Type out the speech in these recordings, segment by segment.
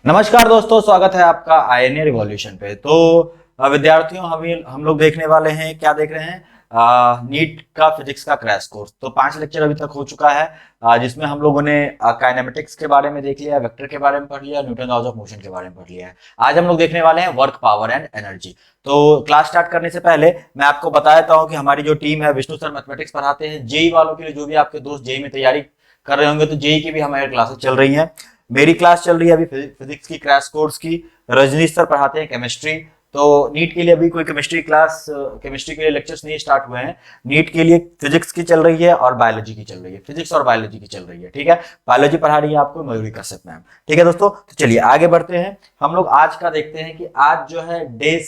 नमस्कार दोस्तों, स्वागत है आपका आईएनए रिवॉल्यूशन पे। तो विद्यार्थियों, हम लोग देखने वाले हैं, क्या देख रहे हैं, नीट का फिजिक्स का क्रैश कोर्स। तो 5 लेक्चर अभी तक हो चुका है, जिसमें हम लोगों ने काइनेमेटिक्स के बारे में देख लिया, वेक्टर के बारे में पढ़ लिया, न्यूटन लॉज ऑफ मोशन के बारे में पढ़ लिया है। आज हम लोग देखने वाले हैं वर्क, पावर एंड एनर्जी। तो क्लास स्टार्ट करने से पहले मैं आपको बता देता हूँ कि हमारी जो टीम है, विष्णु सर मैथमेटिक्स पढ़ाते हैं। जेई वालों के लिए, जो भी आपके दोस्त जेई में तैयारी कर रहे होंगे, तो जेई की भी हमारी क्लासेस चल रही हैं। मेरी क्लास चल रही है अभी फिजिक्स की क्रैश कोर्स की। रजनीश सर पढ़ाते हैं केमिस्ट्री। तो नीट के लिए अभी कोई केमिस्ट्री के लिए लेक्चर्स नहीं स्टार्ट हुए हैं। नीट के लिए फिजिक्स की चल रही है और बायोलॉजी की चल रही है, फिजिक्स और बायोलॉजी की चल रही है। ठीक है, बायोलॉजी पढ़ा रही है आपको मयूरी कश्यप मैम। ठीक है दोस्तों, तो चलिए आगे बढ़ते हैं। हम लोग आज का देखते हैं कि आज जो है डे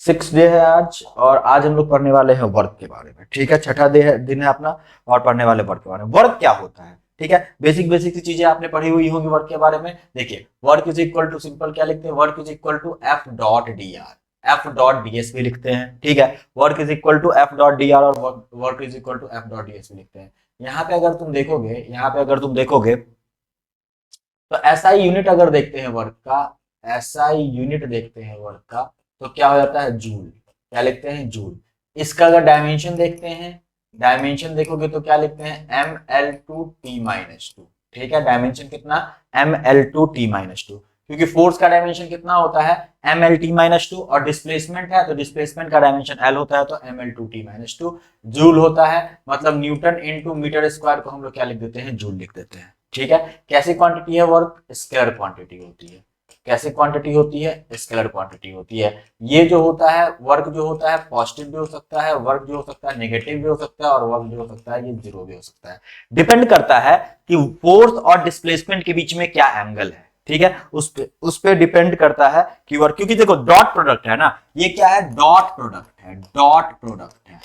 6 डे है आज, और आज हम लोग पढ़ने वाले हैं वर्क के बारे में। ठीक है, छठा दिन है अपना, और पढ़ने वाले वर्क के बारे में। वर्क क्या होता है, ठीक है, बेसिक बेसिक सी चीजें आपने पढ़ी हुई होंगी वर्क के बारे में। देखिए, work is equal to, simple क्या लिखते हैं, work is equal to F dot D R, F dot D S भी लिखते हैं। ठीक है, work is equal to F dot D R, और work is equal to F dot D S भी लिखते हैं। यहाँ पे अगर तुम देखोगे तो एसआई यूनिट अगर देखते हैं वर्क का, एसआई यूनिट देखते हैं वर्क का, तो क्या हो जाता है, जूल। क्या लिखते हैं, जूल। इसका अगर डायमेंशन देखते हैं, डायमेंशन देखोगे तो क्या लिखते हैं, ml2t-2। ठीक है, डायमेंशन कितना, ml2t-2, क्योंकि फोर्स का डायमेंशन कितना होता है, mlt-2, और डिस्प्लेसमेंट है तो डिस्प्लेसमेंट का डायमेंशन l होता है, तो ml2t-2 जूल होता है। मतलब न्यूटन इनटू मीटर स्क्वायर को हम लोग क्या लिख देते हैं, जूल लिख देते हैं। ठीक है, कैसी क्वांटिटी है वर्क, स्केलर क्वांटिटी होती है। कैसे क्वांटिटी होती है, स्केलर क्वांटिटी होती है। ये जो होता है वर्क, जो होता है पॉजिटिव भी हो सकता है, वर्क जो हो सकता है नेगेटिव भी हो सकता है, और वर्क जो हो सकता है ये जीरो भी हो सकता है। डिपेंड करता है कि फोर्स और डिस्प्लेसमेंट के बीच में क्या एंगल है। ठीक है, उस पे डिपेंड करता है कि वर्क, क्योंकि देखो डॉट प्रोडक्ट है ना, ये क्या है, डॉट प्रोडक्ट है, डॉट प्रोडक्ट है।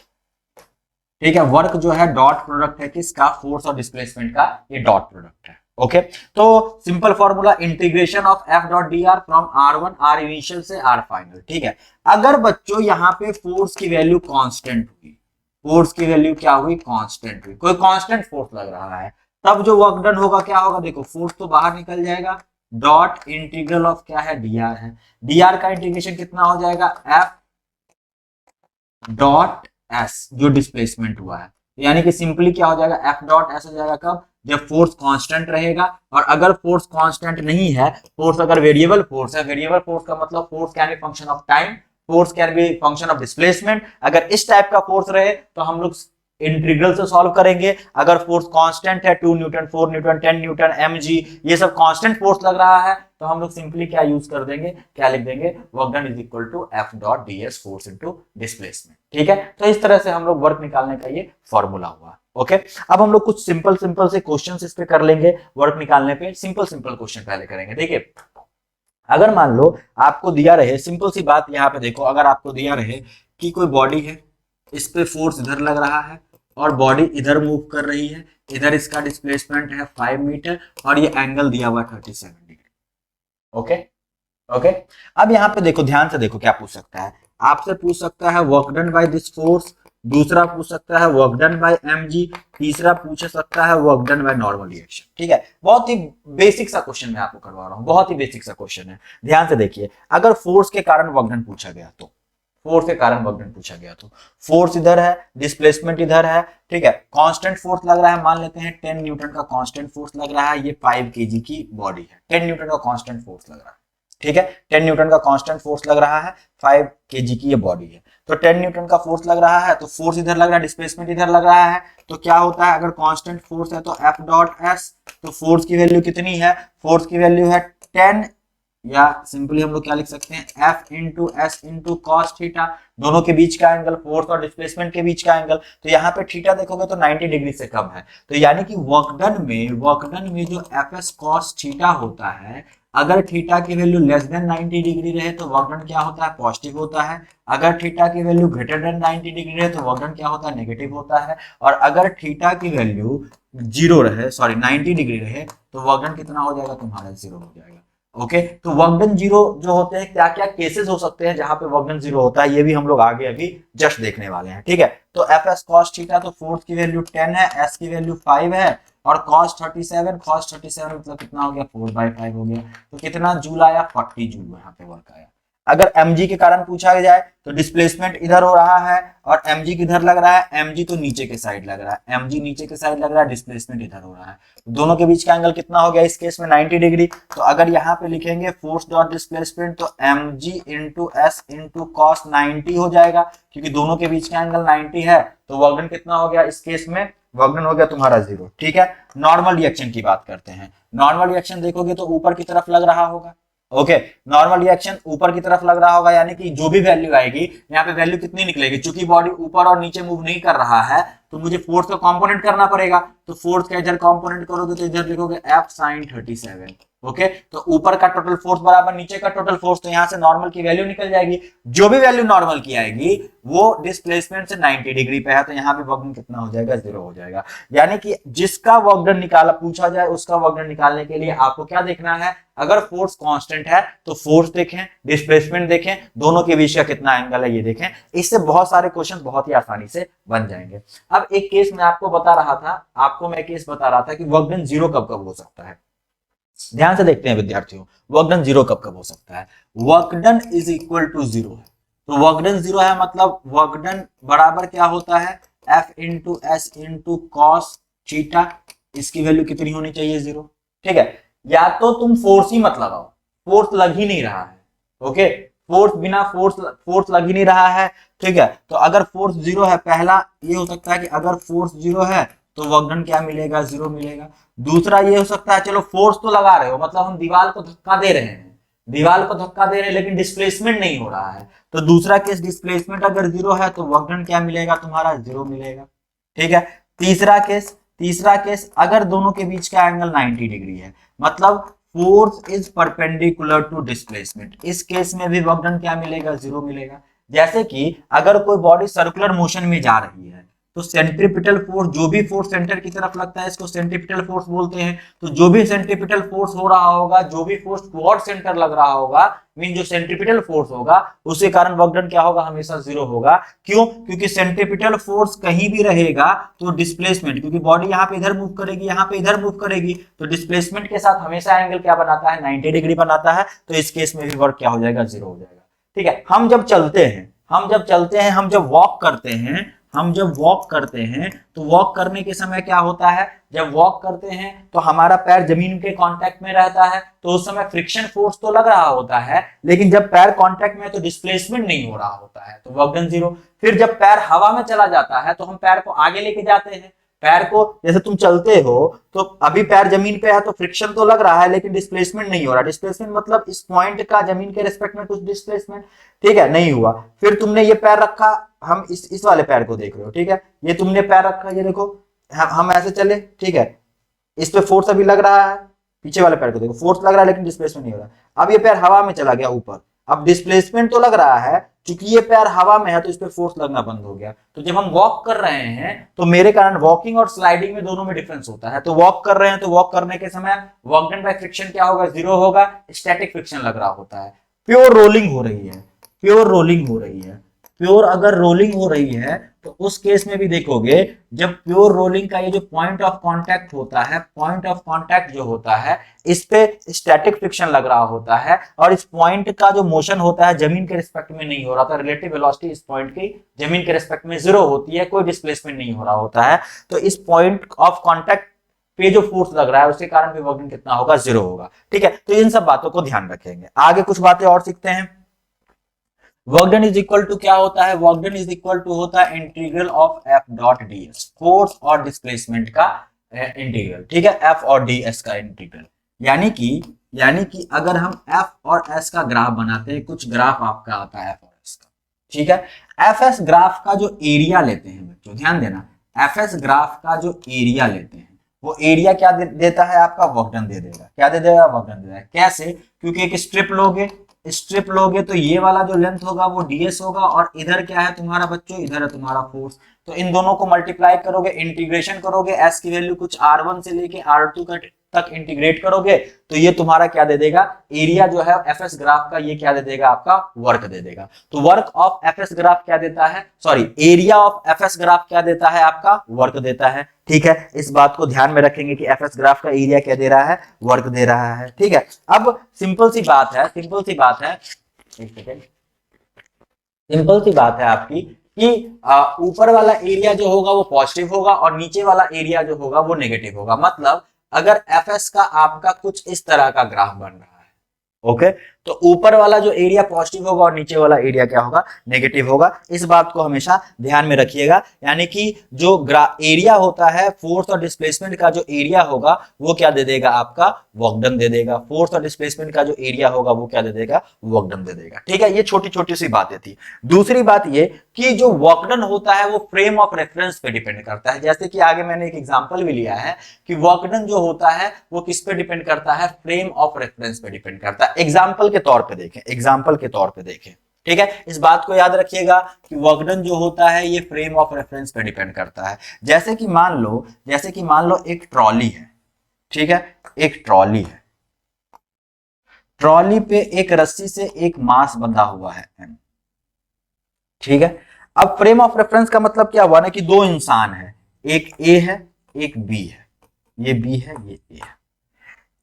ठीक है, वर्क जो है डॉट प्रोडक्ट है किसका, फोर्स और डिस्प्लेसमेंट का, ये डॉट प्रोडक्ट है। ओके, तो simple formula, integration of F dot D are from R1, R initial से R फाइनल। ठीक है, अगर बच्चों यहाँ पे फोर्स की वैल्यू कांस्टेंट हुई, फोर्स की वैल्यू क्या हुई, कांस्टेंट हुई, कोई कांस्टेंट फोर्स लग रहा है, तब जो वर्क डन होगा क्या होगा, देखो फोर्स तो बाहर निकल जाएगा, डॉट इंटीग्रल ऑफ क्या है, dr है। dr का इंटीग्रेशन कितना हो जाएगा, एफ डॉट एस, जो डिस्प्लेसमेंट हुआ है। यानी कि सिंपली क्या हो जाएगा, एफ डॉट एस हो जाएगा कब, जब फोर्स कांस्टेंट रहेगा। और अगर फोर्स कांस्टेंट नहीं है, फोर्स अगर वेरिएबल फोर्स है, वेरिएबल फोर्स का मतलब force can be function of time, force can be function of displacement. अगर इस टाइप का फोर्स रहे तो हम लोग इंटीग्रल से सॉल्व करेंगे। अगर फोर्स कांस्टेंट है, 2 न्यूटन, 4 न्यूटन, 10 न्यूटन, mg, ये सब कांस्टेंट फोर्स लग रहा है, तो हम लोग सिंपली क्या यूज कर देंगे, क्या लिख देंगे, work done is equal to F dot D S, force into displacement. ठीक है, तो इस तरह से हम लोग वर्क निकालने का ये फॉर्मूला हुआ। ओके, अब हम लोग कुछ सिंपल से क्वेश्चंस इस पे कर लेंगे। वर्क निकालने पे सिंपल क्वेश्चन पहले करेंगे। देखिए, अगर मान लो आपको दिया रहे, सिंपल सी बात यहाँ पे देखो, अगर आपको दिया रहे कि कोई बॉडी है, इस पे फोर्स इधर लग रहा है और बॉडी इधर मूव कर रही है, इधर इसका डिस्प्लेसमेंट है 5 मीटर, और ये एंगल दिया हुआ है 37 डिग्री। ओके ओके, अब यहाँ पे देखो, ध्यान से देखो, क्या पूछ सकता है, आपसे पूछ सकता है work done by this force, दूसरा पूछ सकता है वर्क डन बाय mg, तीसरा पूछ सकता है work done by normal reaction. ठीक है, बहुत ही बेसिक सा क्वेश्चन मैं आपको करवा रहा हूं, बहुत ही बेसिक सा क्वेश्चन है। ध्यान से देखिए, अगर फोर्स के कारण वर्क डन पूछा गया तो, फोर्स के कारण वर्क डन पूछा गया तो, फोर्स इधर है, डिस्प्लेसमेंट इधर है। ठीक है, कांस्टेंट फोर्स लग रहा है, मान लेते हैं 10 न्यूटन का कांस्टेंट फोर्स लग रहा है, ये 5 केजी की बॉडी है, 10 न्यूटन का कांस्टेंट फोर्स लग रहा है। ठीक है, 10 न्यूटन का कांस्टेंट फोर्स लग रहा है, 5 केजी की ये बॉडी है, तो 10 न्यूटन का फोर्स लग रहा है, तो फोर्स इधर लग रहा है, डिस्प्लेसमेंट इधर लग रहा है, तो क्या होता है, अगर कांस्टेंट फोर्स है तो एफ डॉट एस, तो फोर्स की वैल्यू कितनी है, फोर्स की वैल्यू है 10, या सिंपली हम लोग क्या लिख सकते हैं, F into S into cos theta, दोनों के बीच का एंगल, फोर्स और डिस्प्लेसमेंट के बीच का एंगल। तो यहाँ पे थीटा देखोगे तो 90 डिग्री से कम है, तो यानी कि वर्क डन में जो एफ एस कॉस थीटा होता है, अगर थीटा की वैल्यू लेस देन 90 डिग्री रहे तो वर्क डन क्या होता है, पॉजिटिव होता है। अगर थीटा की वैल्यू ग्रेटर देन 90 डिग्री रहे तो वर्क डन क्या होता है, नेगेटिव होता है। और अगर थीटा की वैल्यू 90 डिग्री रहे तो वर्क डन कितना हो जाएगा, तुम्हारा 0 हो जाएगा। ओके, तो वर्क डन 0 जो होते हैं, क्या क्या केसेस हो सकते हैं जहां पे वर्क डन 0 होता है, ये भी हम लोग आगे अभी जस्ट देखने वाले हैं। ठीक है, तो एफ एस कॉस थीटा, तो फोर्स की वैल्यू 10 है, एस की वैल्यू 5 है, और cos 37 मतलब कितना हो गया 4/5 हो गया। तो कितना जूल आया 40 जूल यहाँ पे वर्क आया। अगर mg के कारण पूछा जाए तो डिस्प्लेसमेंट इधर हो रहा है और mg किधर लग रहा है, mg तो नीचे के साइड लग रहा है, mg नीचे के साइड लग रहा है, डिस्प्लेसमेंट इधर हो रहा है। दोनों के बीच का एंगल कितना हो गया इस केस में 90 डिग्री। तो अगर यहाँ पे लिखेंगे फोर्स डॉट डिस्प्लेसमेंट तो mg into S into cos 90 हो जाएगा, क्योंकि दोनों के बीच का एंगल 90 है। तो वर्क डन कितना हो गया इस केस में, वर्क डन हो गया तुम्हारा 0। ठीक है, नॉर्मल रिएक्शन की बात करते हैं। नॉर्मल रिएक्शन देखोगे तो ऊपर की तरफ लग रहा होगा। ओके, नॉर्मल रिएक्शन ऊपर की तरफ लग रहा होगा, यानी कि जो भी वैल्यू आएगी यहाँ पे वैल्यू कितनी निकलेगी, चूंकि बॉडी ऊपर और नीचे मूव नहीं कर रहा है तो मुझे फोर्स का कंपोनेंट करना पड़ेगा। तो फोर्स का इधर कंपोनेंट करोगे तो इधर लिखोगे F sin 37। ओके, तो ऊपर का टोटल फोर्स बराबर नीचे का टोटल फोर्स, तो यहाँ से नॉर्मल की वैल्यू निकल जाएगी। जो भी वैल्यू नॉर्मल की आएगी वो डिस्प्लेसमेंट से 90 डिग्री पे है, तो यहाँ पे वर्क डन कितना हो जाएगा 0 हो जाएगा। यानी कि जिसका वर्क डन निकाला पूछा जाए उसका वर्क डन निकालने के लिए आपको क्या देखना है, अगर फोर्स कांस्टेंट है तो फोर्स देखें, डिस्प्लेसमेंट देखें, दोनों के बीच का कितना एंगल है ये देखें। इससे बहुत सारे क्वेश्चन बहुत ही आसानी से बन जाएंगे। अब एक केस मैं आपको बता रहा था, आपको मैं केस बता रहा था कि वर्क डन 0 कब कब हो सकता है। ध्यान से देखते हैं विद्यार्थियों, वर्क डन 0 कब कब हो सकता है। Work done is equal to 0 है, तो वर्क डन 0 है मतलब वर्क डन बराबर क्या होता है F into S into cos theta, इसकी वैल्यू कितनी होनी चाहिए 0। ठीक है, या तो तुम फोर्स ही मत लगाओ, फोर्स लग ही नहीं रहा है। ओके, फोर्स बिना फोर्स लग ही नहीं रहा है। ठीक है, तो अगर फोर्स 0 है, पहला ये हो सकता है कि अगर फोर्स 0 है तो वर्क डन क्या मिलेगा 0 मिलेगा। दूसरा ये हो सकता है चलो फोर्स तो लगा रहे हो, मतलब हम दीवार को धक्का दे रहे हैं, दीवार को धक्का दे रहे हैं लेकिन डिस्प्लेसमेंट नहीं हो रहा है, तो दूसरा केस डिस्प्लेसमेंट अगर 0 है तो वर्क डन क्या मिलेगा तुम्हारा 0 मिलेगा। ठीक है, तीसरा केस अगर दोनों के बीच का एंगल 90 डिग्री है, मतलब force is perpendicular to displacement, इस केस में भी वर्क डन क्या मिलेगा 0 मिलेगा। जैसे कि अगर कोई बॉडी सर्कुलर मोशन में जा रही है तो सेंट्रीपिटल फोर्स, जो भी फोर्स सेंटर की तरफ लगता है इसको सेंट्रीपिटल फोर्स बोलते हैं। तो जो भी सेंट्रीपिटल फोर्स हो रहा होगा, जो भी फोर्स टुवर्ड सेंटर लग रहा होगा, मीन जो सेंट्रीपिटल फोर्स होगा उसके कारण वर्क डन क्या होगा हमेशा 0 होगा। क्यों, क्योंकि सेंट्रीपिटल फोर्स कहीं भी रहेगा तो डिस्प्लेसमेंट, क्योंकि बॉडी यहाँ पे इधर मूव करेगी, यहाँ पे इधर मूव करेगी, तो डिस्प्लेसमेंट के साथ हमेशा एंगल क्या बनाता है 90 डिग्री बनाता है। तो इस केस में भी वर्क क्या हो जाएगा 0 हो जाएगा। ठीक है, हम जब चलते हैं, हम जब वॉक करते हैं तो वॉक करने के समय क्या होता है, जब वॉक करते हैं तो हमारा पैर जमीन के कांटेक्ट में रहता है, तो उस समय फ्रिक्शन फोर्स तो लग रहा होता है, लेकिन जब पैर कांटेक्ट में तो डिस्प्लेसमेंट नहीं हो रहा होता है, तो वर्क डन 0। फिर जब पैर हवा में चला जाता है तो हम पैर को आगे लेके जाते हैं, पैर को जैसे तुम चलते हो तो अभी पैर जमीन पे है तो फ्रिक्शन तो लग रहा है लेकिन डिस्प्लेसमेंट नहीं हो रहा। डिस्प्लेसमेंट मतलब इस पॉइंट का जमीन के रिस्पेक्ट में कुछ डिस्प्लेसमेंट, ठीक है, नहीं हुआ। फिर तुमने ये पैर रखा, हम इस वाले पैर को देख रहे हो, ठीक है, ये तुमने पैर रखा, ये देखो हम ऐसे चले, ठीक है, इस पे फोर्स अभी लग रहा है, पीछे वाले पैर को देखो फोर्स लग रहा है लेकिन डिस्प्लेसमेंट नहीं हो रहा। अब ये पैर हवा में चला गया ऊपर, अब डिस्प्लेसमेंट तो लग रहा है, क्योंकि ये पैर हवा में है तो इस पे फोर्स लगना बंद हो गया। तो जब हम वॉक कर रहे हैं तो मेरे कारण वॉकिंग और स्लाइडिंग में दोनों में डिफरेंस होता है। तो वॉक कर रहे हैं तो वॉक करने के समय वर्क डन बाय फ्रिक्शन क्या होगा 0 होगा, स्टैटिक फ्रिक्शन लग रहा होता है। प्योर रोलिंग हो रही है, प्योर अगर रोलिंग हो रही है तो उस केस में भी देखोगे, जब प्योर रोलिंग का ये जो पॉइंट ऑफ कांटेक्ट होता है, पॉइंट ऑफ कांटेक्ट जो होता है इस पे स्टैटिक फ्रिक्शन लग रहा होता है, और इस पॉइंट का जो मोशन होता है जमीन के रिस्पेक्ट में नहीं हो रहा था, रिलेटिव वेलोसिटी इस पॉइंट की जमीन के रिस्पेक्ट में 0 होती है, कोई डिस्प्लेसमेंट नहीं हो रहा होता है। तो इस पॉइंट ऑफ कांटेक्ट पे जो फोर्स लग रहा है उसके कारण भी वर्क डन कितना होगा 0 होगा। ठीक है, तो इन सब बातों को ध्यान रखेंगे। आगे कुछ बातें और सीखते हैं। Work done is equal to क्या होता है, work done is equal to होता है integral of F dot D S, force और डिस्प्लेसमेंट का इंटीग्रल। ठीक है, एफ और डी एस का इंटीग्रल, यानी कि अगर हम एफ और एस का ग्राफ बनाते हैं, कुछ ग्राफ आपका आता है एफ और एस का, ठीक है, एफ एस ग्राफ का जो एरिया लेते हैं बच्चों ध्यान देना, एफ एस ग्राफ का जो एरिया लेते हैं वो एरिया क्या देता है आपका वर्क डन दे देगा, क्या दे देगा वर्क डन दे देगा। कैसे, क्योंकि एक स्ट्रिप लोगे तो ये वाला जो लेंथ होगा वो ds होगा, और इधर क्या है तुम्हारा बच्चों, इधर है तुम्हारा फोर्स, तो इन दोनों को मल्टीप्लाई करोगे, इंटीग्रेशन करोगे, s की वैल्यू कुछ r1 से लेके r2 तक इंटीग्रेट करोगे तो ये तुम्हारा क्या दे देगा, एरिया जो है एफएस ग्राफ का, ये क्या दे देगा आपका वर्क दे देगा। तो वर्क ऑफ एफएस ग्राफ क्या देता है, sorry area of FS graph क्या देता है आपका वर्क देता है। ठीक है, इस बात को ध्यान में रखेंगे कि एफ एस ग्राफ का एरिया क्या दे रहा है, वर्क दे रहा है। ठीक है, अब सिंपल सी बात है, एक सेकेंड, सिंपल सी बात है आपकी कि ऊपर वाला एरिया जो होगा वो पॉजिटिव होगा और नीचे वाला एरिया जो होगा वो नेगेटिव होगा। मतलब अगर एफ एस का आपका कुछ इस तरह का ग्राफ बन रहा है, ओके, तो ऊपर वाला जो एरिया पॉजिटिव होगा और नीचे वाला एरिया क्या होगा, नेगेटिव होगा। इस बात को हमेशा ध्यान में रखिएगा। यानी कि जो एरिया होता है, फोर्स और डिस्प्लेसमेंट का जो एरिया होगा वो क्या दे देगा, आपका वर्क डन दे देगा। फोर्स और डिस्प्लेसमेंट का जो एरिया होगा वो क्या दे देगा, वर्क डन दे देगा। ठीक है, ये छोटी छोटी सी बातें थी। दूसरी बात ये कि जो वर्क डन होता है वो फ्रेम ऑफ रेफरेंस पे डिपेंड करता है। जैसे कि आगे मैंने एक एग्जांपल भी लिया है कि वर्क डन जो होता है वो किस पे डिपेंड करता है, फ्रेम ऑफ रेफरेंस पे डिपेंड करता है। एग्जांपल के तौर पे देखें, ठीक है, इस बात को याद रखिएगा कि वर्क डन जो होता है ये फ्रेम ऑफ रेफरेंस पे डिपेंड करता है। जैसे कि मान लो एक ट्रॉली है, ठीक है, एक ट्रॉली है, ट्रॉली पे एक रस्सी से एक मास बंधा हुआ है M, ठीक है। अब फ्रेम ऑफ रेफरेंस का मतलब क्या हुआ ना कि दो इंसान है, एक A है एक B है, ये B है ये A है।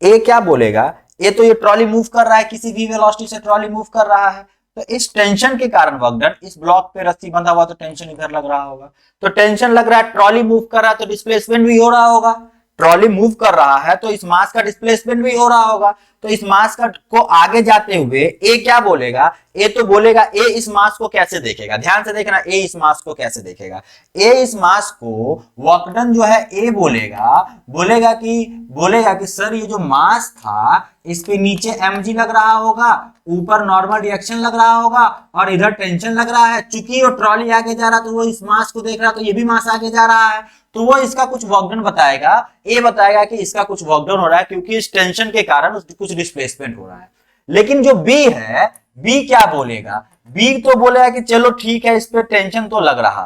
A क्या बोलेगा, A तो ये ट्रॉली मूव कर रहा है, किसी भी वेलोसिटी से ट्रॉली मूव कर रहा है, तो इस टेंशन के कारण वर्क डन, इस ब्लॉक पे रस्सी बंधा हुआ तो टेंशन इधर लग रहा होगा, तो टेंशन लग रहा है, ट्रॉली मूव कर रहा है तो डिस्प्लेसमेंट भी हो रहा होगा, ट्रॉली मूव कर रहा है तो इस मास का डिस्प्लेसमेंट भी हो रहा होगा। तो इस मास का को आगे जाते हुए ए क्या बोलेगा, ए तो बोलेगा ए इस मास को कैसे देखेगा, ध्यान से देखना, ए इस मास को कैसे देखेगा, ए इस मास को वर्क डन जो है ए बोलेगा कि सर ये जो मास था इस पे नीचे mg लग रहा होगा, ऊपर नॉर्मल रिएक्शन लग रहा होगा और इधर टेंशन लग रहा है। चूंकि वो ट्रॉली आगे जा रहा तो वो इस मास को देख रहा तो ये भी मास आगे जा रहा है, तो वो इसका कुछ वर्क डन बताएगा, ए बताएगा कि इसका कुछ वर्क डन हो रहा है क्योंकि इस टेंशन के कारण कुछ डिस्प्लेसमेंट हो रहा है। लेकिन जो बी है, बी क्या बोलेगा, बी तो बोलेगा कि चलो ठीक है, इस पे टेंशन तो लग रहा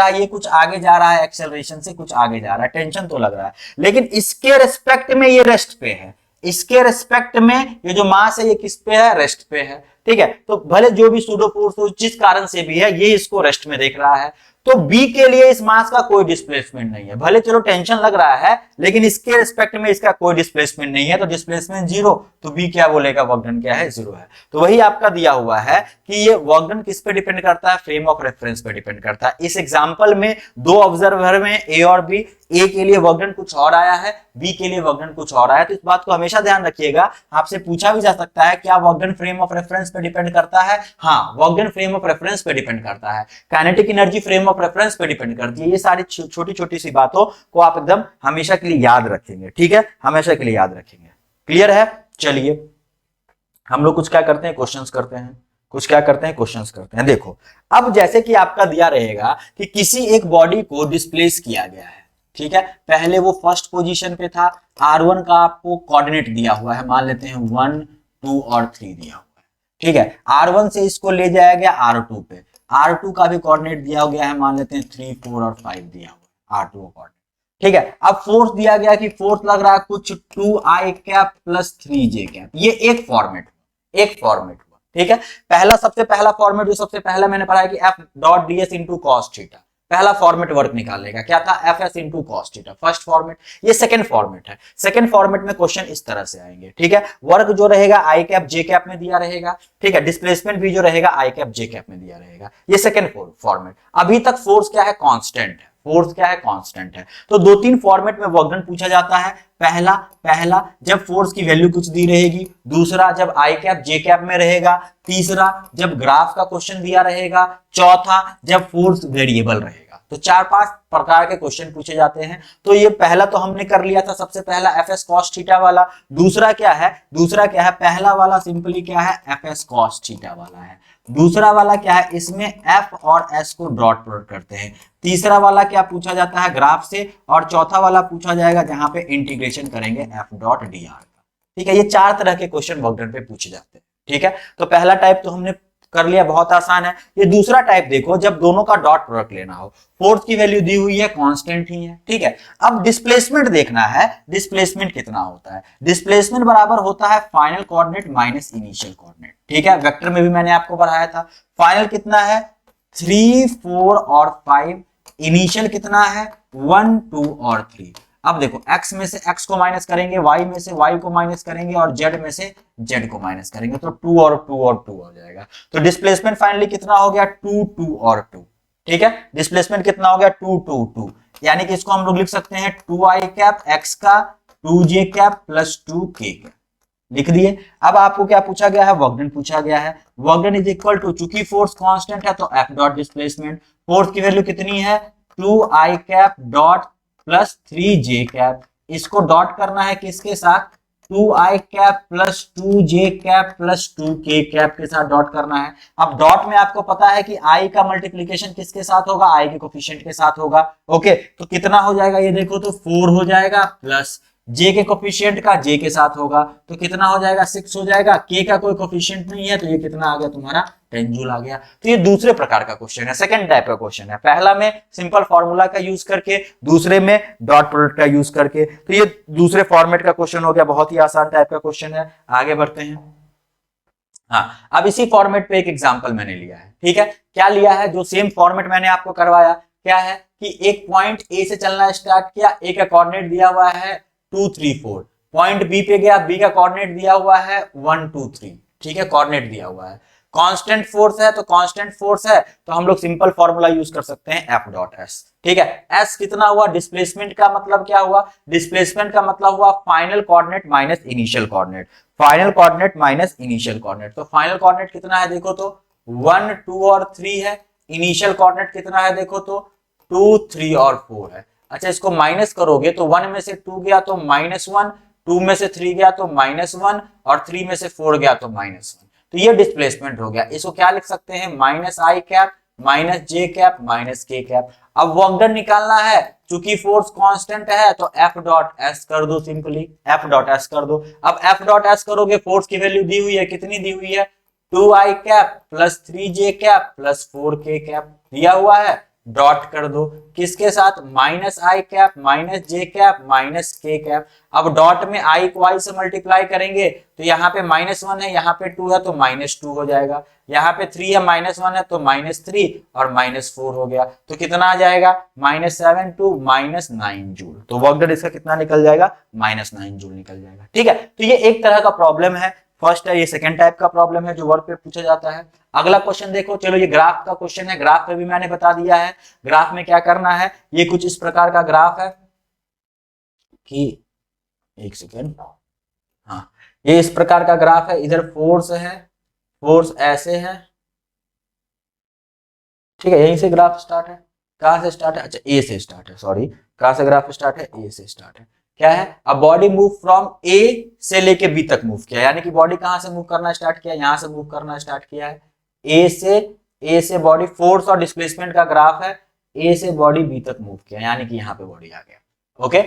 है, ये कुछ आगे जा रहा है, एक्सेलरेशन से कुछ आगे जा रहा है, टेंशन तो लग रहा है, लेकिन इसके रिस्पेक्ट में ये रेस्ट पे है, इसके रिस्पेक्ट में ये जो मास है ये किस पे है, रेस्ट पे है। ठीक है, तो भले जो भी सूडो फोर्स हो जिस कारण से भी है, ये इसको रेस्ट में देख रहा है। तो बी के लिए इस मास का कोई डिस्प्लेसमेंट नहीं है, भले चलो टेंशन लग रहा है लेकिन इसके रिस्पेक्ट में इसका कोई डिस्प्लेसमेंट नहीं है, तो डिस्प्लेसमेंट जीरो, तो बी क्या बोलेगा, वर्क डन क्या है, जीरो है। तो वही आपका दिया हुआ है कि ये वर्क डन किस पे डिपेंड करता है, फ्रेम ऑफ रेफरेंस पे डिपेंड करता है। इस एग्जांपल में दो ऑब्जर्वर में ए और बी, ए के लिए वर्क डन कुछ और आया है, बी के लिए वर्क डन कुछ और आया है। तो इस बात को हमेशा ध्यान रखिएगा, आपसे पूछा भी जा सकता है क्या work done frame of reference पे डिपेंड करता है, हाँ work done frame of reference पे डिपेंड करता है, kinetic energy frame of reference पे डिपेंड करती है। ये सारी छोटी छोटी सी बातों को आप एकदम हमेशा के लिए याद रखेंगे, ठीक है, हमेशा के लिए याद रखेंगे। क्लियर है, चलिए हम लोग कुछ क्या करते हैं, क्वेश्चंस करते हैं। देखो अब जैसे कि आपका दिया रहेगा कि किसी एक बॉडी को डिस्प्लेस किया गया है, ठीक है, पहले वो फर्स्ट पोजीशन पे था, R1 का आपको कोऑर्डिनेट दिया हुआ है, मान लेते हैं 1 2 और 3 दिया हुआ है, ठीक है, R1 से इसको ले जाया गया R2 पे, R2 का भी कोऑर्डिनेट दिया गया है, मान लेते हैं 3 4 और 5 दिया हुआ है R2 का कोऑर्डिनेट, ठीक है। अब फोर्स दिया गया कि फोर्स लग रहा है कुछ 2i cap plus 3j cap, ये एक फॉर्मेट हुआ, ठीक है। सबसे पहला फॉर्मेट जो सबसे पहला मैंने पढ़ा है कि f dot ds into cos theta, पहला फॉर्मेट वर्क निकालेगा, क्या था, fs into cos theta, first format. ये सेकंड फॉर्मेट है, सेकंड फॉर्मेट में क्वेश्चन इस तरह से आएंगे, ठीक है। वर्क जो रहेगा आई कैप जे कैप में दिया रहेगा, ठीक है, डिस्प्लेसमेंट भी जो रहेगा आई कैप जे कैप में दिया रहेगा, ये सेकंड फॉर्मेट। अभी तक फोर्स क्या है, कांस्टेंट है, तो दो तीन फॉर्मेट में वर्क डन पूछा जाता है। पहला जब फोर्स की वैल्यू कुछ दी रहेगी, दूसरा जब आई कैप जे कैप में रहेगा, तीसरा जब ग्राफ का क्वेश्चन दिया रहेगा, चौथा जब फोर्स वेरिएबल रहेगा। तो 4-5 प्रकार के क्वेश्चन पूछे जाते हैं। तो ये पहला तो हमने कर लिया था, सबसे पहला एफ एस कॉस थीटा वाला। दूसरा क्या है, पहला वाला सिंपली क्या है, एफ एस कॉस थीटा वाला है। दूसरा वाला क्या है, इसमें एफ और एस को डॉट प्रोडक्ट करते हैं। तीसरा वाला क्या पूछा जाता है, ग्राफ से। और चौथा वाला पूछा जाएगा जहां पे इंटीग्रेशन करेंगे एफ डॉट डी आर का, ठीक है। ये 4 तरह के क्वेश्चन वर्क डन पे पूछे जाते हैं, ठीक है। तो पहला टाइप तो हमने कर लिया, बहुत आसान है। ये दूसरा टाइप देखो, जब दोनों का डॉट प्रोडक्ट लेना हो, फोर्स की वैल्यू दी हुई है, कांस्टेंट ही है, ठीक है। अब डिस्प्लेसमेंट देखना है, डिस्प्लेसमेंट कितना होता है। डिस्प्लेसमेंट बराबर होता है final coordinate minus initial coordinate, ठीक है। वेक्टर में भी मैंने आपको पढ़ाया था। फाइनल कितना है, 3 4 और 5 इनिशियल कितना है 1 2 और 3। अब देखो x में से x को माइनस करेंगे, y में से y को माइनस करेंगे और z में से z को माइनस करेंगे, तो 2 और 2 और 2 हो जाएगा। तो डिस्प्लेसमेंट फाइनली कितना हो गया 2 2 और 2। ठीक है, डिस्प्लेसमेंट कितना हो गया 2 2 2, यानी कि इसको हम लोग लिख सकते हैं 2i कैप x का 2j cap plus 2k cap, लिख दिए। अब आपको क्या पूछा गया है, वर्क डन पूछा गया है। Work done is equal to, चूंकि फोर्स कांस्टेंट है तो एफ डॉट डिस्प्लेसमेंट, फोर्स की वैल्यू कितनी है 2i cap dot plus 3j cap, इसको डॉट करना है किसके साथ 2i cap plus 2j cap plus 2k cap के साथ डॉट करना है। अब डॉट में आपको पता है कि i का मल्टीप्लीकेशन किसके साथ होगा, i के कोफिशिएंट के साथ होगा। ओके, तो कितना हो जाएगा ये देखो तो 4 हो जाएगा, प्लस j के कोफिशिएंट का j के साथ होगा तो कितना हो जाएगा 6 हो जाएगा, k का कोई कोफिशिएंट नहीं है तो ये कितना आ गया तुम्हारा 10 जूल आ गया। तो ये दूसरे प्रकार का क्वेश्चन है, सेकंड टाइप का क्वेश्चन है। पहला में सिंपल फार्मूला का यूज करके, दूसरे में डॉट प्रोडक्ट का यूज करके। तो ये दूसरे फॉर्मेट का क्वेश्चन हो गया, बहुत ही आसान टाइप का क्वेश्चन है। आगे बढ़ते हैं। हाँ, अब इसी फॉर्मेट पे एक एग्जांपल मैंने लिया है। ठीक है, क्या लिया है, जो सेम फॉर्मेट मैंने आपको करवाया, क्या है कि एक पॉइंट ए से चलना स्टार्ट किया, ए का कोऑर्डिनेट दिया हुआ है 2 3 4, पॉइंट बी पे गया, बी का कोऑर्डिनेट दिया हुआ है 1 2 3। ठीक है, कोऑर्डिनेट दिया हुआ है, कांस्टेंट फोर्स है, तो कांस्टेंट फोर्स है तो हम लोग सिंपल फॉर्मूला यूज कर सकते हैं एफ डॉट एस। ठीक है, एस कितना हुआ, डिस्प्लेसमेंट का मतलब क्या हुआ, डिस्प्लेसमेंट का मतलब हुआ final coordinate minus initial coordinate, final coordinate minus initial coordinate. तो फाइनल कोऑर्डिनेट कितना है देखो तो 1 2 और 3 है, इनिशियल कोऑर्डिनेट कितना है देखो तो 2 3 और 4 है। अच्छा, इसको माइनस करोगे तो 1 में से 2 गया तो -1, 2 में से 3 गया तो -1 और 3 में से 4 गया तो -1। तो ये डिस्प्लेसमेंट हो गया। इसको क्या लिख सकते हैं, -i cap minus j cap minus k cap. अब वर्क डन निकालना है, चूंकि फोर्स कांस्टेंट है तो F डॉट S कर दो, सिंपली F डॉट S कर दो। अब F डॉट S करोगे, फोर्स की वैल्यू दी हुई है, कितनी दी हुई है 2i cap plus 3j cap plus 4k cap दिया हुआ है, डॉट कर दो किसके साथ -i cap minus j cap minus k cap. अब डॉट में i को i से मल्टीप्लाई करेंगे तो यहाँ पे -1 है, यहाँ पे 2 है तो -2 हो जाएगा, यहाँ पे 3 है -1 है तो -3 और -4 हो गया। तो कितना आ जाएगा -7 टू -9 जूल। तो वर्क डन इसका कितना निकल जाएगा -9 जूल निकल जाएगा। ठीक है, तो ये एक तरह का प्रॉब्लम है, फर्स्ट है, ये सेकंड टाइप का प्रॉब्लम है जो वर्क पे पूछा जाता है। अगला क्वेश्चन देखो, चलो ये ग्राफ का क्वेश्चन है, ग्राफ पे भी मैंने बता दिया है। ग्राफ में क्या करना है, ये कुछ इस प्रकार का ग्राफ है कि एक सेकेंड, हाँ ये इस प्रकार का ग्राफ है, इधर फोर्स है, फोर्स ऐसे है। ठीक है, यहीं से ग्राफ स्टार्ट है, कहां से स्टार्ट है, अच्छा ए से स्टार्ट है, सॉरी कहां से ग्राफ स्टार्ट है, ए से स्टार्ट है। क्या है, अब बॉडी मूव फ्रॉम ए से लेके बी तक मूव किया, यानी कि बॉडी कहां से मूव करना स्टार्ट किया, यहां से मूव करना स्टार्ट किया है, ए से बॉडी, फोर्स और डिस्प्लेसमेंट का ग्राफ है, ए से बॉडी बी तक मूव किया, यानी कि यहाँ पे बॉडी आ गया। ओके,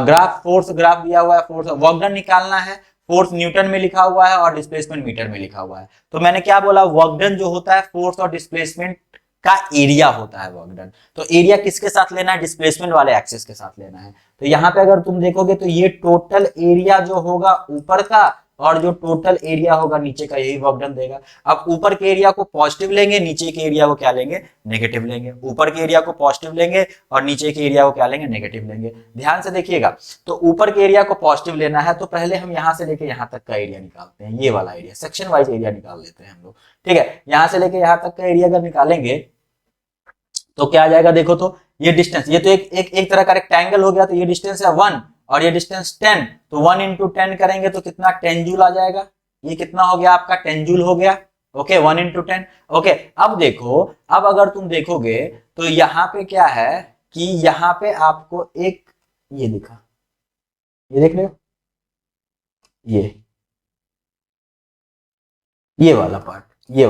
ग्राफ फोर्स ग्राफ दिया हुआ है, फोर्स वर्क डन निकालना है, फोर्स न्यूटन में लिखा हुआ है और डिस्प्लेसमेंट मीटर में लिखा हुआ है। तो मैंने क्या बोला, वर्क डन जो होता है फोर्स और डिस्प्लेसमेंट का एरिया होता है वर्क डन। तो एरिया किसके साथ लेना है, डिस्प्लेसमेंट वाले एक्सिस के साथ लेना है। तो यहाँ पे अगर तुम देखोगे तो ये टोटल एरिया जो होगा ऊपर का और जो टोटल एरिया होगा नीचे का, यही वर्क डन देगा। अब ऊपर के एरिया को पॉजिटिव लेंगे, नीचे के एरिया को क्या लेंगे, नेगेटिव लेंगे। ऊपर के एरिया को पॉजिटिव लेंगे और नीचे के एरिया को क्या लेंगे, नेगेटिव लेंगे। ध्यान से देखिएगा, तो ऊपर के एरिया को पॉजिटिव लेना है तो पहले हम यहाँ से लेके यहाँ तक का एरिया निकालते हैं, ये वाला एरिया, सेक्शन वाइज एरिया निकाल लेते हैं हम लोग। ठीक है, यहाँ से लेके यहाँ तक का एरिया अगर निकालेंगे तो क्या आ जाएगा, देखो तो ये डिस्टेंस, ये तो एक तरह का रेक्टेंगल हो गया, तो ये डिस्टेंस है 1 और ये डिस्टेंस 10, तो 1 इंटू 10 करेंगे तो कितना 10 जूल आ जाएगा। ये कितना हो गया आपका 10 जूल हो गया। Okay, 1 into 10। ओके, अब देखो, अब अगर तुम देखोगे तो यहाँ पे क्या है कि यहाँ पे आपको एक ये दिखा, ये देख रहे हो, ये वाला पार्ट, ये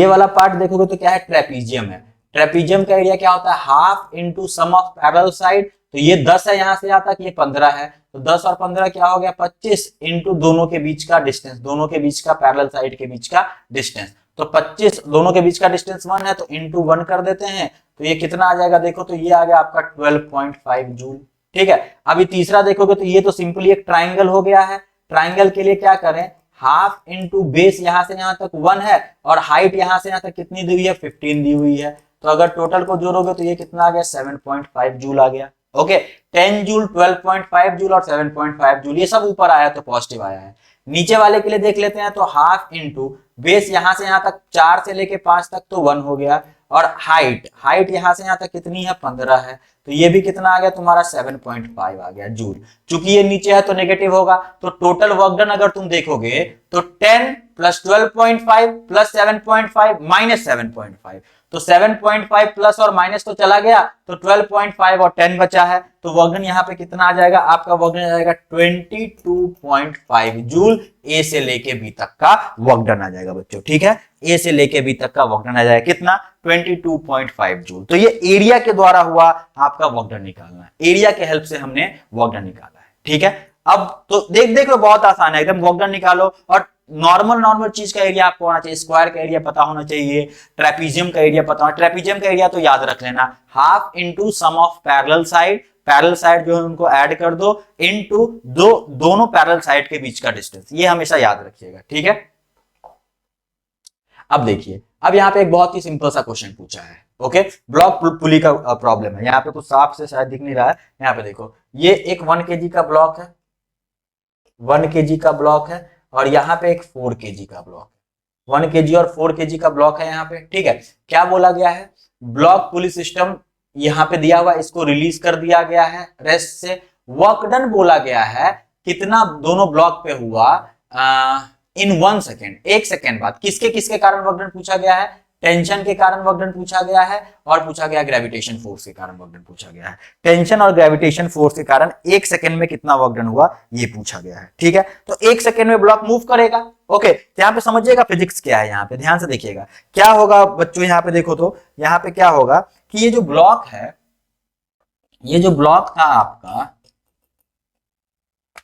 वाला पार्ट देखोगे तो क्या है, ट्रेपीजियम है। ट्रेपीजियम का एरिया क्या होता है, half into sum of parallel side. तो ये 10 है यहाँ से यहाँ तक, ये 15 है, तो 10 और 15 क्या हो गया 25 इंटू दोनों के बीच का डिस्टेंस, दोनों के बीच का पैरेलल साइड के बीच का डिस्टेंस। तो 25 दोनों के बीच का डिस्टेंस 1 है तो इंटू 1 कर देते हैं, तो ये कितना आ जाएगा, देखो तो ये आ गया आपका 12.5 जूल। ठीक है, अभी तीसरा देखोगे तो ये तो सिंपली एक ट्राइंगल हो गया है। ट्राइंगल के लिए क्या करें, हाफ इंटू बेस, यहां से यहां तक 1 है और हाइट यहां से यहां तक कितनी दी हुई है, 15 दी हुई है। तो अगर टोटल को जोड़ोगे तो ये कितना आ गया 7.5 जूल आ गया। ओके 10 जूल, 12.5 जूल और 7.5 जूल, ये सब ऊपर आया तो पॉजिटिव आया है। नीचे वाले के लिए देख लेते हैं, तो हाफ इंटू बेस यहां से यहां तक 4 से लेके 5 तक तो 1 हो गया, और हाइट यहां से यहां तक कितनी है 15 है, तो ये भी कितना आ गया तुम्हारा 7.5 आ गया जूल। चूंकि ये नीचे है तो नेगेटिव होगा, तो टोटल वर्क डन अगर तुम देखोगे तो 10 प्लस 12.5 प्लस 7.5 माइनस 7.5, तो 7.5 प्लस और माइनस तो चला गया, तो 12.5 और 10 बचा है, तो वर्क डन यहाँ पे कितना आ जाएगा, आपका वर्क डन आ जाएगा 22.5 जूल। ए से लेके बी तक का वर्क डन आ जाएगा बच्चों, ठीक है, ए से लेके बी तक का वर्क डन आ जाएगा कितना 22.5 जूल। तो ये एरिया के द्वारा हुआ आपका वर्क डन निकालना है, एरिया के हेल्प से हमने वर्क डन निकाला है, ठीक है। अब तो देख लो बहुत आसान है एकदम, वर्क डन निकालो, और नॉर्मल चीज का एरिया आपको आना चाहिए, स्क्वायर का एरिया पता होना चाहिए, ट्रेपीजियम का एरिया पता होना, ट्रेपीजियम का एरिया तो याद रख लेना, half into sum of parallel side जो है उनको ऐड कर दो, इंटू दोनों पैरेलल साइड के बीच का डिस्टेंस, ये हमेशा याद रखिएगा, ठीक है। अब देखिए, अब यहाँ पे एक बहुत ही सिंपल सा क्वेश्चन पूछा है, ओके, ब्लॉक पुली का प्रॉब्लम है, यहाँ पे कुछ साफ से शायद दिख नहीं रहा है, यहाँ पे देखो, ये एक 1 kg का ब्लॉक है, 1 kg का ब्लॉक है, और यहाँ पे एक 4 kg का ब्लॉक है, 1 kg और 4 kg का ब्लॉक है यहाँ पे, ठीक है। क्या बोला गया है, ब्लॉक पुली सिस्टम यहाँ पे दिया हुआ, इसको रिलीज कर दिया गया है रेस्ट से, वर्क डन बोला गया है कितना दोनों ब्लॉक पे हुआ इन 1 सेकेंड, 1 सेकेंड बाद, किसके किसके कारण वर्क डन पूछा गया है, टेंशन के कारण वर्क डन पूछा गया है, और पूछा गया ग्रेविटेशन फोर्स के कारण वर्क डन पूछा गया है। टेंशन और ग्रेविटेशन फोर्स के कारण 1 सेकेंड में कितना वर्क डन हुआ ये पूछा गया है, ठीक है। तो 1 सेकेंड में ब्लॉक मूव करेगा, ओके, तो यहाँ पे समझिएगा फिजिक्स क्या है, यहाँ पे ध्यान से देखिएगा क्या होगा बच्चों, यहाँ पे देखो तो यहाँ पे क्या होगा कि ये जो ब्लॉक है, ये जो ब्लॉक था आपका,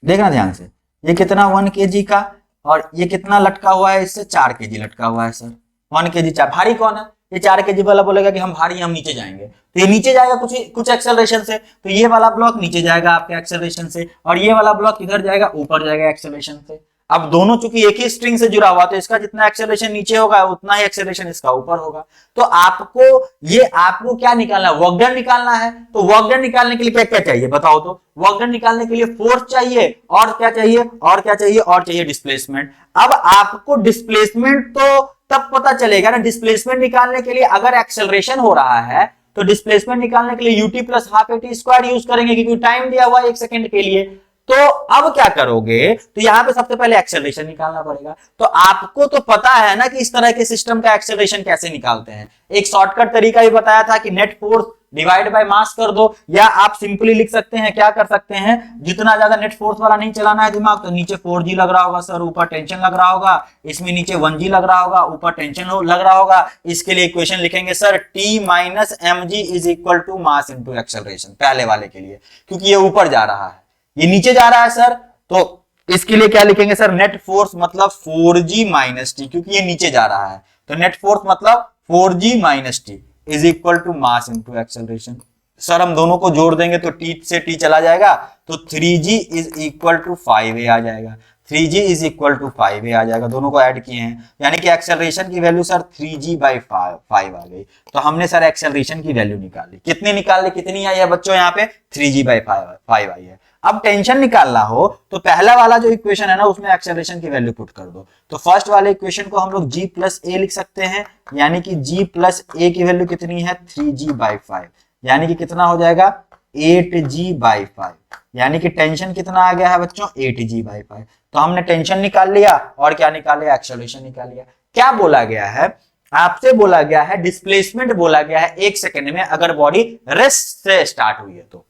देखना ध्यान से, ये कितना 1 kg का, और ये कितना लटका हुआ है, इससे 4 kg लटका हुआ है सर, 1 kg 4, भारी कौन है, ये 4 kg वाला बोलेगा कि हम भारी, हम नीचे जाएंगे, तो ये नीचे जाएगा कुछ एक्सेलरेशन से, तो ये वाला ब्लॉक नीचे जाएगा आपके एक्सेलरेशन से, और ये वाला ब्लॉक इधर जाएगा ऊपर जाएगा एक्सेलरेशन से। अब दोनों चूंकि एक ही स्ट्रिंग से जुड़ा हुआ, तो इसका जितना एक्सेलरेशन नीचे होगा उतना ही एक्सेलरेशन इसका ऊपर होगा। तो आपको क्या निकालना है, वर्क डन निकालना है। तो वर्क डन निकालने के लिए क्या क्या चाहिए बताओ, तो वर्क डन निकालने के लिए फोर्स चाहिए, और क्या चाहिए, और क्या चाहिए, और चाहिए डिस्प्लेसमेंट। अब आपको डिस्प्लेसमेंट तो तब पता चलेगा ना, डिस्प्लेसमेंट निकालने के लिए अगर एक्सेलरेशन हो रहा है तो डिस्प्लेसमेंट निकालने के लिए ut plus half at square use करेंगे, क्योंकि टाइम दिया हुआ है 1 सेकंड के लिए। तो अब क्या करोगे, तो यहां पे सबसे पहले एक्सेलरेशन निकालना पड़ेगा। तो आपको तो पता है ना कि इस तरह के सिस्टम का एक्सेलरेशन कैसे निकालते हैं, एक शॉर्टकट तरीका भी बताया था कि net force divide by mass कर दो, या आप सिंपली लिख सकते हैं, क्या कर सकते हैं, जितना ज्यादा नेट फोर्स वाला नहीं चलाना है दिमाग, तो नीचे 4g लग रहा होगा सर, ऊपर टेंशन लग रहा होगा, इसमें नीचे 1g लग रहा होगा, ऊपर टेंशन लग रहा होगा। इसके लिए इक्वेशन लिखेंगे sir t minus mg is equal to mass into acceleration, पहले वाले के लिए, क्योंकि ये ऊपर जा रहा है, ये नीचे जा रहा है सर, तो इसके लिए क्या लिखेंगे सर, नेट फोर्स मतलब 4g माइनस टी, क्योंकि ये नीचे जा रहा है, तो नेट फोर्स मतलब 4g minus T is equal to mass into acceleration. Sir हम दोनों को जोड़ देंगे तो t से t चला जाएगा, तो 3g is equal to 5a आ जाएगा, 3g is equal to 5a आ जाएगा, दोनों को ऐड किए हैं, यानी कि एक्सेलरेशन की वैल्यू सर 3g बाई 5 आ गई। तो हमने सर एक्सेलरेशन की वैल्यू निकाली, कितनी निकाली, कितनी आई है बच्चों, यहाँ पे 3g बाई 5 आई है। अब टेंशन निकालना हो तो पहला वाला जो इक्वेशन है ना, उसमें एक्सेलरेशन की वैल्यू पुट कर दो। तो फर्स्ट वाले इक्वेशन को हम लोग g प्लस ए लिख सकते हैं, यानी कि g प्लस ए की वैल्यू कितनी है 3g बाई 5, यानी कि कितना हो जाएगा 8g बाई 5, यानी कि टेंशन कितना आ गया है बच्चों 8g बाई 5। तो हमने टेंशन निकाल लिया, और क्या निकाल लिया, एक्सेलरेशन निकाल लिया। क्या बोला गया है, आपसे बोला गया है डिस्प्लेसमेंट बोला गया है 1 सेकेंड में, अगर बॉडी रेस्ट से स्टार्ट हुई है तो,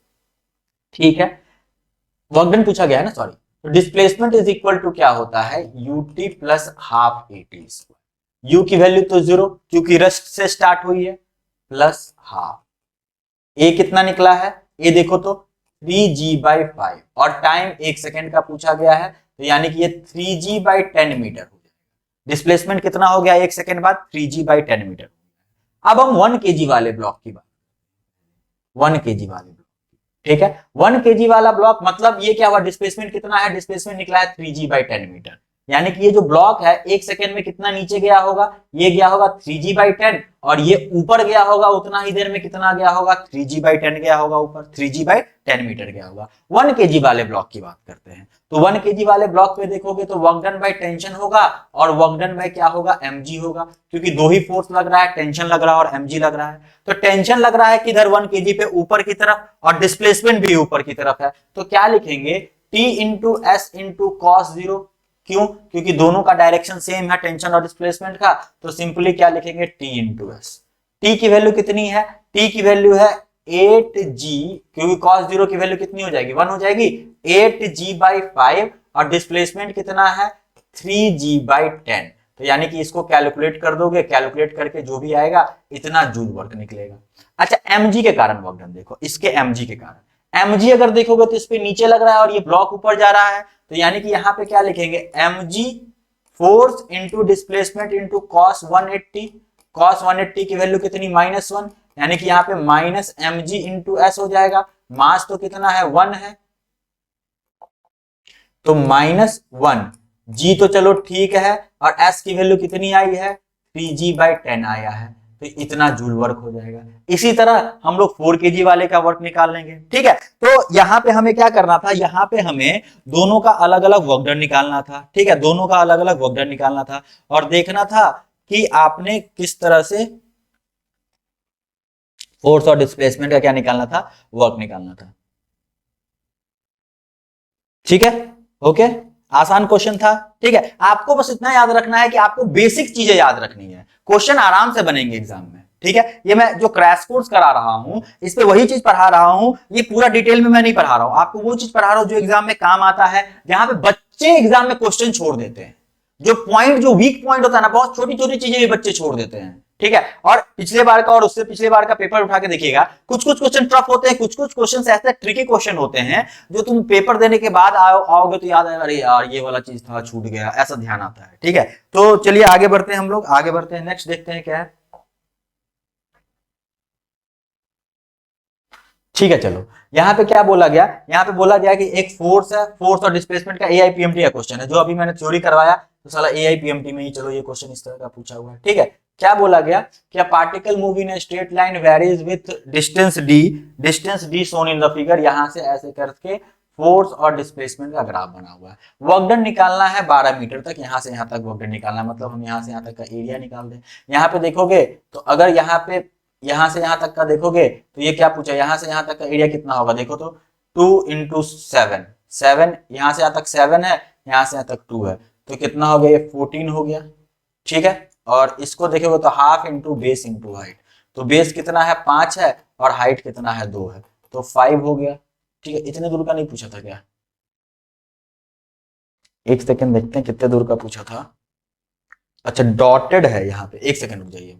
ठीक है, वर्क डन पूछा गया है ना, सॉरी। तो डिस्प्लेसमेंट इज इक्वल टू क्या होता है, ut plus half at square, u की वैल्यू तो 0 क्योंकि रेस्ट से स्टार्ट हुई है, प्लस हाफ, a कितना निकला है, a देखो तो 3g बाई 5, और टाइम 1 सेकेंड का पूछा गया है, तो यानी कि ये 3g बाई 10 मीटर हो जाएगा। डिस्प्लेसमेंट कितना हो गया 1 सेकेंड बाद, 3g बाई 10 मीटर। अब हम 1 kg वाले ब्लॉक की बात, 1 kg वाले, ठीक है, 1 kg वाला ब्लॉक, मतलब ये क्या हुआ, डिस्प्लेसमेंट कितना है, डिस्प्लेसमेंट निकला है 3g बाई 10 मीटर, यानी कि ये जो ब्लॉक है 1 सेकेंड में कितना नीचे गया होगा, ये गया होगा 3g/10, और ये ऊपर गया होगा उतना ही देर में कितना गया होगा, 3g/10 गया होगा ऊपर, 3g/10 मीटर गया होगा। 1 kg वाले ब्लॉक की बात करते हैं, तो 1 kg वाले ब्लॉक पे देखोगे तो वर्क डन बाय टेंशन होगा, और वर्क डन बाय क्या होगा, mg होगा, क्योंकि दो ही फोर्स लग रहा है, टेंशन लग रहा है और mg लग रहा है। तो टेंशन लग रहा है किधर, 1 kg पे ऊपर की तरफ, और डिस्प्लेसमेंट भी ऊपर की तरफ है, तो क्या लिखेंगे, T into S into cos 0। क्यों, क्योंकि दोनों का डायरेक्शन सेम है टेंशन और डिस्प्लेसमेंट का, तो सिंपली क्या लिखेंगे, T इंटू एस। टी की वैल्यू कितनी है, टी की वैल्यू है 8g, क्योंकि cos 0 की वैल्यू कितनी हो जाएगी, 1 हो जाएगी, 8g/5, और डिस्प्लेसमेंट कितना है, 3g/10। तो यानी कि इसको कैलकुलेट कर दोगे, कैलकुलेट करके जो भी आएगा इतना जूल वर्क निकलेगा। अच्छा, mg के कारण वर्क डन देखो, इसके mg के कारण, mg अगर देखोगे तो इस पे नीचे लग रहा है और ये ब्लॉक ऊपर जा रहा है, तो यानी कि यहाँ पे क्या लिखेंगे, mg force into displacement into cos 180, cos 180 की वैल्यू कितनी, -1, यानी कि यहाँ पे -mg इंटू एस हो जाएगा। मास तो कितना है, 1 है, तो -1, g तो चलो ठीक है, और s की वैल्यू कितनी आई है, 3g/10 आया है, तो इतना जूल वर्क हो जाएगा। इसी तरह हम लोग 4 kg वाले का वर्क निकाल लेंगे, ठीक है। तो यहाँ पे हमें क्या करना था, यहाँ पे हमें दोनों का अलग अलग वर्क डन निकालना था, ठीक है, दोनों का अलग अलग वर्क डन निकालना था, और देखना था कि आपने किस तरह से फोर्स और डिस्प्लेसमेंट का क्या निकालना था, वर्क निकालना था, ठीक है। ओके, आसान क्वेश्चन था, ठीक है। आपको बस इतना याद रखना है कि आपको बेसिक चीजें याद रखनी है, क्वेश्चन आराम से बनेंगे एग्जाम में, ठीक है। ये मैं जो क्रैश कोर्स करा रहा हूं, इस पे वही चीज पढ़ा रहा हूं, ये पूरा डिटेल में मैं नहीं पढ़ा रहा हूं, आपको वो चीज पढ़ा रहा हूं जो एग्जाम में काम आता है, जहां पे बच्चे एग्जाम में क्वेश्चन छोड़ देते हैं, जो पॉइंट, जो वीक पॉइंट होता है ना, बहुत छोटी छोटी चीजें भी बच्चे छोड़ देते हैं, ठीक है। और पिछले बार का और उससे पिछले बार का पेपर उठा के देखिएगा, कुछ कुछ क्वेश्चन टफ होते हैं, कुछ कुछ क्वेश्चन ऐसे ट्रिकी क्वेश्चन होते हैं जो तुम पेपर देने के बाद आओगे तो याद आएगा, अरे यार ये वाला चीज था, छूट गया, ऐसा ध्यान आता है, ठीक है। तो चलिए आगे बढ़ते हैं, हम लोग आगे बढ़ते हैं, नेक्स्ट देखते हैं क्या है, ठीक है। चलो, यहाँ पे क्या बोला गया, यहाँ पे बोला गया कि एक फोर्स है, फोर्स और डिस्प्लेसमेंट का एआईपीएमटी का क्वेश्चन है, जो अभी मैंने थ्योरी करवाया, तो साला एआईपीएमटी में ही चलो ये क्वेश्चन इस तरह का पूछा हुआ है, ठीक है। क्या बोला गया, क्या particle move in straight line varies with distance D shown in the figure, यहां से ऐसे करके फोर्स और डिस्प्लेसमेंट का ग्राफ बना हुआ है। वर्क डन निकालना है 12 मीटर तक, यहां से यहां तक वर्क डन निकालना है, मतलब हम यहां से यहां तक का एरिया निकाल दें। यहाँ पे देखोगे तो अगर यहाँ पे यहां से यहां तक का देखोगे तो ये क्या पूछा, यहां से यहां तक का एरिया कितना होगा, देखो तो 2 इंटू 7, 7 यहां से यहां तक 7 है, यहां से यहां तक 2 है, तो कितना हो गया, ये 14 हो गया, ठीक है। और इसको देखोगे तो half into base into height, तो बेस कितना है, 5 है, और हाइट कितना है, 2 है, तो 5 हो गया, ठीक है। इतने दूर का नहीं पूछा था क्या, एक सेकंड देखते हैं कितने दूर का पूछा था। अच्छा, डॉटेड है यहाँ पे, एक सेकंड रुक जाइए,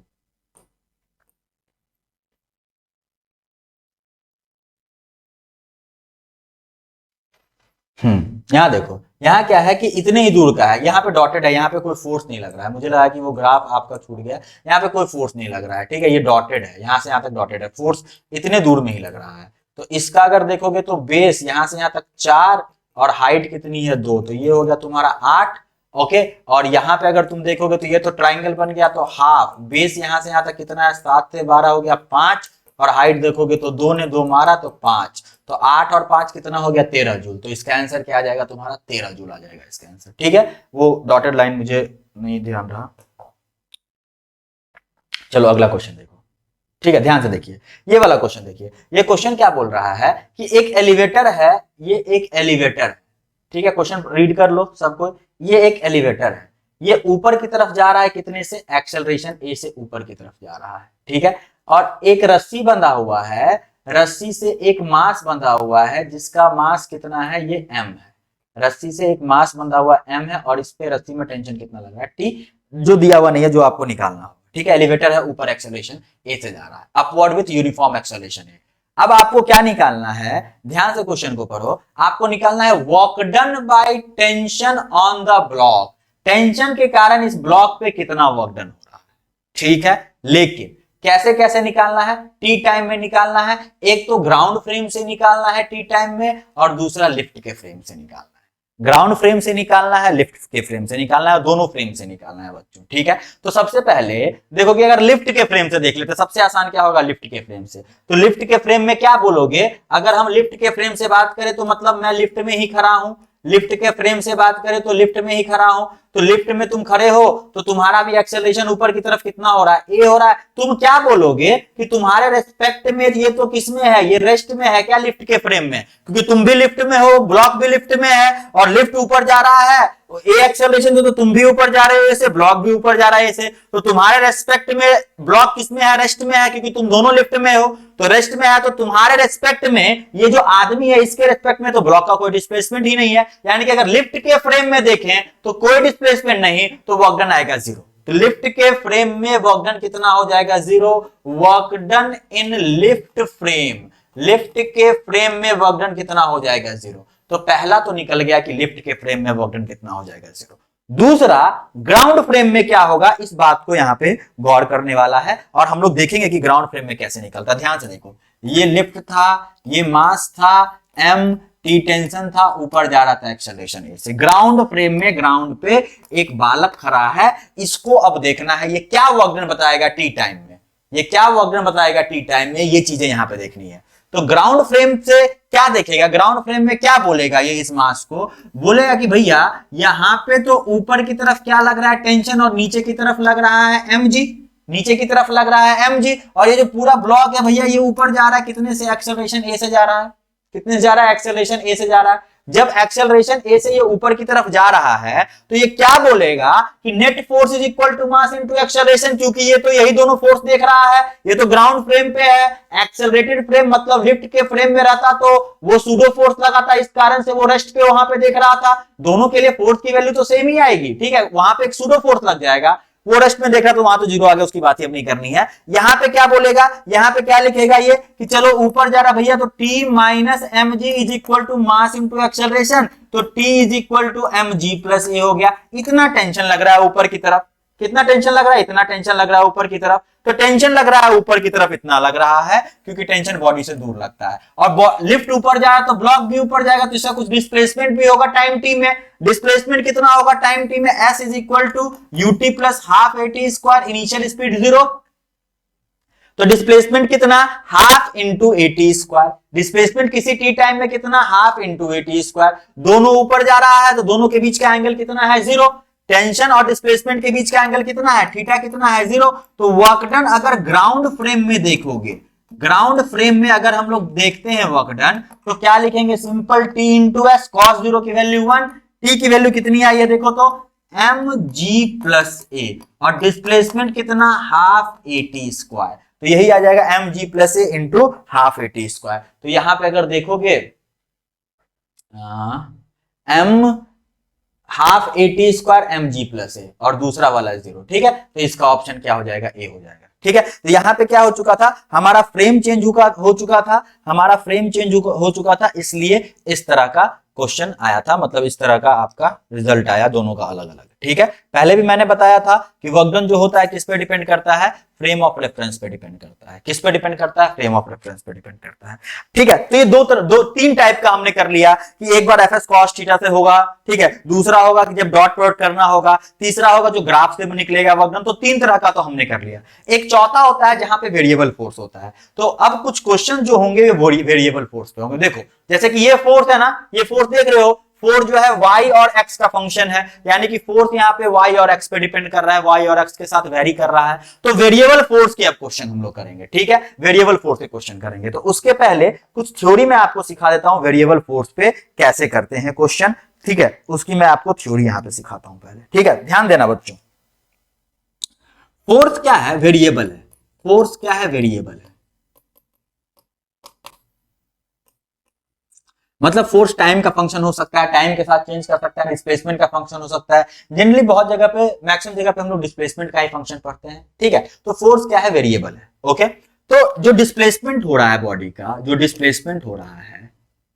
यहाँ देखो, यहाँ क्या है कि इतने ही दूर का है, यहाँ पे डॉटेड है, यहाँ पे कोई फोर्स नहीं लग रहा है, मुझे लगा कि वो ग्राफ आपका छूट गया, यहाँ पे कोई फोर्स नहीं लग रहा है, ठीक है, ये डॉटेड है, यहाँ से यहाँ तक डॉटेड है, फोर्स इतने दूर में ही लग रहा है। तो इसका अगर देखोगे तो बेस यहाँ से यहाँ तक 4, और हाइट कितनी है, 2, तो ये हो गया तुम्हारा 8, ओके। और यहाँ पे अगर तुम देखोगे तो ये तो ट्राइंगल बन गया, तो हाफ बेस यहाँ से यहाँ तक कितना है, 7 से 12 हो गया 5, और हाइट देखोगे तो 2 ने 2 मारा तो 5, तो 8 और 5 कितना हो गया, 13 जूल। तो इसका आंसर क्या आ जाएगा तुम्हारा, 13 जूल आ जाएगा इसका आंसर, ठीक है। वो डॉटेड लाइन मुझे नहीं ध्यान रहा। चलो अगला क्वेश्चन देखो, ठीक है, ध्यान से देखिए, ये वाला क्वेश्चन देखिए। ये क्वेश्चन क्या बोल रहा है कि एक एलिवेटर है, ये एक एलिवेटर है, ठीक है, क्वेश्चन रीड कर लो सबको। ये एक एलिवेटर है, ये ऊपर की तरफ जा रहा है, कितने से, एक्सेलरेशन ए से ऊपर की तरफ जा रहा है, ठीक है। और एक रस्सी बंधा हुआ है, रस्सी से एक मास बंधा हुआ है, जिसका मास कितना है, ये m है, रस्सी से एक मास बंधा हुआ m है, और इस पे रस्सी में टेंशन कितना लग रहा है, t, जो दिया हुआ नहीं है, जो आपको निकालना होगा, ठीक है। एलिवेटर है, ऊपर एक्सेलरेशन a से जा रहा है, अपवर्ड विथ यूनिफॉर्म एक्सेलरेशन है। अब आपको क्या निकालना है, ध्यान से क्वेश्चन को पढ़ो, आपको निकालना है work done by tension on the block, tension के कारण इस ब्लॉक पे कितना वर्क डन हो रहा है, ठीक है। लेकिन कैसे कैसे निकालना है, टी टाइम में निकालना है, एक तो ग्राउंड फ्रेम से निकालना है टी टाइम में, और दूसरा लिफ्ट के फ्रेम से निकालना है। ग्राउंड फ्रेम से निकालना है, लिफ्ट के फ्रेम से निकालना है, दोनों फ्रेम से निकालना है बच्चों, ठीक है। तो सबसे पहले देखो कि अगर लिफ्ट के फ्रेम से देख लेते, सबसे आसान क्या होगा, लिफ्ट के फ्रेम से। तो लिफ्ट के फ्रेम में क्या बोलोगे, अगर हम लिफ्ट के फ्रेम से बात करें तो मतलब मैं लिफ्ट में ही खड़ा हूं, लिफ्ट के फ्रेम से बात करें तो लिफ्ट में ही खड़ा हूं, तो लिफ्ट में तुम खड़े हो तो तुम्हारा भी एक्सेलरेशन ऊपर की तरफ कितना हो रहा है, ए हो रहा है। तुम क्या बोलोगे कि तुम्हारे रेस्पेक्ट में ये तो किसमें है, ये रेस्ट में है क्या, लिफ्ट के फ्रेम में, क्योंकि तुम भी लिफ्ट में हो, ब्लॉक भी लिफ्ट में है और लिफ्ट ऊपर जा रहा है, ए एक्सेलरेशन तो तुम भी ऊपर जा रहे हो ऐसे, ब्लॉक भी ऊपर जा रहा है ऐसे, तो तुम्हारे रेस्पेक्ट में ब्लॉक किसमें है, रेस्ट में है, क्योंकि तुम दोनों लिफ्ट में हो, तो रेस्ट में है, तो तुम्हारे रेस्पेक्ट में ये जो आदमी है इसके रेस्पेक्ट में तो ब्लॉक का कोई डिस्प्लेसमेंट ही नहीं है, यानी कि अगर लिफ्ट के फ्रेम में देखें तो कोई डिस्प्लेसमेंट नहीं, तो वर्क डन आएगा जीरो। तो लिफ्ट के फ्रेम में वर्क डन कितना हो जाएगा, zero. Work done in lift frame, lift के फ्रेम में वर्क डन कितना हो जाएगा, जीरो। तो पहला तो निकल गया कि लिफ्ट के फ्रेम में वर्क डन कितना हो जाएगा, जीरो। दूसरा, ग्राउंड फ्रेम में क्या होगा, इस बात को यहां पे गौर करने वाला है और हम लोग देखेंगे कि ग्राउंड फ्रेम में कैसे निकलता। ध्यान से देखो, ये लिफ्ट था, ये मास था, एम टी टेंशन था, ऊपर जा रहा था एक्सेलरेशन ए से। ग्राउंड फ्रेम में ग्राउंड पे एक बालक खड़ा है, इसको अब देखना है ये क्या वर्क डन बताएगा टी टाइम में, ये क्या वर्क डन बताएगा टी टाइम में, ये चीजें यहां पे देखनी है। तो ग्राउंड फ्रेम से क्या देखेगा, ग्राउंड फ्रेम में क्या बोलेगा, ये इस मास को बोलेगा कि भैया यहां पे तो ऊपर की तरफ क्या लग रहा है, टेंशन, और नीचे की तरफ लग रहा है mg, नीचे की तरफ लग रहा है mg, और ये जो पूरा ब्लॉक है भैया ये ऊपर जा रहा है कितने से, एक्सेलरेशन ए से जा रहा है, कितने से जा रहा है, एक्सेलरेशन ए से जा रहा है। जब एक्सेलरेशन ए से ये ऊपर की तरफ जा रहा है तो ये क्या बोलेगा कि net force is equal to mass into acceleration, क्योंकि ये तो यही दोनों फोर्स देख रहा है, ये तो ग्राउंड फ्रेम पे है, एक्सेलरेटेड फ्रेम मतलब लिफ्ट के फ्रेम में रहता तो वो सूडो फोर्स लगाता, इस कारण से वो रेस्ट पे वहां पे देख रहा था, दोनों के लिए फोर्स की वैल्यू तो सेम ही आएगी, ठीक है, वहां पे एक सूडो फोर्स लग जाएगा, वो रेस्ट में देख रहा तो वहां तो जीरो आ गया, उसकी बात ही अब नहीं करनी है। यहां पे क्या बोलेगा, यहां पे क्या लिखेगा ये कि चलो ऊपर जा रहा भैया तो T minus M G is equal to mass into acceleration, तो T is equal to M G plus A हो गया। इतना टेंशन लग रहा है ऊपर की तरफ, कितना टेंशन लग रहा है, इतना टेंशन लग रहा है ऊपर की तरफ, तो टेंशन लग रहा है ऊपर की तरफ इतना लग रहा है क्योंकि टेंशन बॉडी से दूर लगता है, और लिफ्ट ऊपर जाए तो ब्लॉक भी ऊपर जाएगा, तो इसका कुछ डिस्प्लेसमेंट भी होगा टाइम टी में। डिस्प्लेसमेंट कितना होगा टाइम टी में, s is equal to UT plus half eighty square, initial speed zero, तो डिस्प्लेसमेंट कितना, half into AT square, displacement किसी टी टाइम में कितना, हाफ इंटू एटी स्क्वायर, दोनों ऊपर जा रहा है तो दोनों के बीच का एंगल कितना है, जीरो, टेंशन और डिस्प्लेसमेंट के बीच का एंगल कितना है, थीटा कितना है, जीरो। तो वर्क डन अगर ग्राउंड फ्रेम में देखोगे, ग्राउंड फ्रेम में अगर हम लोग देखते हैं वर्क डन तो क्या लिखेंगे, simple T into S, cos zero की वैल्यू वन, टी की वैल्यू कितनी आई है देखो तो एम जी प्लस ए, और डिस्प्लेसमेंट कितना, हाफ एटी स्क्वायर, तो यही आ जाएगा M G plus A into half eighty square. तो यहां पे अगर देखोगे M half eighty square M G plus A और दूसरा वाला जीरो, ठीक है, तो इसका ऑप्शन क्या हो जाएगा, ए हो जाएगा, ठीक है। तो यहां पे क्या हो चुका था, हमारा फ्रेम चेंज हो चुका था, हमारा फ्रेम चेंज हो चुका था, इसलिए इस तरह का क्वेश्चन आया था, मतलब इस तरह का आपका रिजल्ट आया, दोनों का अलग अलग, ठीक है। पहले भी मैंने बताया था कि वर्क डन जो होता है किस पे डिपेंड करता है, फ्रेम ऑफ रेफरेंस पे डिपेंड करता है, किस पे डिपेंड करता है, फ्रेम ऑफ रेफरेंस पे डिपेंड करता है, ठीक है। तो ये तीन टाइप का हमने कर लिया कि एक बार एफ एस कॉस थीटा से होगा, ठीक है, दूसरा होगा कि जब डॉट प्रोडक्ट करना होगा, तीसरा होगा जो ग्राफ से निकलेगा वर्क डन, तो तीन तरह का तो हमने कर लिया। एक चौथा होता है जहां पे वेरिएबल फोर्स होता है, तो अब कुछ क्वेश्चन जो होंगे वो वेरिएबल फोर्स पे होंगे। देखो जैसे कि ये फोर्स है ना, ये फोर्स देख रहे हो, फोर्स जो है y और x का फंक्शन है, यानी कि फोर्स यहाँ पे y और x पे डिपेंड कर रहा है, y और x के साथ वेरी कर रहा है, तो वेरिएबल फोर्स के अब क्वेश्चन हम लोग करेंगे, ठीक है, वेरिएबल फोर्स के क्वेश्चन करेंगे। तो उसके पहले कुछ थ्योरी मैं आपको सिखा देता हूं, वेरिएबल फोर्स पे कैसे करते हैं क्वेश्चन, ठीक है, उसकी मैं आपको थ्योरी यहां पे सिखाता हूं पहले, ठीक है, ध्यान देना बच्चों। फोर्स क्या है, वेरिएबल है, फोर्स क्या है, वेरिएबल है, मतलब फोर्स टाइम का फंक्शन हो सकता है, टाइम के साथ चेंज कर सकता है, डिस्प्लेसमेंट का फंक्शन हो सकता है, जनरली बहुत जगह पे, मैक्सिमम जगह पे हम लोग डिस्प्लेसमेंट का ही फंक्शन पढ़ते हैं, ठीक है। तो फोर्स क्या है, वेरिएबल है, ओके। तो जो डिस्प्लेसमेंट हो रहा है बॉडी का, जो डिस्प्लेसमेंट हो रहा है,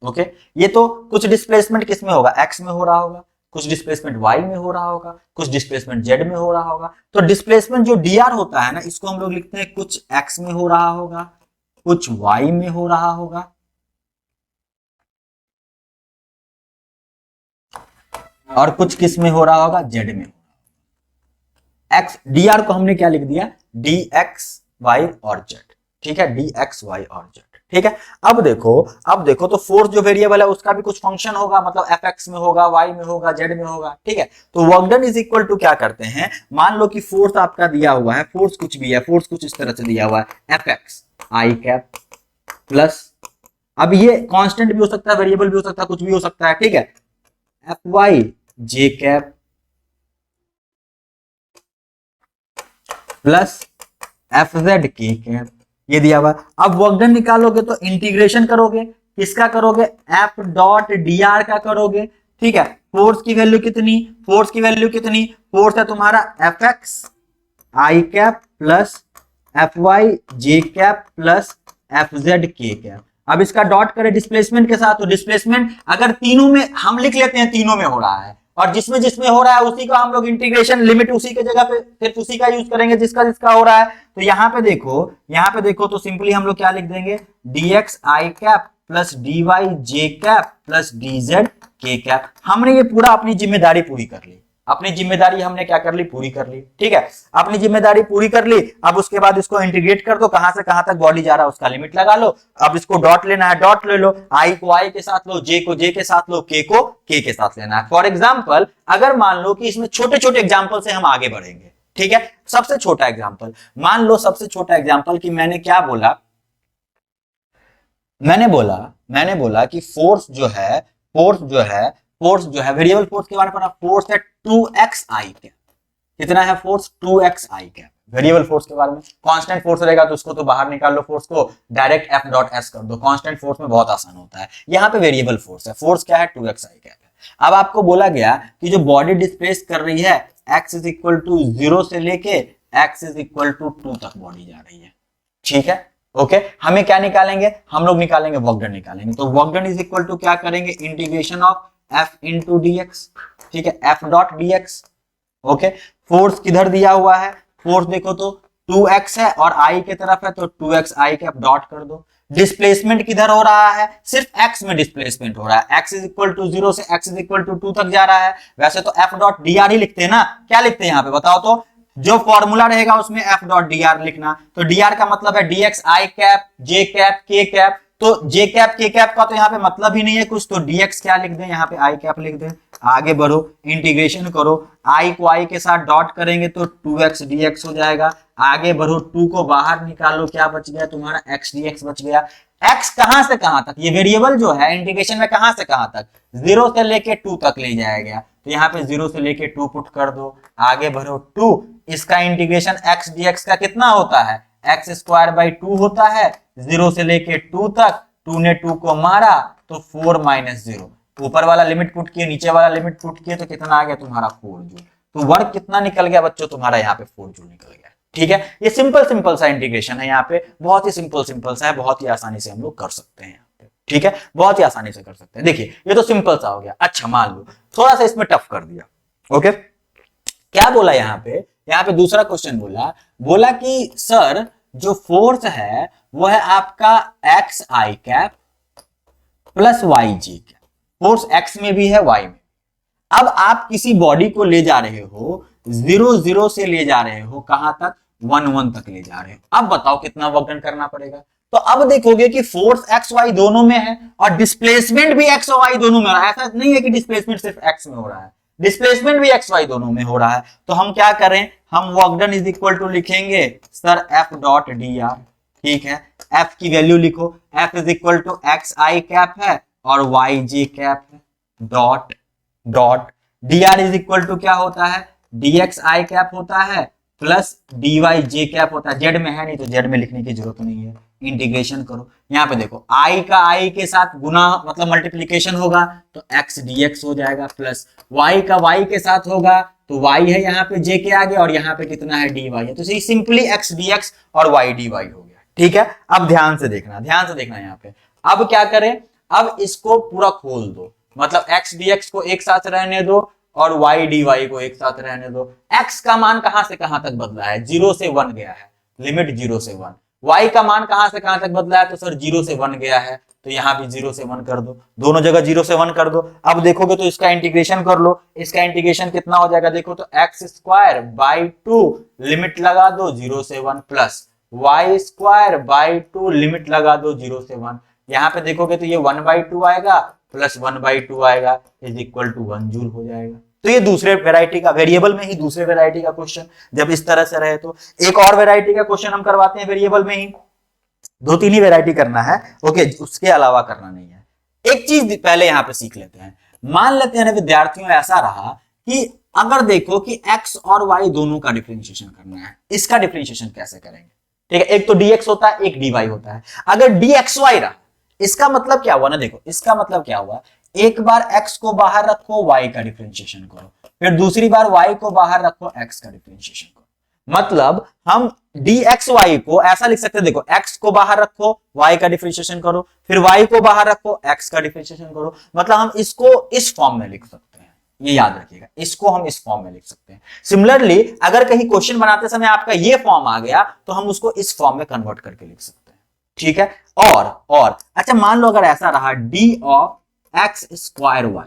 ओके, ये तो कुछ डिस्प्लेसमेंट किस में होगा, एक्स में हो रहा होगा, कुछ डिस्प्लेसमेंट वाई में हो रहा होगा, कुछ डिस्प्लेसमेंट जेड में हो रहा होगा। तो डिस्प्लेसमेंट जो डी आर होता है ना, इसको हम लोग लिखते हैं कुछ एक्स में हो रहा होगा, कुछ वाई में हो रहा होगा, और कुछ किस में हो रहा होगा, जेड में। एक्स डी आर को हमने क्या लिख दिया, डी एक्स वाई और जेड, ठीक है, डी एक्स वाई और जेड, ठीक है। अब देखो तो फोर्स जो वेरिएबल है उसका भी कुछ फंक्शन होगा, मतलब एफ एक्स में होगा, वाई में होगा, जेड में होगा, ठीक है। तो work done is equal to क्या करते हैं, मान लो कि फोर्स आपका दिया हुआ है, फोर्स कुछ भी है, फोर्स कुछ इस तरह से दिया हुआ है, F x I cap plus, अब ये कांस्टेंट भी हो सकता है, वेरिएबल भी हो सकता है, कुछ भी हो सकता है, ठीक है, F Y J cap plus F Z के कैप, ये दिया हुआ। अब वर्क डन निकालोगे तो इंटीग्रेशन करोगे, किसका करोगे, एफ डॉट डी आर का करोगे, ठीक है। फोर्स की वैल्यू कितनी, फोर्स की वैल्यू कितनी, फोर्स है तुम्हारा F x I cap plus F Y J cap plus F Z के कैप। अब इसका डॉट करें डिस्प्लेसमेंट के साथ, तो डिस्प्लेसमेंट अगर तीनों में हम लिख लेते हैं, तीनों में हो रहा है, और जिसमें जिसमें हो रहा है उसी का हम लोग इंटीग्रेशन लिमिट उसी के जगह पे फिर उसी का यूज करेंगे जिसका जिसका हो रहा है। तो यहाँ पे देखो तो सिंपली हम लोग क्या लिख देंगे, dx I cap plus dy j cap plus dz k cap. हमने ये पूरा अपनी जिम्मेदारी पूरी कर ली, अपनी जिम्मेदारी हमने क्या कर ली, पूरी कर ली, ठीक है, अपनी जिम्मेदारी पूरी कर ली। अब उसके बाद इसको इंटीग्रेट कर दो, कहां से कहां तक बॉडी जा रहा है उसका लिमिट लगा लो। अब इसको डॉट लेना है, डॉट ले लो, आई को आई के साथ लो, जे को जे के साथ लो, के को के के साथ लेना है। फॉर एग्जाम्पल अगर मान लो कि इसमें छोटे छोटे एग्जाम्पल से हम आगे बढ़ेंगे, ठीक है। सबसे छोटा एग्जाम्पल मान लो, सबसे छोटा एग्जाम्पल कि मैंने क्या बोला, मैंने बोला कि फोर्स जो है वेरिएबल फोर्स के बारे में, फोर्स है 2x आई कैप, कितना है फोर्स, 2x आई कैप। वेरिएबल फोर्स के बारे में, कांस्टेंट फोर्स रहेगा तो उसको तो बाहर निकाल लो, फोर्स को डायरेक्ट f डॉट s कर दो, कांस्टेंट फोर्स में बहुत आसान होता है। यहाँ पे वेरिएबल फोर्स है, फोर्स क्या है, 2x आई कैप है। अब आपको बोला गया कि जो बॉडी डिस्प्लेस कर रही है x इज इक्वल टू 0 से लेके x इज इक्वल टू 2 तक बॉडी जा रही है, ठीक है, ओके। हमें क्या निकालेंगे, हम लोग निकालेंगे वर्क डन निकालेंगे। तो work done is equal to क्या करेंगे, integration of f into dx, ठीक है, f dot dx, okay. Force किधर दिया हुआ है, फोर्स देखो तो 2x है और i की तरफ है, तो 2x i कैप डॉट कर दो। डिस्प्लेसमेंट किधर हो रहा है, सिर्फ x में डिस्प्लेसमेंट हो रहा है, x इज इक्वल टू 0 से x इज इक्वल टू 2 तक जा रहा है। वैसे तो f डॉट dr ही लिखते हैं ना, क्या लिखते हैं यहाँ पे बताओ तो, जो फॉर्मूला रहेगा उसमें f डॉट dr लिखना। तो dr का मतलब है dx i cap j cap k cap, तो j कैप k कैप का तो यहाँ पे मतलब ही नहीं है कुछ, तो dx क्या लिख दें, यहाँ पे i कैप लिख दें। आगे बढ़ो, इंटीग्रेशन करो, i को i के साथ डॉट करेंगे तो 2x dx हो जाएगा। आगे बढ़ो, 2 को बाहर निकालो, क्या बच गया तुम्हारा, x dx बच गया। x कहां से कहां तक, ये वेरिएबल जो है इंटीग्रेशन में कहां से कहां तक, 0 से लेके 2 तक ले जाया गया, तो यहाँ पे 0 से लेके 2 पुट कर दो। आगे बढ़ो 2, इसका इंटीग्रेशन x dx का कितना होता है, x स्क्वायर बाई 2 होता है, 0 से लेके 2 तक, 2 ने 2 को मारा तो 4 माइनस 0, ऊपर वाला लिमिट पुट किए, नीचे वाला लिमिट पुट किए, तो कितना आ गया तुम्हारा 4 जूल। तो वर्क कितना निकल गया बच्चों तुम्हारा, यहाँ पे 4 जूल निकल गया, ठीक है। ये सिंपल सा इंटीग्रेशन है, यहाँ पे बहुत ही सिंपल सा है, बहुत ही आसानी से हम लोग कर सकते हैं यहाँ पे, ठीक है, बहुत ही आसानी से कर सकते हैं। देखिए ये तो सिंपल सा हो गया। अच्छा मान लो थोड़ा सा इसमें टफ कर दिया, ओके। क्या बोला यहाँ पे दूसरा क्वेश्चन बोला कि सर जो फोर्स है वो है आपका x I cap plus Y ji cap, force x में भी है वाई में। अब आप किसी बॉडी को ले जा रहे हो 0 से ले जा रहे हो कहां तक, 1 तक ले जा रहे हो। अब बताओ कितना वर्क डन करना पड़ेगा। तो अब देखोगे कि फोर्स एक्स वाई दोनों में है और डिस्प्लेसमेंट भी एक्स और वाई दोनों में हो रहा है। ऐसा नहीं है कि डिस्प्लेसमेंट सिर्फ एक्स में हो रहा है, डिस्प्लेसमेंट भी एक्स वाई दोनों में हो रहा है। तो हम क्या करें, हम work done is equal to लिखेंगे sir F dot D R, ठीक है। एफ की वैल्यू लिखो, F is equal to X I cap है और वाई जे कैप है, dot dot D R is equal to क्या होता है, डी एक्स आई कैप होता है plus D Y J cap होता है। जेड में है नहीं तो जेड में लिखने की जरूरत नहीं है। इंटीग्रेशन करो, यहाँ पे देखो i का i के साथ गुना मतलब मल्टीप्लीकेशन होगा तो x dx हो जाएगा, प्लस y का y के साथ होगा तो y है यहाँ पे j के आगे और यहाँ पे कितना है dy है, तो सिंपली x dx और y dy हो गया, ठीक है। अब ध्यान से देखना यहाँ पे। अब क्या करें, अब इसको पूरा खोल दो, मतलब x dx को एक साथ रहने दो और y dy को एक साथ रहने दो। x का मान कहां से कहां तक बदला है, 0 से 1 गया है, लिमिट 0 से 1। y का मान कहां से कहां तक बदला है, तो सर 0 से 1 गया है, तो यहाँ भी 0 से 1 कर दो, दोनों जगह 0 से 1 कर दो। अब देखोगे तो इसका इंटीग्रेशन कर लो, इसका इंटीग्रेशन कितना हो जाएगा देखो तो एक्स स्क्वायर बाई 2 लिमिट लगा दो 0 से 1 plus Y square by 2 limit लगा दो 0 से 1। यहाँ पे देखोगे तो ये 1/2 आएगा प्लस 1/2 आएगा इज इक्वल टू 1 जूल हो जाएगा। तो ये दूसरे वैरायटी का, वेरिएबल में ही दूसरे वैरायटी का क्वेश्चन जब इस तरह से रहे तो। एक और वैरायटी का क्वेश्चन हम करवाते हैं वेरिएबल में ही, 2-3 ही वैरायटी करना है, ओके, उसके अलावा करना नहीं है। एक चीज पहले यहाँ पे सीख लेते हैं। मान लेते हैं विद्यार्थियों ऐसा रहा कि अगर देखो कि x और y दोनों का डिफरेंशिएशन करना है, इसका डिफरेंशिएशन कैसे करेंगे? ठीक है, एक तो dx होता है, एक dy होता है। अगर dxy रहा, इसका मतलब क्या हुआ ना, देखो इसका मतलब क्या हुआ, एक बार x को बाहर रखो y का डिफरेंशिएशन करो, फिर दूसरी बार y को बाहर रखो x का डिफरेंशिएशन करो। मतलब हम dxy को ऐसा लिख सकते हैं, देखो x को बाहर रखो y का डिफरेंशिएशन करो, फिर y को बाहर रखो x का डिफरेंशिएशन करो। मतलब हम इसको इस फॉर्म में लिख सकते हैं, ये याद रखिएगा, इसको हम इस फॉर्म में लिख सकते हैं। सिमिलरली अगर कहीं क्वेश्चन बनाते समय आपका ये फॉर्म आ गया तो हम उसको इस फॉर्म में कन्वर्ट करके लिख सकते हैं। ठीक है, और अच्छा मान लो अगर ऐसा रहा d of x square y,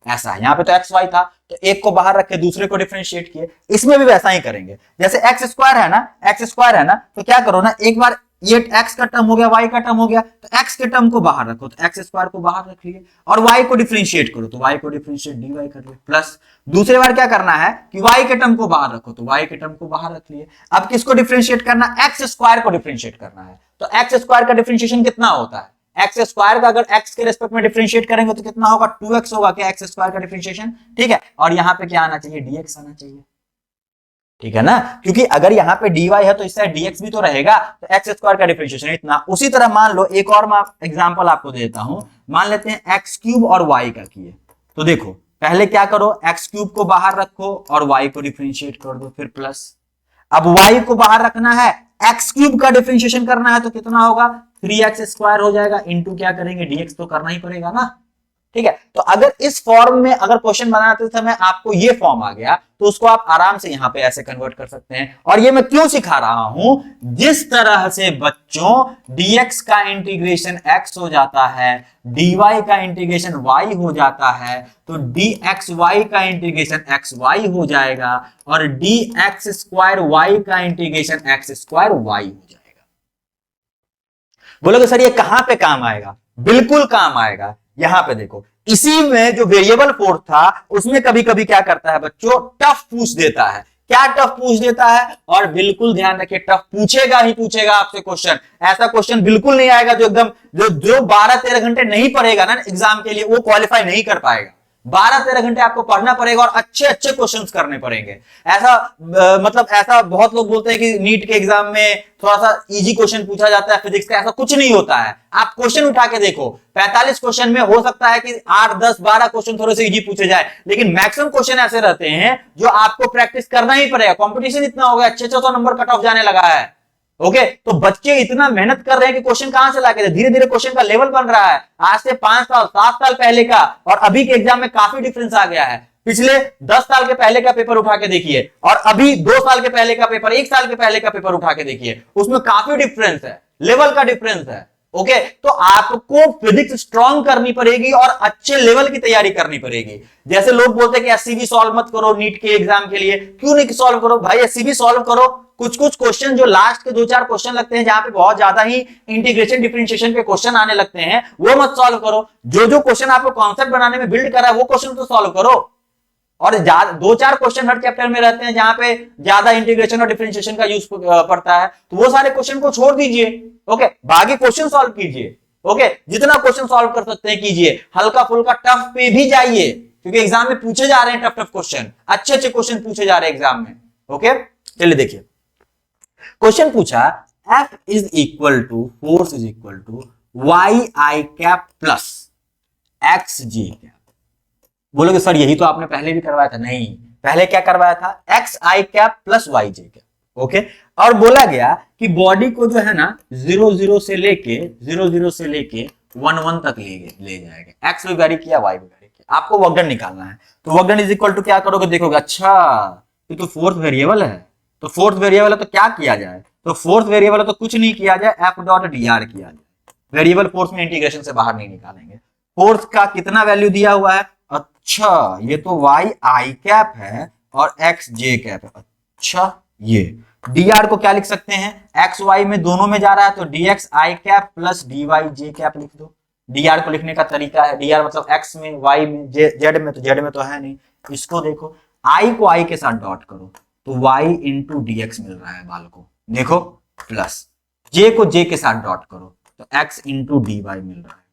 ऐसा है, यहाँ पे तो एक्स वाई था तो एक को बाहर रखे दूसरे को डिफरेंशिएट किए, इसमें भी वैसा ही करेंगे। जैसे एक्स स्क्वायर है ना, तो क्या करो ना, एक बार ये एक्स का टर्म हो गया, वाई का टर्म हो गया, तो एक्स के टर्म को बाहर रखो, तो एक्स स्क्वायर को बाहर रख लिए, और वाई को डिफरेंशिएट करो तो वाई को डिफरेंशिएट डी वाई कर लिए, प्लस दूसरी बार क्या करना है कि वाई के टर्म को बाहर रखो तो वाई के टर्म को बाहर रख लिए। अब किसको डिफरेंशिएट करना, एक्स स्क्वायर को डिफरेंशिएट करना है। तो एक्स स्क्वायर का डिफरेंशिएशन कितना होता है, एक्स स्क्वायर का अगर एक्स के रेस्पेक्ट में डिफरेंशिएट करेंगे तो कितना होगा, 2x होगा क्या एक्स स्क्वायर का डिफरेंशिएशन। ठीक है, और यहाँ पे क्या आना चाहिए, dx आना चाहिए। ठीक है ना, क्योंकि अगर यहाँ पे dy है तो इस साइड dx भी तो रहेगा, तो एक्स स्क्वायर का डिफरेंशिएशन इतना। उसी तरह मान लो एक और मैं एग्जांपल आपको देता हूं, मान लेते हैं एक्स क्यूब और y का किए, तो देखो पहले क्या करो, एक्स क्यूब को बाहर रखो और y को डिफरेंशिएट कर दो, फिर प्लस, अब y को बाहर रखना है, एक्स क्यूब का डिफरेंशिएशन करना है तो कितना होगा, 3x स्क्वायर हो जाएगा, इंटू क्या करेंगे, dx तो करना ही पड़ेगा ना। ठीक है, तो अगर इस फॉर्म में अगर क्वेश्चन बनाते समय आपको ये फॉर्म आ गया तो उसको आप आराम से यहां पे ऐसे कन्वर्ट कर सकते हैं। और ये मैं क्यों सिखा रहा हूं, जिस तरह से बच्चों dx का इंटीग्रेशन x हो जाता है, dy का इंटीग्रेशन y हो जाता है, तो dxy का इंटीग्रेशन xy हो जाएगा, और dx स्क्वायर y का इंटीग्रेशन x स्क्वायर y हो जाएगा। बोलोगे सर ये कहां पे काम आएगा, बिल्कुल काम आएगा। यहां पे देखो, इसी में जो वेरिएबल फोर्स था उसमें कभी कभी क्या करता है बच्चों, टफ पूछ देता है। क्या टफ पूछ देता है, और बिल्कुल ध्यान रखिए टफ पूछेगा ही पूछेगा आपसे क्वेश्चन। ऐसा क्वेश्चन बिल्कुल नहीं आएगा जो एकदम जो 12-13 घंटे नहीं पढ़ेगा ना एग्जाम के लिए, वो क्वालिफाई नहीं कर पाएगा। 12-13 घंटे आपको पढ़ना पड़ेगा और अच्छे अच्छे क्वेश्चंस करने पड़ेंगे। ऐसा मतलब ऐसा बहुत लोग बोलते हैं कि नीट के एग्जाम में थोड़ा सा इजी क्वेश्चन पूछा जाता है फिजिक्स का, ऐसा कुछ नहीं होता है। आप क्वेश्चन उठा के देखो, 45 क्वेश्चन में हो सकता है कि 8, 10, 12 क्वेश्चन थोड़े से इजी पूछे जाए, लेकिन मैक्सिमम क्वेश्चन ऐसे रहते हैं जो आपको प्रैक्टिस करना ही पड़ेगा। कंपटीशन इतना हो गया, 600 नंबर कट ऑफ जाने लगा है। ओके, तो बच्चे इतना मेहनत कर रहे हैं कि क्वेश्चन कहां से लाके, धीरे धीरे क्वेश्चन का लेवल बन रहा है। आज से 5 साल 7 साल पहले का और अभी के एग्जाम में काफी डिफरेंस आ गया है। पिछले 10 साल के पहले का पेपर उठा के देखिए और अभी 2 साल के पहले का पेपर, 1 साल के पहले का पेपर उठा के देखिए, उसमें काफी डिफरेंस है, लेवल का डिफरेंस है। ओके, तो आपको फिजिक्स स्ट्रांग करनी पड़ेगी और अच्छे लेवल की तैयारी करनी पड़ेगी। जैसे लोग बोलते हैं कि एससीबी सॉल्व मत करो नीट के एग्जाम के लिए, क्यों नहीं सॉल्व करो भाई, एससीबी सॉल्व करो। कुछ कुछ क्वेश्चन जो लास्ट के 2-4 क्वेश्चन लगते हैं जहां पे बहुत ज्यादा ही इंटीग्रेशन डिफरेंशिएशन पे क्वेश्चन आने लगते हैं, वो मत सॉल्व करो। जो क्वेश्चन आपको कॉन्सेप्ट बनाने में बिल्ड कर रहा है वो क्वेश्चन तो सॉल्व करो। और 2-4 क्वेश्चन हर चैप्टर में रहते हैं जहां पे ज्यादा इंटीग्रेशन और डिफरेंशिएशन का यूज पड़ता है, तो वो सारे क्वेश्चन को छोड़ दीजिए। ओके, बाकी क्वेश्चन सॉल्व कीजिए। ओके, जितना क्वेश्चन सॉल्व कर सकते हैं कीजिए, हल्का फुल्का टफ पे भी जाइए, क्योंकि एग्जाम में पूछे जा रहे हैं टफ क्वेश्चन, अच्छे अच्छे क्वेश्चन पूछे जा रहे हैं एग्जाम में। ओके, चलिए देखिए, क्वेश्चन पूछा F is equal to force is equal to Y I cap plus X G cap. बोलोगे सर यही तो आपने पहले भी करवाया था। नहीं, पहले क्या करवाया था, x I cap plus Y J cap. Okay, और बोला गया कि बॉडी को जो है ना 0-0 से लेके 1-1 तक ले जाएगा। एक्स भी वेरी किया, वाई भी वेरी किया, आपको वर्क डन निकालना है। तो work done is equal to क्या करोगे, देखोगे अच्छा ये तो फोर्थ वेरिएबल है, तो फोर्थ वेरिएबल है तो क्या किया जाए, तो फोर्थ वेरिएबल है तो कुछ नहीं किया जाए, एफ डॉट डी आर किया जाए। वेरिएबल फोर्स में इंटीग्रेशन से बाहर नहीं निकालेंगे। फोर्स का कितना वैल्यू दिया हुआ है, अच्छा ये तो वाई आई कैप है और एक्स जे कैप है। अच्छा ये dr को क्या लिख सकते हैं, एक्स वाई में दोनों में जा रहा है तो dx I cap plus dy j cap लिख दो। dr को लिखने का तरीका है, dr मतलब x में, y में, z में, तो z में तो है नहीं। इसको देखो i को i के साथ डॉट करो तो y इंटू dx मिल रहा है बाल को, देखो प्लस j को j के साथ डॉट करो तो x इंटू dy मिल रहा है।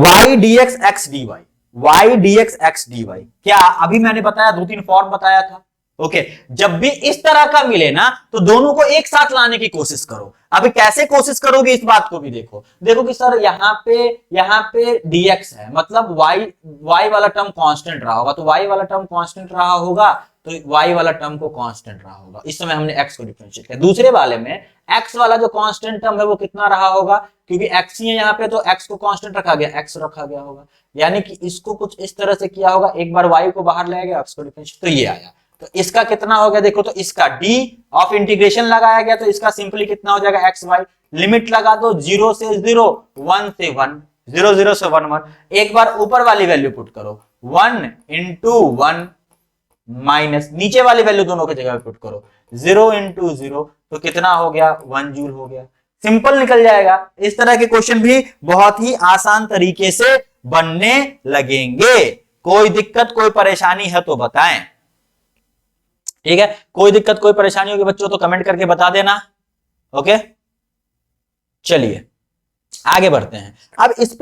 y dx x dy, y dx x dy क्या अभी मैंने बताया, 2-3 फॉर्म बताया था। ओके जब भी इस तरह का मिले ना तो दोनों को एक साथ लाने की कोशिश करो। अभी कैसे कोशिश करोगे इस बात को भी देखो, देखो कि सर यहाँ पे dx है मतलब y वाला टर्म कांस्टेंट रहा होगा, तो y वाला टर्म कांस्टेंट रहा होगा तो y वाला टर्म को कांस्टेंट रहा होगा। इस समय हमने x को डिफरेंशिएट किया। दूसरे वाले में x वाला जो कांस्टेंट टर्म है वो कितना रहा होगा, क्योंकि x ही है यहाँ पे तो x को कांस्टेंट रखा गया, x रखा गया होगा। यानी कि इसको कुछ इस तरह से किया होगा, एक बार y को बाहर ले गया, x को डिफरेंशिएट, तो ये आया। तो इसका कितना हो गया देखो, तो इसका d ऑफ इंटीग्रेशन लगाया गया तो इसका सिंपली कितना हो जाएगा एक्स वाई। लिमिट लगा दो 0 से 0, 1 से 1, 0 0 से 1 1। एक बार ऊपर वाली वैल्यू पुट करो 1 इंटू 1 माइनस नीचे वाली वैल्यू दोनों की जगह पुट करो 0 इंटू 0, तो कितना हो गया 1 जूल हो गया। सिंपल निकल जाएगा। इस तरह के क्वेश्चन भी बहुत ही आसान तरीके से बनने लगेंगे। कोई दिक्कत कोई परेशानी है तो बताएं, ठीक है। कोई दिक्कत कोई परेशानी होगी बच्चों तो कमेंट करके बता देना। ओके चलिए आगे बढ़ते हैं। अब इस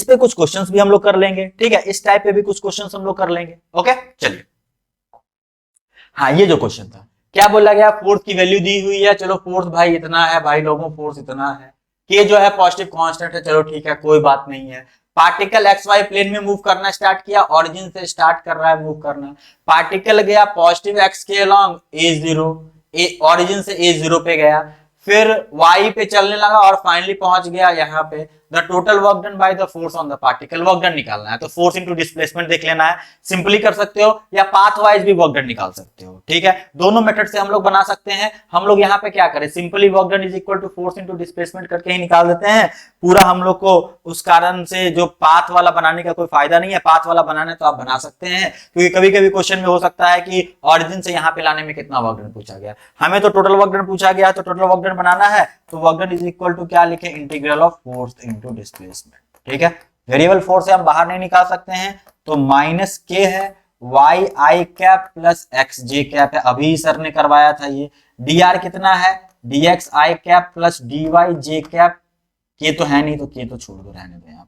पे कुछ क्वेश्चंस भी हम लोग कर लेंगे, ठीक है। इस टाइप पे भी कुछ क्वेश्चंस हम लोग कर लेंगे। ओके चलिए, हाँ ये जो क्वेश्चन था क्या बोला गया, फोर्स की वैल्यू दी हुई है, चलो फोर्स भाई इतना है, भाई लोगों फोर्स इतना है, के जो है पॉजिटिव कांस्टेंट है, चलो ठीक है कोई बात नहीं है। पार्टिकल एक्स वाई प्लेन में मूव करना स्टार्ट किया, ऑरिजिन से स्टार्ट कर रहा है मूव करना। पार्टिकल गया पॉजिटिव एक्स के अलोंग a0, ऑरिजिन से a0 पे गया, फिर y पे चलने लगा और फाइनली पहुंच गया यहाँ पे। The total work done by the force on the particle, work done निकालना है तो फोर्स इनटू डिस्प्लेसमेंट देख लेना है। सिंपली कर सकते हो या पाथ वाइज भी वर्क डन निकाल सकते हो, ठीक है। दोनों मेथड से हम लोग बना सकते हैं। हम लोग यहाँ पे क्या करें, simply work done is equal to force into displacement करके ही निकाल देते हैं पूरा। हम लोग को उस कारण से जो पाथ वाला बनाने का कोई फायदा नहीं है, पाथ वाला बनाना है तो आप बना सकते हैं, क्योंकि कभी कभी क्वेश्चन में हो सकता है कि ऑरिजिन से यहाँ पे लाने में कितना वर्क डन पूछा गया, हमें तो टोटल वर्क डन पूछा गया, तो टोटल वर्क डन बनाना है तो work done is equal to क्या लिखे, integral of force into displacement, ठीक है। वेरिएबल फोर्स से हम बाहर नहीं निकाल सकते हैं तो माइनस के है Y I cap plus X J cap है, अभी सर ने करवाया था ये। डी आर कितना है, D X I cap plus D Y J cap, के तो है नहीं तो के तो छोड़ दो, रहने दें आप।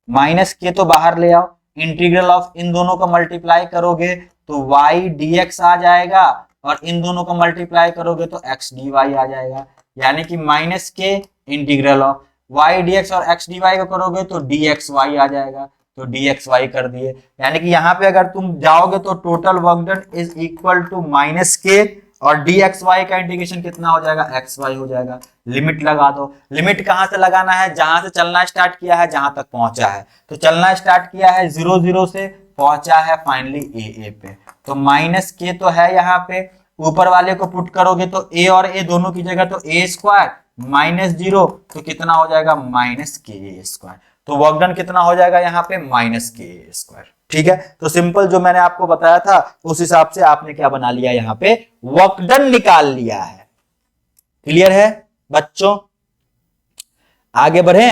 माइनस के तो बाहर ले आओ, इंटीग्रल ऑफ इन दोनों को मल्टीप्लाई करोगे तो वाई डी एक्स आ जाएगा और इन दोनों को मल्टीप्लाई करोगे तो एक्स डी वाई आ जाएगा। यानी कि माइनस के integral of Y D X और एक्स डी वाई को करोगे तो डी एक्स वाई आ जाएगा, तो डी एक्स वाई कर दिए। यानी कि यहाँ पे अगर तुम जाओगे तो total work done is equal to minus के और डी एक्स वाई का इंटीग्रेशन कितना हो जाएगा, एक्स वाई हो जाएगा। लिमिट लगा दो, लिमिट कहां से लगाना है, जहां से चलना स्टार्ट किया है जहां तक पहुंचा है, तो चलना स्टार्ट किया है 0 0 से, पहुंचा है फाइनली ए पे, तो माइनस के तो है यहाँ पे, ऊपर वाले को पुट करोगे तो ए और ए दोनों की जगह तो ए स्क्वायर माइनस 0, तो कितना हो जाएगा माइनस के स्क्वायर, तो वर्क डन कितना हो जाएगा यहाँ पे माइनस के स्क्वायर, ठीक है। तो सिंपल जो मैंने आपको बताया था उस हिसाब से आपने क्या बना लिया, यहाँ पे वर्क डन निकाल लिया है। क्लियर है बच्चों, आगे बढ़े,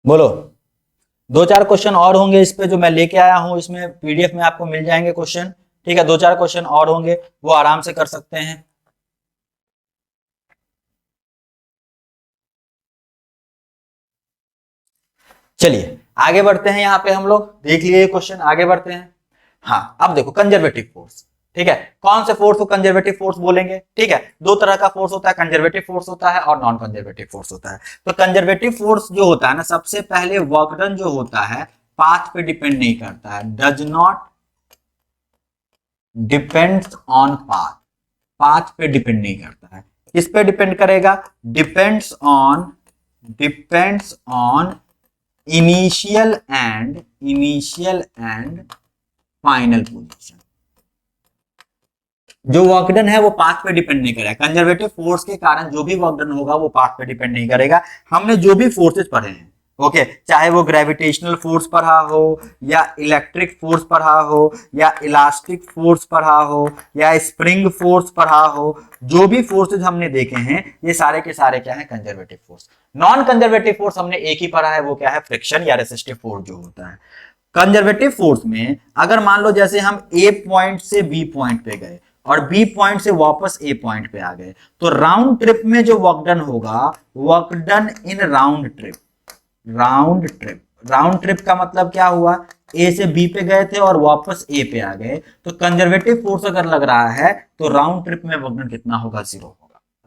बोलो। 2-4 क्वेश्चन और होंगे इस पे जो मैं लेके आया हूं, इसमें पीडीएफ में आपको मिल जाएंगे क्वेश्चन, ठीक है। 2-4 क्वेश्चन और होंगे वो आराम से कर सकते हैं। चलिए आगे बढ़ते हैं, यहाँ पे हम लोग देख लिए क्वेश्चन, आगे बढ़ते हैं। हाँ अब देखो कंजर्वेटिव फोर्स, ठीक है। कौन से फोर्स को कंजर्वेटिव फोर्स बोलेंगे, ठीक है। दो तरह का फोर्स होता है, कंजर्वेटिव फोर्स होता है और नॉन कंजर्वेटिव फोर्स होता है। तो कंजर्वेटिव फोर्स जो होता है ना, सबसे पहले वर्क डन जो होता है पाथ पे डिपेंड नहीं करता है, does not depends on path, path पे डिपेंड नहीं करता है। किस पे डिपेंड करेगा, depends on initial and final position, जो वर्क डन है वो पाथ पे डिपेंड नहीं करेगा। कंजर्वेटिव फोर्स के कारण जो भी वर्क डन होगा वो पाथ पे डिपेंड नहीं करेगा। हमने जो भी फोर्सेज पढ़े हैं, ओके, चाहे वो ग्रेविटेशनल फोर्स पढ़ा हो या इलेक्ट्रिक फोर्स पढ़ा हो या इलास्टिक फोर्स पढ़ा हो या स्प्रिंग फोर्स पढ़ा हो, जो भी फोर्सेज हमने देखे हैं ये सारे के सारे क्या है, conservative force. Non conservative force हमने एक ही पढ़ा है, वो क्या है, फ्रिक्शन या रेसिस्टिव फोर्स जो होता है। कंजर्वेटिव फोर्स में अगर मान लो जैसे हम ए पॉइंट से बी पॉइंट पे गए और बी पॉइंट से वापस ए पॉइंट पे आ गए, तो राउंड ट्रिप में जो वर्क डन होगा, work done in round trip, round trip, round trip का मतलब क्या हुआ, ए से बी पे गए थे और वापस ए पे आ गए, तो कंजर्वेटिव फोर्स अगर लग रहा है तो राउंड ट्रिप में वर्क डन कितना होगा, जीरो होगा।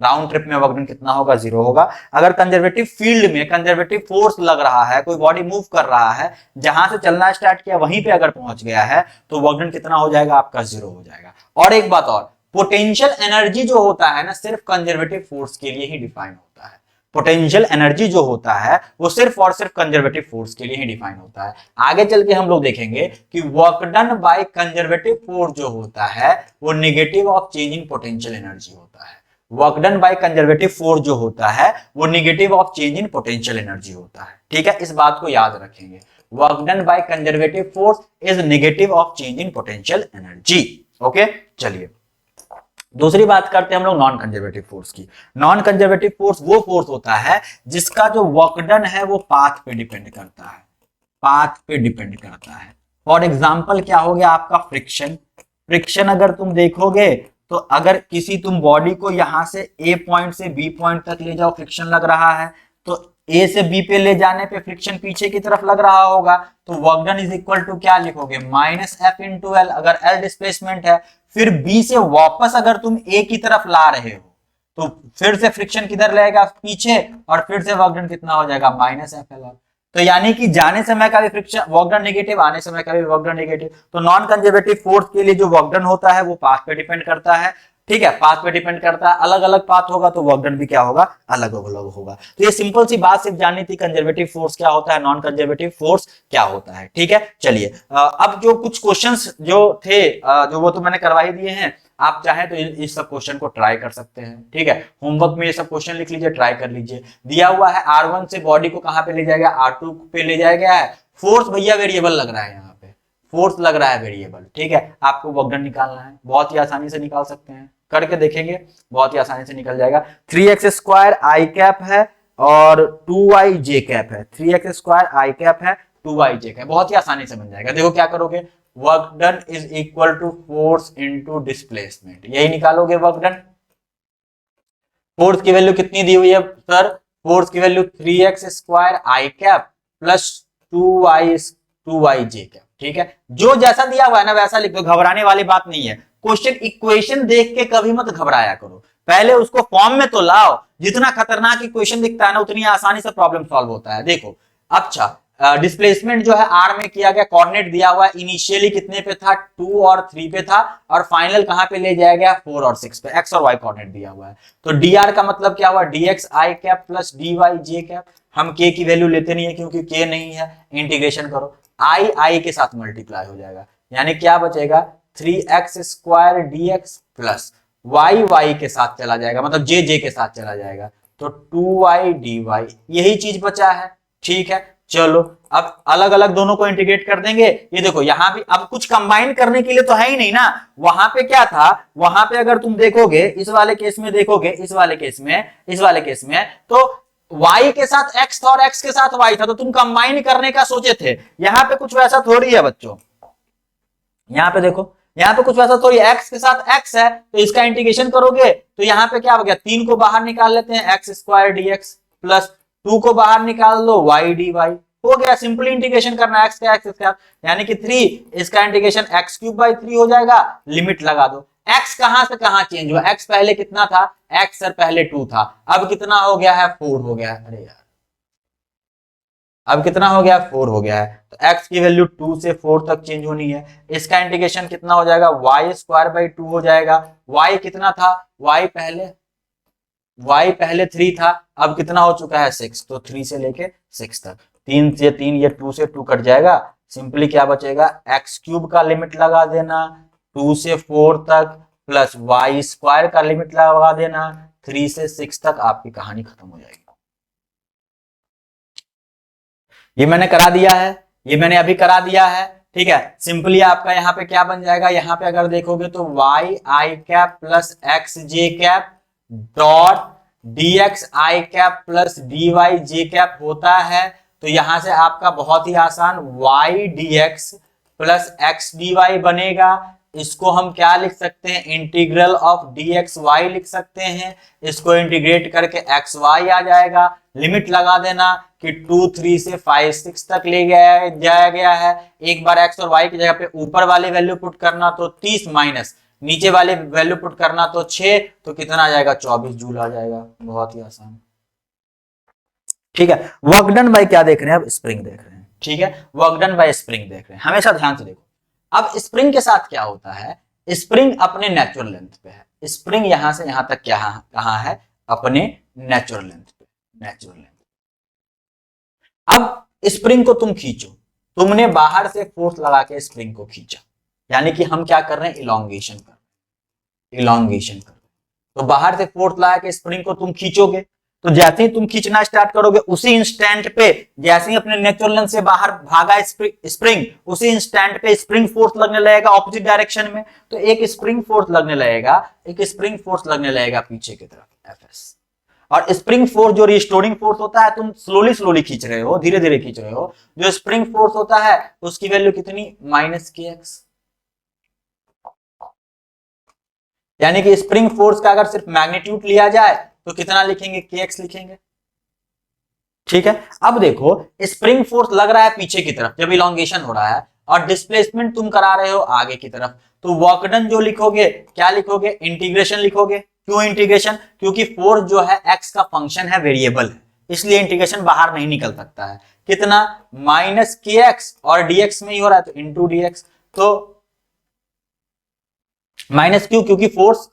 राउंड ट्रिप में वर्क डन कितना होगा, जीरो होगा। अगर कंजर्वेटिव फील्ड में कंजर्वेटिव फोर्स लग रहा है, कोई बॉडी मूव कर रहा है, जहां से चलना स्टार्ट किया वहीं पे अगर पहुंच गया है, तो वर्क डन कितना हो जाएगा आपका, जीरो हो जाएगा। और एक बात और, पोटेंशियल एनर्जी जो होता है ना, सिर्फ कंजर्वेटिव फोर्स के लिए ही डिफाइन होता है। पोटेंशियल एनर्जी जो होता है वो सिर्फ और सिर्फ कंजर्वेटिव फोर्स के लिए ही डिफाइन होता है। आगे चल के हम लोग देखेंगे कि work done by conservative force जो होता है वो negative of change in potential energy होता है। Work done by conservative force जो होता है वो negative of change in potential energy होता है। ठीक है, इस बात को याद रखेंगे, work done by conservative force is negative of change in potential energy. Okay, चलिए दूसरी बात करते हैं हम लोग नॉन कंजर्वेटिव फोर्स की। नॉन कंजर्वेटिव फोर्स वो फोर्स होता है जिसका जो वर्क डन है वो पाथ पे डिपेंड करता है, पाथ पे डिपेंड करता है। फॉर एग्जांपल क्या हो गया आपका, फ्रिक्शन। फ्रिक्शन अगर तुम देखोगे तो अगर किसी तुम बॉडी को यहां से ए पॉइंट से बी पॉइंट तक ले जाओ, फ्रिक्शन लग रहा है, तो ए से बी पे ले जाने पे फ्रिक्शन पीछे की तरफ लग रहा होगा, तो work done is equal to क्या लिखोगे, माइनस एफ इंटू एल, अगर एल डिस्प्लेसमेंट है। फिर बी से वापस अगर तुम ए की तरफ ला रहे हो तो फिर से फ्रिक्शन किधर रहेगा, पीछे, और फिर से वर्क डन कितना हो जाएगा, माइनस एफ एल। तो यानी कि जाने समय का भी फ्रिक्शन वर्क डन नेगेटिव, आने समय का भी वर्क डन नेगेटिव। तो नॉन कंजर्वेटिव फोर्स के लिए जो वर्क डन होता है वो पाथ पे डिपेंड करता है। ठीक है, पाथ पे डिपेंड करता है, अलग अलग पाथ होगा तो वर्क डन भी क्या होगा, अलग अलग होगा। तो ये सिंपल सी बात सिर्फ जाननी थी, कंजर्वेटिव फोर्स क्या होता है, नॉन कंजर्वेटिव फोर्स क्या होता है। ठीक है, चलिए अब जो कुछ क्वेश्चंस जो थे जो वो तो मैंने करवा ही दिए हैं, आप चाहें तो इस सब क्वेश्चन को ट्राई कर सकते हैं। ठीक है, होमवर्क में ये सब क्वेश्चन लिख लीजिए, ट्राई कर लीजिए। दिया हुआ है R1 से बॉडी को कहां पे ले जाएगा, R2 पे ले जाया गया है। फोर्स भैया वेरिएबल लग रहा है, यहाँ पे फोर्स लग रहा है वेरिएबल। ठीक है, आपको वर्क डन निकालना है, बहुत ही आसानी से निकाल सकते हैं, करके देखेंगे, बहुत ही आसानी से निकल जाएगा। 3x² i कैप है और 2y j कैप है। 3x² i कैप है, 2y j कैप, बहुत ही आसानी से बन जाएगा। देखो क्या करोगे, work done is equal to force into displacement, यही निकालोगे वर्क डन। फोर्स की वैल्यू कितनी दी हुई है सर, फोर्स की value 3x² i cap plus 2y j cap. ठीक है, जो जैसा दिया हुआ है ना वैसा लिख दो, घबराने वाली बात नहीं है। क्वेश्चन इक्वेशन देख के कभी मत घबराया करो, पहले उसको फॉर्म में तो लाओ। जितना खतरनाक इक्वेशन दिखता है ना उतनी आसानी से प्रॉब्लम सॉल्व होता है। देखो अच्छा, डिस्प्लेसमेंट जो है आर में किया गया, कोऑर्डिनेट दिया हुआ है, इनिशियली कितने पे था, 2 और 3 पे था, और फाइनल कहां पे ले जाया गया, 4 और 6 पे। एक्स और वाई कोऑर्डिनेट दिया हुआ है, तो dr का मतलब क्या हुआ, dx i cap plus dy j cap. हम k की वैल्यू लेते नहीं है क्योंकि k नहीं है, इंटीग्रेशन करो, i के साथ मल्टीप्लाई हो जाएगा, यानी क्या बचेगा, 3x² dx प्लस y के साथ चला जाएगा, मतलब j के साथ चला जाएगा, तो 2y dy, यही चीज बचा है। ठीक है, चलो अब अलग अलग दोनों को इंटीग्रेट कर देंगे। ये देखो यहाँ भी अब कुछ कंबाइन करने के लिए तो है ही नहीं ना, वहां पे क्या था, वहां पे अगर तुम देखोगे, इस वाले केस में देखोगे, इस वाले केस में तो y के साथ x था और x के साथ y था, तो तुम कंबाइन करने का सोचे थे। यहाँ पे कुछ वैसा थोड़ी है बच्चों, यहाँ पे देखो, यहाँ पे कुछ वैसा थोड़ी, x के साथ x है तो इसका इंटीग्रेशन करोगे तो यहाँ पे क्या हो गया, 3 को बाहर निकाल लेते हैं, x² dx प्लस 2 को बाहर निकाल दो, y dy, हो गया। सिंपली इंटीग्रेशन करना है x का x के साथ, यानी कि 3, इसका इंटीग्रेशन x³/3 हो जाएगा, लिमिट लगा दो। x कहां से कहां चेंज हुआ, x पहले कितना था, x सर पहले 2 था, अब कितना हो गया है, 4 हो गया है। अरे यार अब कितना हो गया, 4 हो गया है, तो x की वैल्यू 2 से 4 तक चेंज होनी है। इसका इंटीग्रेशन कितना हो जाएगा, y²/2 हो जाएगा। y कितना था, y पहले 3 था, अब कितना हो चुका है, 6, तो 3 से लेके 6 तक, 3 से 3, ये 2 से 2 कट जाएगा, सिंपली क्या बचेगा, x³ का लिमिट लगा देना 2 से 4 तक, प्लस वाई स्क्वायर का लिमिट लगा देना, 3 से 6 तक आपकी कहानी खत्म हो जाएगी। ये मैंने करा दिया है, ये मैंने अभी करा दिया है, ठीक है। सिंपली आपका यहाँ पे क्या बन जाएगा, यहाँ पे अगर देखोगे तो Y I cap plus X J cap dot D X I cap plus D Y J cap होता है। तो यहां से आपका बहुत ही आसान Y D X plus X D Y बनेगा। इसको हम क्या लिख सकते हैं, integral of D X Y लिख सकते हैं। इसको इंटीग्रेट करके एक्स वाई आ जाएगा। लिमिट लगा देना कि 2 3 से 5 6 तक ले जाया गया है। एक बार एक्स और वाई की जगह पे ऊपर वाले वैल्यू पुट करना तो 30 माइनस नीचे वाले वैल्यू पुट करना तो 6, तो कितना आ जाएगा 24 जूल आ जाएगा। बहुत ही आसान, ठीक है। वर्क डन बाय क्या देख रहे हैं, अब स्प्रिंग देख रहे हैं, ठीक है। वर्क डन बाय स्प्रिंग देख रहे हैं, हमेशा ध्यान से देखो। अब स्प्रिंग के साथ क्या होता है, स्प्रिंग अपने नेचुरल लेंथ पे है। स्प्रिंग यहां से यहां तक क्या कहां है, अपने नेचुरल लेंथ पे, नेचुरल लेंथ। अब स्प्रिंग को तुम खींचो, तुमने बाहर से फोर्स लगा के स्प्रिंग को खींचा, यानी कि हम क्या कर रहे हैं, इलॉन्गेशन कर रहे हैं, इलॉन्गेशन कर रहे हैं। तो बाहर से फोर्स लगा के स्प्रिंग को तुम खींचोगे, तो जैसे ही तुम खींचना स्टार्ट करोगे उसी इंस्टेंट पे, जैसे ही अपने नेचुरल लेंथ से बाहर भागा स्प्रिंग, उसी इंस्टेंट पे स्प्रिंग फोर्स लगने लगेगा ऑपोजिट डायरेक्शन में। तो एक स्प्रिंग फोर्स लगने लगेगा, एक स्प्रिंग फोर्स लगने लगेगा पीछे की तरफ एफएस। और स्प्रिंग फोर्स जो रिस्टोरिंग फोर्स होता है, तुम स्लोली स्लोली खींच रहे हो, धीरे धीरे खींच रहे हो, जो स्प्रिंग फोर्स होता है उसकी वैल्यू कितनी, माइनस के एक्स। यानी कि स्प्रिंग फोर्स का अगर सिर्फ मैग्नीट्यूड लिया जाए तो कितना लिखेंगे, के एक्स लिखेंगे, ठीक है। अब देखो स्प्रिंग फोर्स लग रहा है पीछे की तरफ जब इलॉन्गेशन हो रहा है, और डिस्प्लेसमेंट तुम करा रहे हो आगे की तरफ, तो वर्क डन जो लिखोगे क्या लिखोगे, इंटीग्रेशन लिखोगे। क्यों इंटीग्रेशन, क्योंकि फोर्स जो है एक्स का फंक्शन है, वेरिएबल है, इसलिए इंटीग्रेशन बाहर नहीं निकल सकता है। कितना, माइनस के एक्स, और डीएक्स में ही हो रहा है तो इंटू डीएक्स। तो माइनस क्यों, क्योंकि फोर्स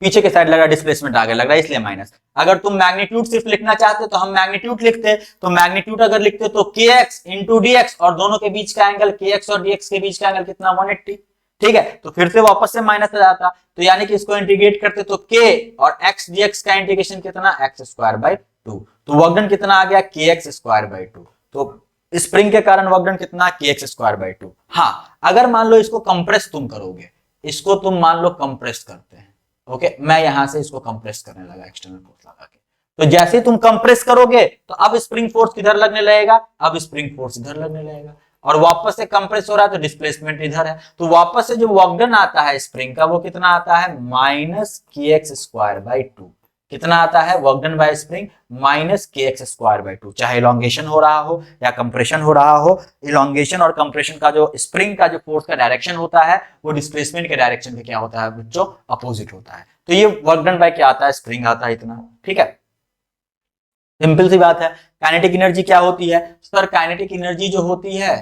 पीछे के साइड लग रहा है, डिस्प्लेसमेंट आगे लग रहा है, इसलिए माइनस। अगर तुम मैग्नीट्यूड सिर्फ लिखना चाहते तो हम मैग्नीट्यूड लिखते, तो मैग्नीट्यूड अगर लिखते तो के एक्स इंटू डीएक्स, और दोनों के बीच का एंगल के एक्स और डीएक्स के बीच का एंगल कितना, 180, ठीक है। तो फिर से वापस से माइनस आ जाता, तो यानी कि इसको इंटीग्रेट करते तो के और एक्स डीएक्स का इंटीग्रेशन कितना, एक्स स्क्वायर बाई 2। तो वर्क डन कितना आ गया, के एक्स स्क्वायर बाई 2। तो स्प्रिंग के कारण वर्क डन कितना, के एक्स स्क्वायर बाई 2। हाँ, अगर मान लो इसको कंप्रेस तुम करोगे, इसको तुम मान लो कंप्रेस करते हैं, ओके, मैं यहां से इसको कंप्रेस करने लगा एक्सटर्नल फोर्स लगा के, तो जैसे ही तुम कंप्रेस करोगे तो अब स्प्रिंग फोर्स किधर लगने लगेगा, अब स्प्रिंग फोर्स इधर लगने लगेगा, और वापस से कंप्रेस हो रहा है तो डिस्प्लेसमेंट इधर है। तो वापस से जो वर्क डन आता है स्प्रिंग का वो कितना आता है, माइनस के एक्स स्क्वायर बाई 2। कितना आता है work done bye spring, minus के एक्स स्क्वायर बाई 2। चाहे इलॉन्गेशन हो रहा हो या कंप्रेशन हो रहा हो, इलॉन्गेशन और कंप्रेशन का जो स्प्रिंग का जो फोर्स का डायरेक्शन होता है वो डिस्प्लेसमेंट के डायरेक्शन के क्या होता है बच्चों, अपोजिट होता है। तो ये वर्क डन बाय क्या आता है, स्प्रिंग आता है, इतना, ठीक है। सिंपल सी बात है। काइनेटिक एनर्जी क्या होती है सर, काइनेटिक एनर्जी जो होती है,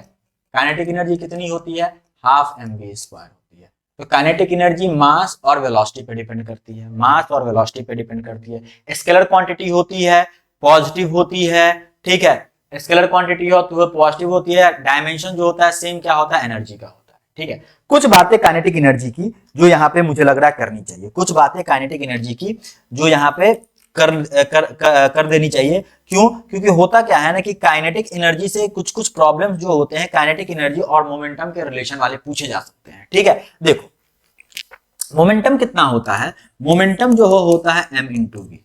काइनेटिक एनर्जी कितनी होती है, हाफ mv स्क्वायर होती है। तो काइनेटिक एनर्जी मास और वेलोसिटी पे डिपेंड करती है, मास और वेलोसिटी पे डिपेंड करती है। स्केलर क्वांटिटी होती है, पॉजिटिव होती है, ठीक है। स्केलर क्वांटिटी हो तो पॉजिटिव होती है, डायमेंशन जो होता है सेम क्या होता है, एनर्जी का होता है, ठीक है। कुछ बातें काइनेटिक एनर्जी की जो यहाँ पे मुझे लग रहा है करनी चाहिए, कुछ बातें काइनेटिक एनर्जी की जो यहाँ पे कर देनी चाहिए। क्यों, क्योंकि होता क्या है ना कि काइनेटिक एनर्जी से कुछ कुछ प्रॉब्लम्स जो होते हैं काइनेटिक एनर्जी और मोमेंटम के रिलेशन वाले पूछे जा सकते हैं, ठीक है। देखो मोमेंटम कितना होता है, मोमेंटम जो होता है m इंटू वी,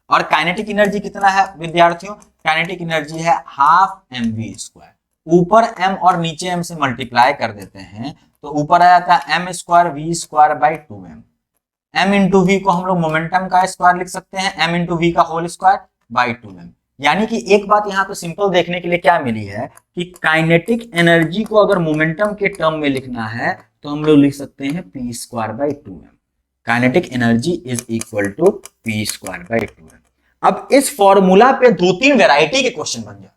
और काइनेटिक एनर्जी कितना है विद्यार्थियों, काइनेटिक एनर्जी है हाफ mv स्क्वायर। ऊपर m और नीचे m से मल्टीप्लाई कर देते हैं तो ऊपर आ जाता है m square v square by 2m। m into V को हम लोग मोमेंटम का स्क्वायर लिख सकते हैं, m इंटू वी का होल स्क्वायर बाई 2m। यानी कि एक बात यहाँ पे सिंपल देखने के लिए क्या मिली है कि काइनेटिक एनर्जी को अगर मोमेंटम के टर्म में लिखना है तो हम लोग लिख सकते हैं p square by 2m। Kinetic energy is equal to p square by 2m। अब इस फॉर्मूला पे 2-3 वैरायटी के क्वेश्चन बन जाते हैं।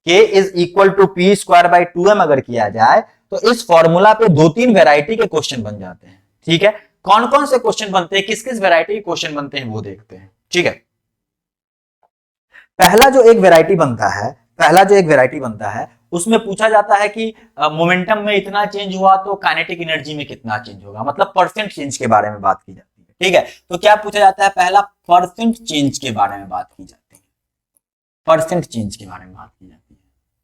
k is equal to p square by 2m अगर किया जाए तो इस फॉर्मूला पे 2-3 वैरायटी के क्वेश्चन बन जाते हैं, ठीक है। कौन कौन से क्वेश्चन बनते हैं, किस किस वैरायटी के क्वेश्चन बनते हैं वो देखते हैं, ठीक है। पहला जो एक वैरायटी बनता है, पहला जो एक वैरायटी बनता है उसमें पूछा जाता है कि मोमेंटम में इतना चेंज हुआ तो काइनेटिक एनर्जी में कितना चेंज होगा, मतलब परसेंट चेंज के बारे में बात की जाती है। ठीक है, तो क्या पूछा जाता है, पहला परसेंट चेंज के बारे में बात की जाती है, परसेंट चेंज के बारे में बात की जाती है।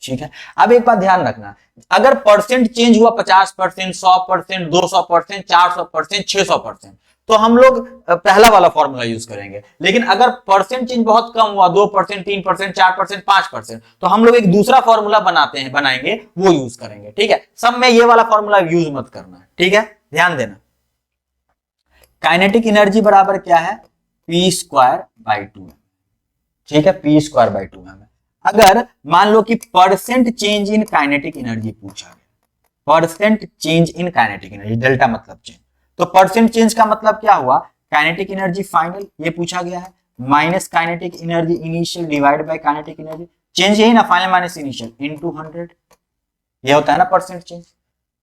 ठीक है, अब एक बात ध्यान रखना, अगर परसेंट चेंज हुआ 50%, 100%, 200%, 400%, 600%, तो हम लोग पहला वाला फॉर्मूला यूज करेंगे। लेकिन अगर परसेंट चेंज बहुत कम हुआ, 2%, 3%, 4%, 5%, तो हम लोग एक दूसरा फॉर्मूला बनाएंगे, वो यूज करेंगे। ठीक है, सब में ये वाला फॉर्मूला यूज मत करना है। ठीक है, ध्यान देना। काइनेटिक एनर्जी बराबर क्या है, p²/2m। ठीक है, p²/2m। अगर मान लो कि percent change in kinetic energy पूछा गया, percent change in kinetic energy, delta मतलब चेंज, तो परसेंट चेंज का मतलब क्या हुआ, काइनेटिक एनर्जी फाइनल ये पूछा गया है, minus kinetic energy initial divide by kinetic energy, change यही ना, फाइनल माइनस इनिशियल इनटू 100, ये होता है ना percent change,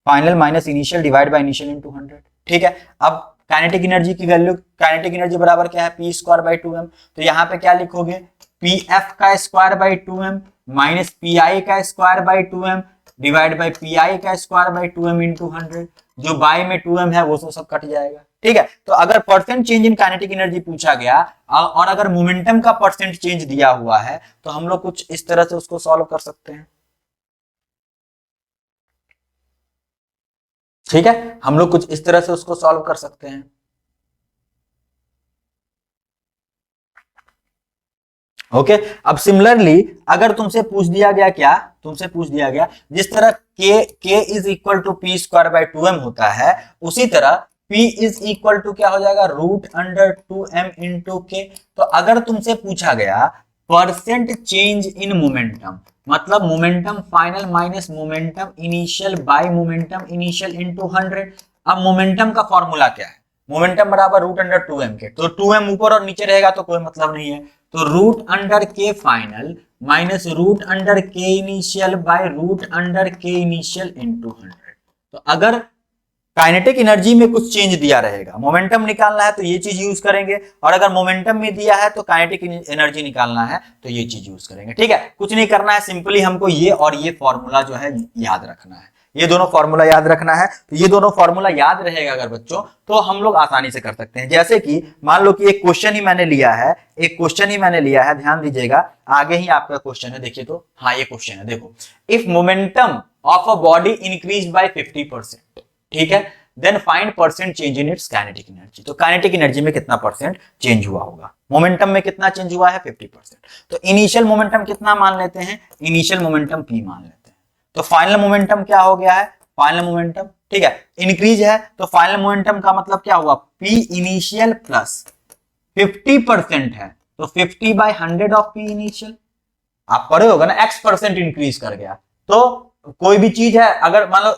final minus initial divide by initial into 100। ठीक है, अब काइनेटिक एनर्जी की वैल्यू, काइनेटिक एनर्जी बराबर क्या है, p²/2m, तो यहाँ पे क्या लिखोगे, pf²/2m minus pi²/2m divide by pi²/2m into 100, जो बाय में 2m है वो सब कट जाएगा। ठीक है, तो अगर percent change in kinetic energy पूछा गया और अगर मोमेंटम का परसेंट चेंज दिया हुआ है, तो हम लोग कुछ इस तरह से उसको सॉल्व कर सकते हैं। ठीक है, हम लोग कुछ इस तरह से उसको सॉल्व कर सकते हैं। ओके, अब सिमिलरली अगर तुमसे पूछ दिया गया, क्या तुमसे पूछ दिया गया, जिस तरह k is equal to p²/2m होता है, उसी तरह p इज इक्वल टू क्या हो जाएगा, √2m इंटू k। तो अगर तुमसे पूछा गया परसेंट चेंज इन मोमेंटम, मतलब momentum final minus momentum initial by momentum initial into 100, अब मोमेंटम का फॉर्मूला क्या है, मोमेंटम बराबर √2m के, तो 2m ऊपर और नीचे रहेगा तो कोई मतलब नहीं है, तो √k final minus √k initial by √k initial into 100। तो अगर काइनेटिक एनर्जी में कुछ चेंज दिया रहेगा, मोमेंटम निकालना है तो ये चीज यूज करेंगे, और अगर मोमेंटम में दिया है तो काइनेटिक एनर्जी निकालना है तो ये चीज यूज करेंगे। ठीक है, कुछ नहीं करना है, सिंपली हमको ये और ये फॉर्मूला जो है याद रखना है, ये दोनों फॉर्मूला याद रखना है। तो ये दोनों फॉर्मूला याद रहेगा अगर बच्चों, तो हम लोग आसानी से कर सकते हैं। जैसे कि मान लो कि एक क्वेश्चन ही मैंने लिया है, एक क्वेश्चन ही मैंने लिया है, ध्यान दीजिएगा, आगे ही आपका क्वेश्चन है, देखिए तो, हाँ ये क्वेश्चन है, देखो, if momentum of a body increase by 50%, ठीक है, then find percent change in its kinetic energy. तो काइनेटिक एनर्जी में कितना परसेंट चेंज हुआ होगा, मोमेंटम में कितना चेंज हुआ है, 50%। तो इनिशियल मोमेंटम कितना मान लेते हैं, इनिशियल मोमेंटम p मान लेते हैं। तो फाइनल मोमेंटम क्या हो गया है, फाइनल मोमेंटम, ठीक है, इंक्रीज है, तो फाइनल मोमेंटम का मतलब क्या हुआ, p इनिशियल प्लस 50% है, तो 50/100 ऑफ p इनिशियल, आप पढ़े होगा ना, x% इंक्रीज कर गया। तो कोई भी चीज है, अगर मान लो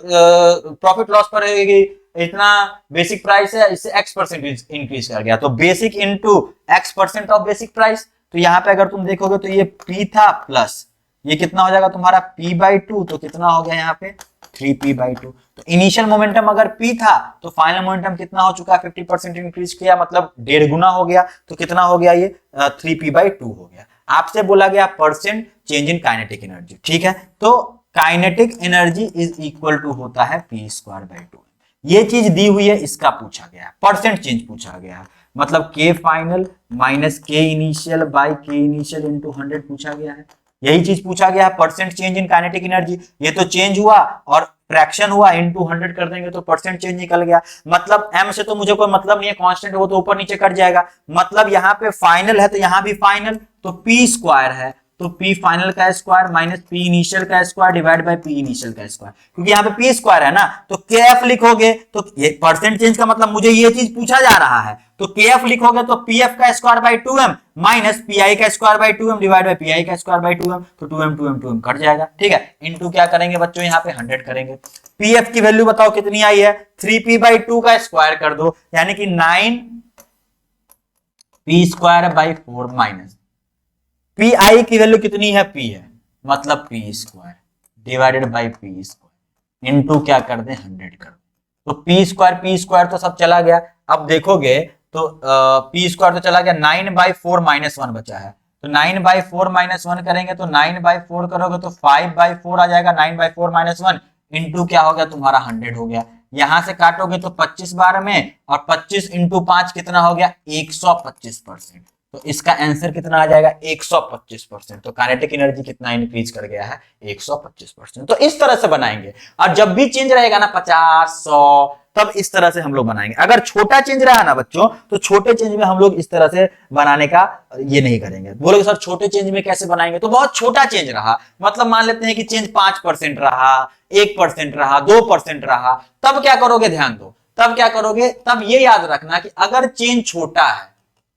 प्रॉफिट लॉस पर इतना बेसिक प्राइस है, इससे x% इंक्रीज कर गया, तो basic into x% of basic price. तो यहाँ पे अगर तुम देखोगे तो ये p था प्लस ये कितना हो जाएगा तुम्हारा p/2, तो कितना हो गया यहाँ पे 3p/2। तो इनिशियल मोमेंटम अगर p था तो फाइनल मोमेंटम कितना हो चुका है, 50% इंक्रीज किया, मतलब 1.5 गुना हो गया, तो कितना हो गया ये 3p/2 हो गया। आपसे बोला गया percent change in kinetic energy, ठीक है, तो kinetic energy is equal to होता है p²/2। ये चीज दी हुई है, इसका पूछा गया है, परसेंट चेंज पूछा गया है, मतलब k final minus k initial by k initial into 100 पूछा गया है, यही चीज पूछा गया है, percent change in kinetic energy. ये तो चेंज हुआ और फ्रैक्शन हुआ, इनटू 100 कर देंगे तो परसेंट चेंज निकल गया, मतलब m से तो मुझे कोई मतलब नहीं है, कांस्टेंट वो तो ऊपर नीचे कट जाएगा, मतलब यहाँ पे फाइनल है तो यहाँ भी फाइनल, तो p² है, तो p फाइनल का स्क्वायर माइनस p इनिशियल का square divide by p initial का स्क्वायर, क्योंकि यहाँ पे p² है ना, तो kf लिखोगे, तो ये परसेंट चेंज का मतलब मुझे ये चीज पूछा जा रहा है, तो kf लिखोगे तो pf का square by 2m minus pi का square by 2m divide by pi का स्क्वायर बाय 2m, तो 2m कट जाएगा। ठीक है, इनटू क्या करेंगे बच्चों, यहाँ पे 100 करेंगे, pf की वैल्यू बताओ कितनी आई है, 3p/2 का स्क्वायर कर दो, यानी कि 9p² माइनस पी आई की वैल्यू कितनी है, p है, मतलब p² divided by p² into क्या कर दे 100 कर दो, तो p² तो सब चला गया। अब देखोगे तो p² तो चला गया, 9/4 - 1 बचा है, तो 9/4 -1 करेंगे तो 9/4 करोगे तो 5/4 आ जाएगा। 9/4 -1 इंटू क्या हो गया तुम्हारा 100 हो गया। यहां से काटोगे तो 25 बार में, और 25 इंटू 5 कितना हो गया 125%। तो इसका आंसर कितना आ जाएगा 125%। तो काइनेटिक एनर्जी कितना इंक्रीज कर गया है 125%। तो इस तरह से बनाएंगे। और जब भी चेंज रहेगा ना 50 100 तब इस तरह से हम लोग बनाएंगे। अगर छोटा चेंज रहा ना बच्चों तो छोटे चेंज में हम लोग इस तरह से बनाने का ये नहीं करेंगे। बोलोगे सर छोटे चेंज में कैसे बनाएंगे, तो बहुत छोटा चेंज रहा, मतलब मान लेते हैं कि चेंज 5% रहा, 1% रहा, 2% रहा, तब क्या करोगे ध्यान दो, तब क्या करोगे, तब ये याद रखना कि अगर चेंज छोटा है,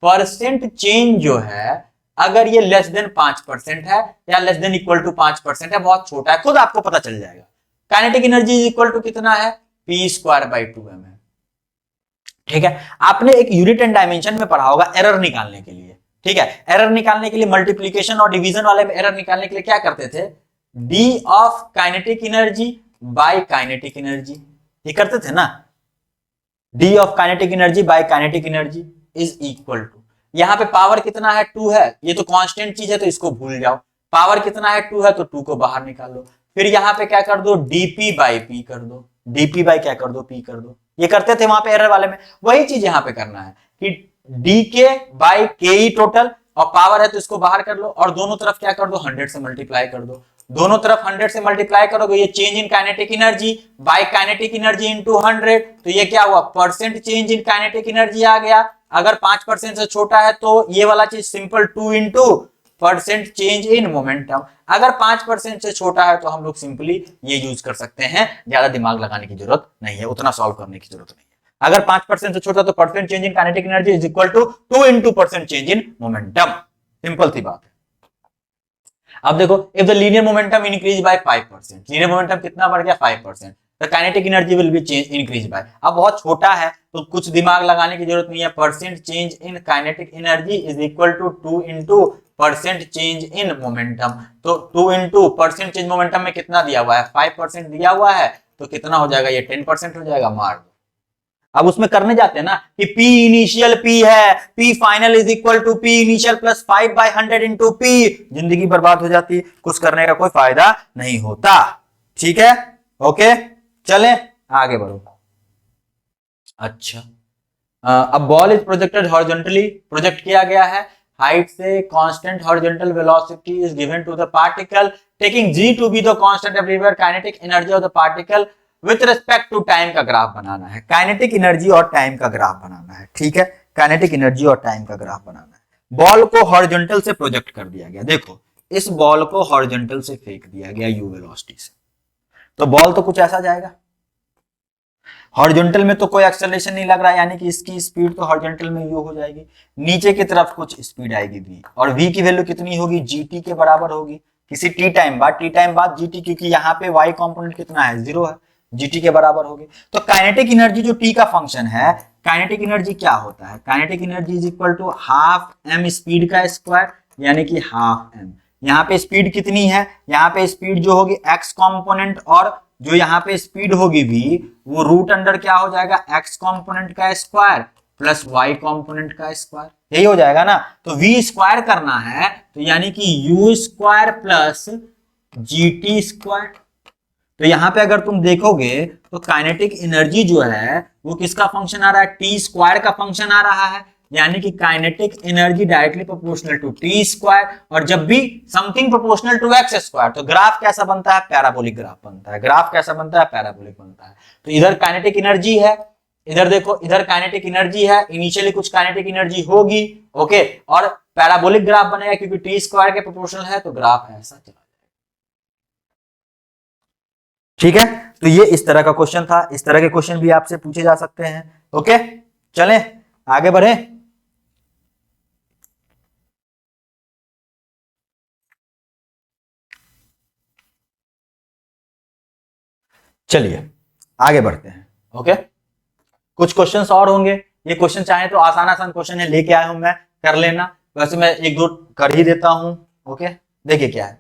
परसेंट चेंज जो है अगर ये लेस देन 5% है या लेस देन इक्वल टू 5% है, बहुत छोटा है, खुद आपको पता चल जाएगा। काइनेटिक एनर्जी इक्वल टू कितना है p²/2m है। ठीक है, आपने एक यूनिट एंड डायमेंशन में पढ़ा होगा एरर निकालने के लिए। ठीक है, एरर निकालने के लिए मल्टीप्लीकेशन और डिवीजन वाले में एरर निकालने के लिए क्या करते थे, d of kinetic energy by kinetic energy, ये करते थे ना। d of kinetic energy by kinetic energy is equal to, यहां पे पावर कितना है 2 है, ये तो कांस्टेंट चीज है तो इसको भूल जाओ। पावर कितना है 2 है तो 2 को बाहर निकाल लो। फिर यहां पे क्या कर दो dp बाई p कर दो, dp बाई क्या कर दो p कर दो। ये करते थे वहां पे एरर वाले में, वही चीज यहां पे करना है कि dk बाई ke टोटल, और पावर है तो इसको बाहर कर लो, और दोनों तरफ क्या कर दो 100 से मल्टीप्लाई कर दो। दोनों तरफ 100 से मल्टीप्लाई करोगे, ये change in kinetic energy by kinetic energy into 100, तो ये क्या हुआ percent change in kinetic energy आ गया। अगर 5% से छोटा है तो ये वाला चीज simple 2 into percent change in momentum. अगर 5% से छोटा है तो हम लोग सिंपली ये यूज कर सकते हैं, ज्यादा दिमाग लगाने की जरूरत नहीं है, उतना सॉल्व करने की जरूरत नहीं है। अगर 5% से छोटा तो percent change in kinetic energy is equal to 2 into percent change in momentum, simple सी बात है। अब देखो if the linear momentum increase by 5%, linear momentum कितना बढ़ गया 5%, the kinetic energy will be change increase by, अब बहुत छोटा है तो कुछ दिमाग लगाने की जरूरत नहीं है। Percent change in kinetic energy is equal to 2 into percent change in momentum. तो 2 इंटू परसेंट चेंज मोमेंटम में कितना दिया हुआ है 5% दिया हुआ है, तो कितना हो जाएगा ये 10% हो जाएगा, मार दो। अब उसमें करने जाते हैं ना कि P इनिशियल P है, P final is equal to P initial plus 5/100 into P, जिंदगी बर्बाद हो जाती, कुछ करने का कोई फायदा नहीं होता। ठीक है, ओके चलें आगे बढ़ो। अच्छा, अब ball is projected horizontally, project किया गया है हाइट से, constant horizontal velocity is given to the particle, taking g to be the constant everywhere, kinetic energy of the particle with respect to time का ग्राफ बनाना है। Kinetic energy और time का graph बनाना है। ठीक है, काइनेटिक एनर्जी और टाइम का ग्राफ बनाना है। बॉल को हॉरिजॉन्टल से प्रोजेक्ट कर दिया गया, देखो इस बॉल को हॉरिजॉन्टल से फेंक दिया गया u वेलोसिटी से, तो बॉल तो कुछ ऐसा जाएगा। हॉरिजॉन्टल में तो कोई एक्सेलरेशन नहीं लग रहा है, यानी कि इसकी स्पीड तो हॉरिजॉन्टल में u हो जाएगी, नीचे की तरफ कुछ स्पीड आएगी v, और v की वैल्यू कितनी होगी gt के बराबर होगी किसी t टाइम बाद gt, क्योंकि यहाँ पे y कंपोनेंट कितना है 0 है, gt के बराबर होगी। तो काइनेटिक एनर्जी जो t का फंक्शन है, काइनेटिक एनर्जी क्या होता है, kinetic energy is equal to half m speed का स्क्वायर, यानी कि हाफ m। यहाँ पे स्पीड कितनी है, यहाँ पे स्पीड जो होगी x कंपोनेंट, और जो यहाँ पे स्पीड होगी v, वो रूट अंडर क्या हो जाएगा x कंपोनेंट का स्क्वायर प्लस y कंपोनेंट का स्क्वायर, यही हो जाएगा ना। तो v स्क्वायर करना है तो यानी कि u square plus gt square. तो यहां पे अगर तुम देखोगे तो काइनेटिक एनर्जी जो है वो किसका फंक्शन आ रहा है, टी स्क्वायर का फंक्शन आ रहा है, यानी कि kinetic energy directly proportional to T square, और जब भी something proportional to X square तो ग्राफ कैसा बनता है, पैराबोलिक ग्राफ बनता है। ग्राफ कैसा बनता है, पैराबोलिक बनता है। तो इधर काइनेटिक एनर्जी है, इधर देखो इधर काइनेटिक एनर्जी है, इनिशियली कुछ काइनेटिक एनर्जी होगी, ओके, और पैराबोलिक ग्राफ बनेगा क्योंकि टी स्क्वायर के प्रोपोर्शनल है, तो ग्राफ ऐसा चला। ठीक है, तो ये इस तरह का क्वेश्चन था, इस तरह के क्वेश्चन भी आपसे पूछे जा सकते हैं। ओके चलें आगे बढ़े। चलिए आगे बढ़ते हैं। ओके, कुछ क्वेश्चंस और होंगे, ये क्वेश्चन चाहे तो आसान आसान क्वेश्चन है, लेके आया हूं मैं, कर लेना, वैसे मैं एक दो कर ही देता हूं। ओके देखिए क्या है,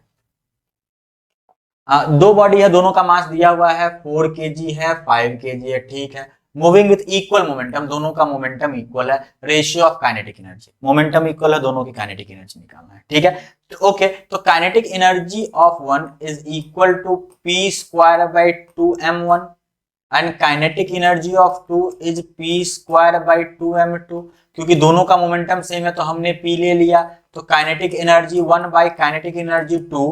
दो बॉडी है, दोनों का मास दिया हुआ है 4 kg है 5 kg है, ठीक है। मूविंग विथ इक्वल मोमेंटम, दोनों का मोमेंटम इक्वल है, ratio of kinetic energy, momentum equal है, दोनों की काइनेटिक एनर्जी निकालना है, ठीक है। तो ओके, तो kinetic energy of one is equal to P square by 2m1 and kinetic energy of two is P square by 2m2। क्योंकि दोनों का मोमेंटम सेम है तो हमने पी ले लिया, तो kinetic energy 1 by kinetic energy 2,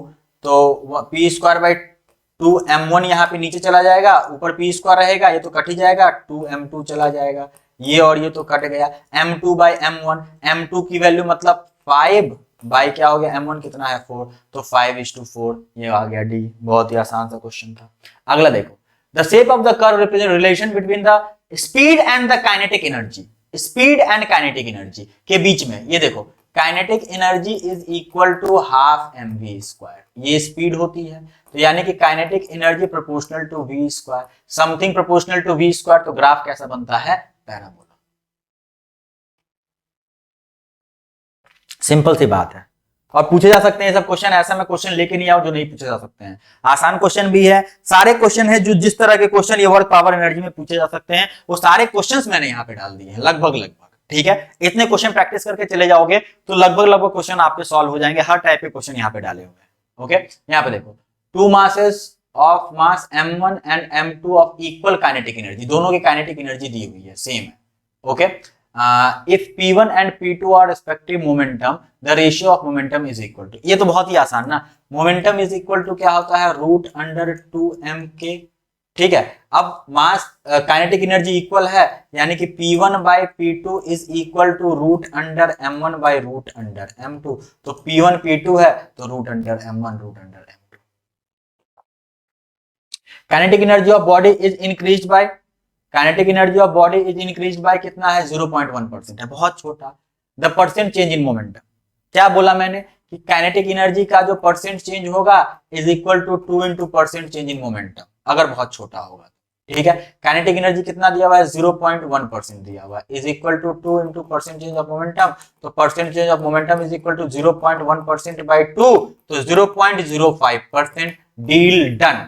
तो पी स्क्वायर बाई 2m1 यहाँ पे नीचे चला जाएगा, ऊपर पी स्क्वायर रहेगा, ये तो कट ही जाएगा, 2m2 चला जाएगा, ये और ये तो कट गया, m2 बाई m1, m2 की वैल्यू मतलब 5 बाई क्या हो गया, m1 कितना है 4, तो 5:4, ये आ गया डी। बहुत ही आसान सा क्वेश्चन था। अगला देखो, the shape of the curve represent relation between the speed and the kinetic energy, speed and kinetic energy के बीच में, ये देखो kinetic energy is equal to half mv square, ये स्पीड होती है, तो यानी कि kinetic energy proportional to v square, something proportional to v square, तो ग्राफ कैसा बनता है, पैराबोला। सिंपल सी बात है, और पूछे जा सकते हैं सब क्वेश्चन, ऐसा मैं क्वेश्चन लेके नहीं आऊं जो नहीं पूछे जा सकते हैं, आसान क्वेश्चन भी है, सारे क्वेश्चन है जो जिस तरह के क्वेश्चन ये वर्क पावर एनर्जी में पूछे जा सकते हैं वो सारे क्वेश्चंस मैंने यहाँ पे डाल दिए हैं, लगभग, ठीक है। इतने क्वेश्चन प्रैक्टिस करके चले जाओगे तो लगभग क्वेश्चन आपके सॉल्व हो जाएंगे, हर टाइप के क्वेश्चन यहाँ पे डाले हुए हैं। ओके, यहाँ पे देखो, two masses of mass m1 and m2 of equal kinetic energy, दोनों की काइनेटिक एनर्जी दी हुई है, सेम है। Okay, if p1 and p2 are respective momentum, the ratio of momentum is equal to, ये तो बहुत ही आसान ना, मोमेंटम इज इक्वल टू क्या होता है, √2m_k, ठीक है। अब मास काइनेटिक एनर्जी इक्वल है, यानी कि P1 by P2 is equal to √m1 by √m2, तो P1 P2 है तो √m1 √m2। Kinetic energy of body is increased by, kinetic energy of body is increased by कितना है, 0.1% है, बहुत छोटा। The percent change in momentum, क्या बोला मैंने कि काइनेटिक एनर्जी का जो परसेंट चेंज होगा is equal to 2 into percent change in momentum, अगर बहुत छोटा होगा, ठीक है। काइनेटिक एनर्जी कितना दिया हुआ है, 0.1% दिया हुआ है, is equal to 2 into percent change of momentum, तो percent change of momentum is equal to 0.1% by 2, तो 0.05%, deal done,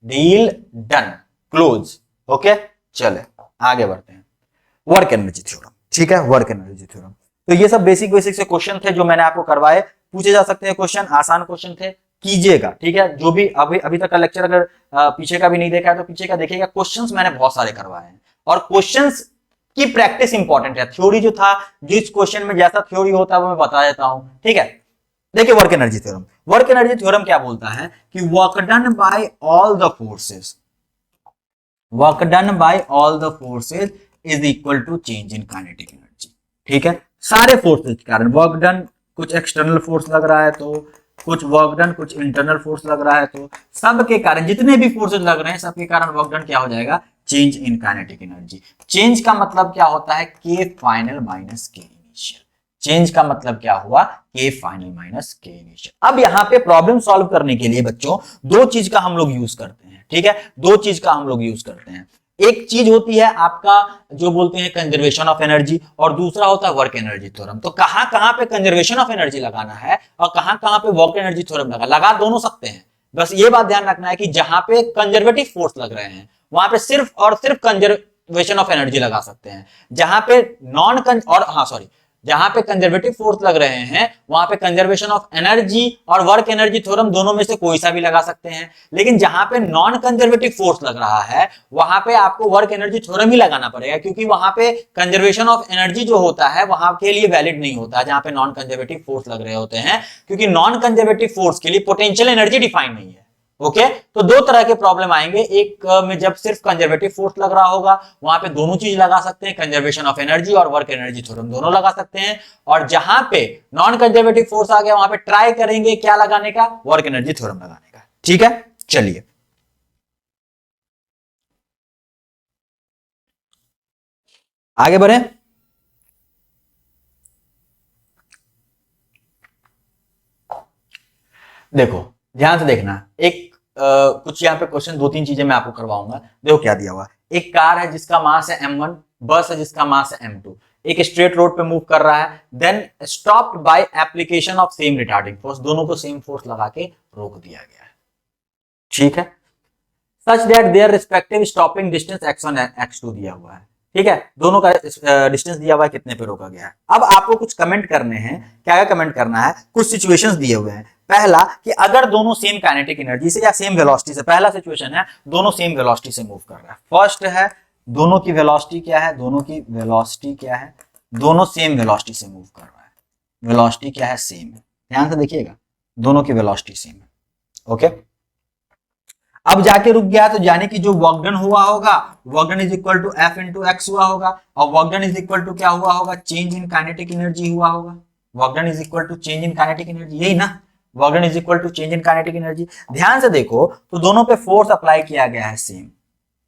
deal done, close. Okay, चले आगे बढ़ते हैं, वर्क एनर्जी थ्योरम, ठीक है, वर्क एनर्जी थ्योरम। तो ये सब बेसिक से क्वेश्चन थे जो मैंने आपको करवाए, पूछे जा सकते हैं क्वेश्चन, आसान क्वेश्चन थे, कीजिएगा, ठीक है। जो भी अभी तक का लेक्चर अगर पीछे का भी नहीं देखा है तो पीछे का देखिएगा, क्वेश्चंस मैंने बहुत सारे करवाए हैं, और क्वेश्चंस की प्रैक्टिस इंपॉर्टेंट है, थ्योरी जो था, जिस क्वेश्चन में जैसा थ्योरी होता है वो मैं बता देता हूं, ठीक है। देखिए work energy theorem, work energy theorem क्या बोलता है कि work done by all the forces, work done by all the forces is equal to change in kinetic energy, ठीक है। सारे फोर्सेस के कारण वर्क डन, कुछ एक्सटर्नल फोर्स लग रहा है तो, कुछ वर्क डन, कुछ इंटरनल फोर्स लग रहा है तो, सब के कारण, जितने भी फोर्सेस लग रहे हैं सबके कारण वर्क डन क्या हो जाएगा, change in kinetic energy. Change का मतलब क्या होता है, के फाइनल माइनस के इनिशियल, चेंज का मतलब क्या हुआ, के फाइनल माइनस के इनिशियल। अब यहाँ पे प्रॉब्लम सॉल्व करने के लिए बच्चों दो चीज का हम लोग यूज करते हैं, ठीक है, दो चीज का हम लोग यूज करते हैं। एक चीज होती है आपका जो बोलते हैं कंजर्वेशन ऑफ एनर्जी, और दूसरा होता है वर्क एनर्जी थ्योरम। तो कहां कहां पे कंजर्वेशन ऑफ एनर्जी लगाना है और कहां कहां पे वर्क एनर्जी थ्योरम लगा दोनों सकते हैं, बस ये बात ध्यान रखना है कि जहां पे कंजर्वेटिव फोर्स लग रहे हैं वहां पे सिर्फ और सिर्फ कंजर्वेशन ऑफ एनर्जी लगा सकते हैं, जहां पे जहां पे कंजर्वेटिव फोर्स लग रहे हैं वहां पे कंजर्वेशन ऑफ एनर्जी और वर्क एनर्जी थ्योरम दोनों में से कोई सा भी लगा सकते हैं। लेकिन जहां पे नॉन कंजर्वेटिव फोर्स लग रहा है वहां पे आपको वर्क एनर्जी थ्योरम ही लगाना पड़ेगा, क्योंकि वहां पे कंजर्वेशन ऑफ एनर्जी जो होता है वहां के लिए वैलिड नहीं होता जहां पे नॉन कंजर्वेटिव फोर्स लग रहे होते हैं, क्योंकि नॉन कंजर्वेटिव फोर्स के लिए पोटेंशियल एनर्जी डिफाइन नहीं है। ओके, तो दो तरह के प्रॉब्लम आएंगे, एक में जब सिर्फ कंजर्वेटिव फोर्स लग रहा होगा वहां पे दोनों चीज लगा सकते हैं, कंजर्वेशन ऑफ एनर्जी और वर्क एनर्जी थ्योरम दोनों लगा सकते हैं, और जहां पे नॉन कंजर्वेटिव फोर्स आ गया वहां पे ट्राई करेंगे क्या लगाने का, वर्क एनर्जी थ्योरम लगाने का, ठीक है। चलिए आगे बढ़े। देखो ध्यान से देखना, एक कुछ यहाँ पे क्वेश्चन, दो तीन चीजें मैं आपको करवाऊंगा। देखो क्या दिया हुआ, एक कार है जिसका मास है m1, बस है जिसका मास है m2, एक स्ट्रेट रोड पे मूव कर रहा है, then stopped by application of same retarding force, दोनों को सेम फोर्स लगा के रोक दिया गया है, ठीक है। Such that their respective stopping distance x1 x2 दिया हुआ है, ठीक है, दोनों का डिस्टेंस दिया हुआ है, कितने पे रोका गया है। अब आपको कुछ कमेंट करने हैं, क्या क्या कमेंट करना है, कुछ सिचुएशंस दिए हुए हैं। पहला कि अगर दोनों सेम काइनेटिक एनर्जी से या सेम वेलोसिटी से, पहला सिचुएशन है दोनों सेम वेलोसिटी से मूव कर रहा है। फर्स्ट है दोनों की वेलोसिटी क्या है, दोनों की वेलोसिटी क्या है, दोनों सेम वेलोसिटी से मूव कर रहा है, वेलोसिटी क्या है, सेम है, ध्यान से देखिएगा, दोनों की वेलोसिटी सेम है, ओके। अब जाके रुक गया तो यानी कि जो वर्क डन हुआ होगा, work done is equal to F into X हुआ होगा, और work done is equal to क्या हुआ होगा, चेंज इन काइनेटिक एनर्जी हुआ होगा। Work done is equal to change in kinetic energy, यही ना, work done is equal to change in kinetic energy. ध्यान से देखो तो दोनों पे फोर्स अप्लाई किया गया है सेम,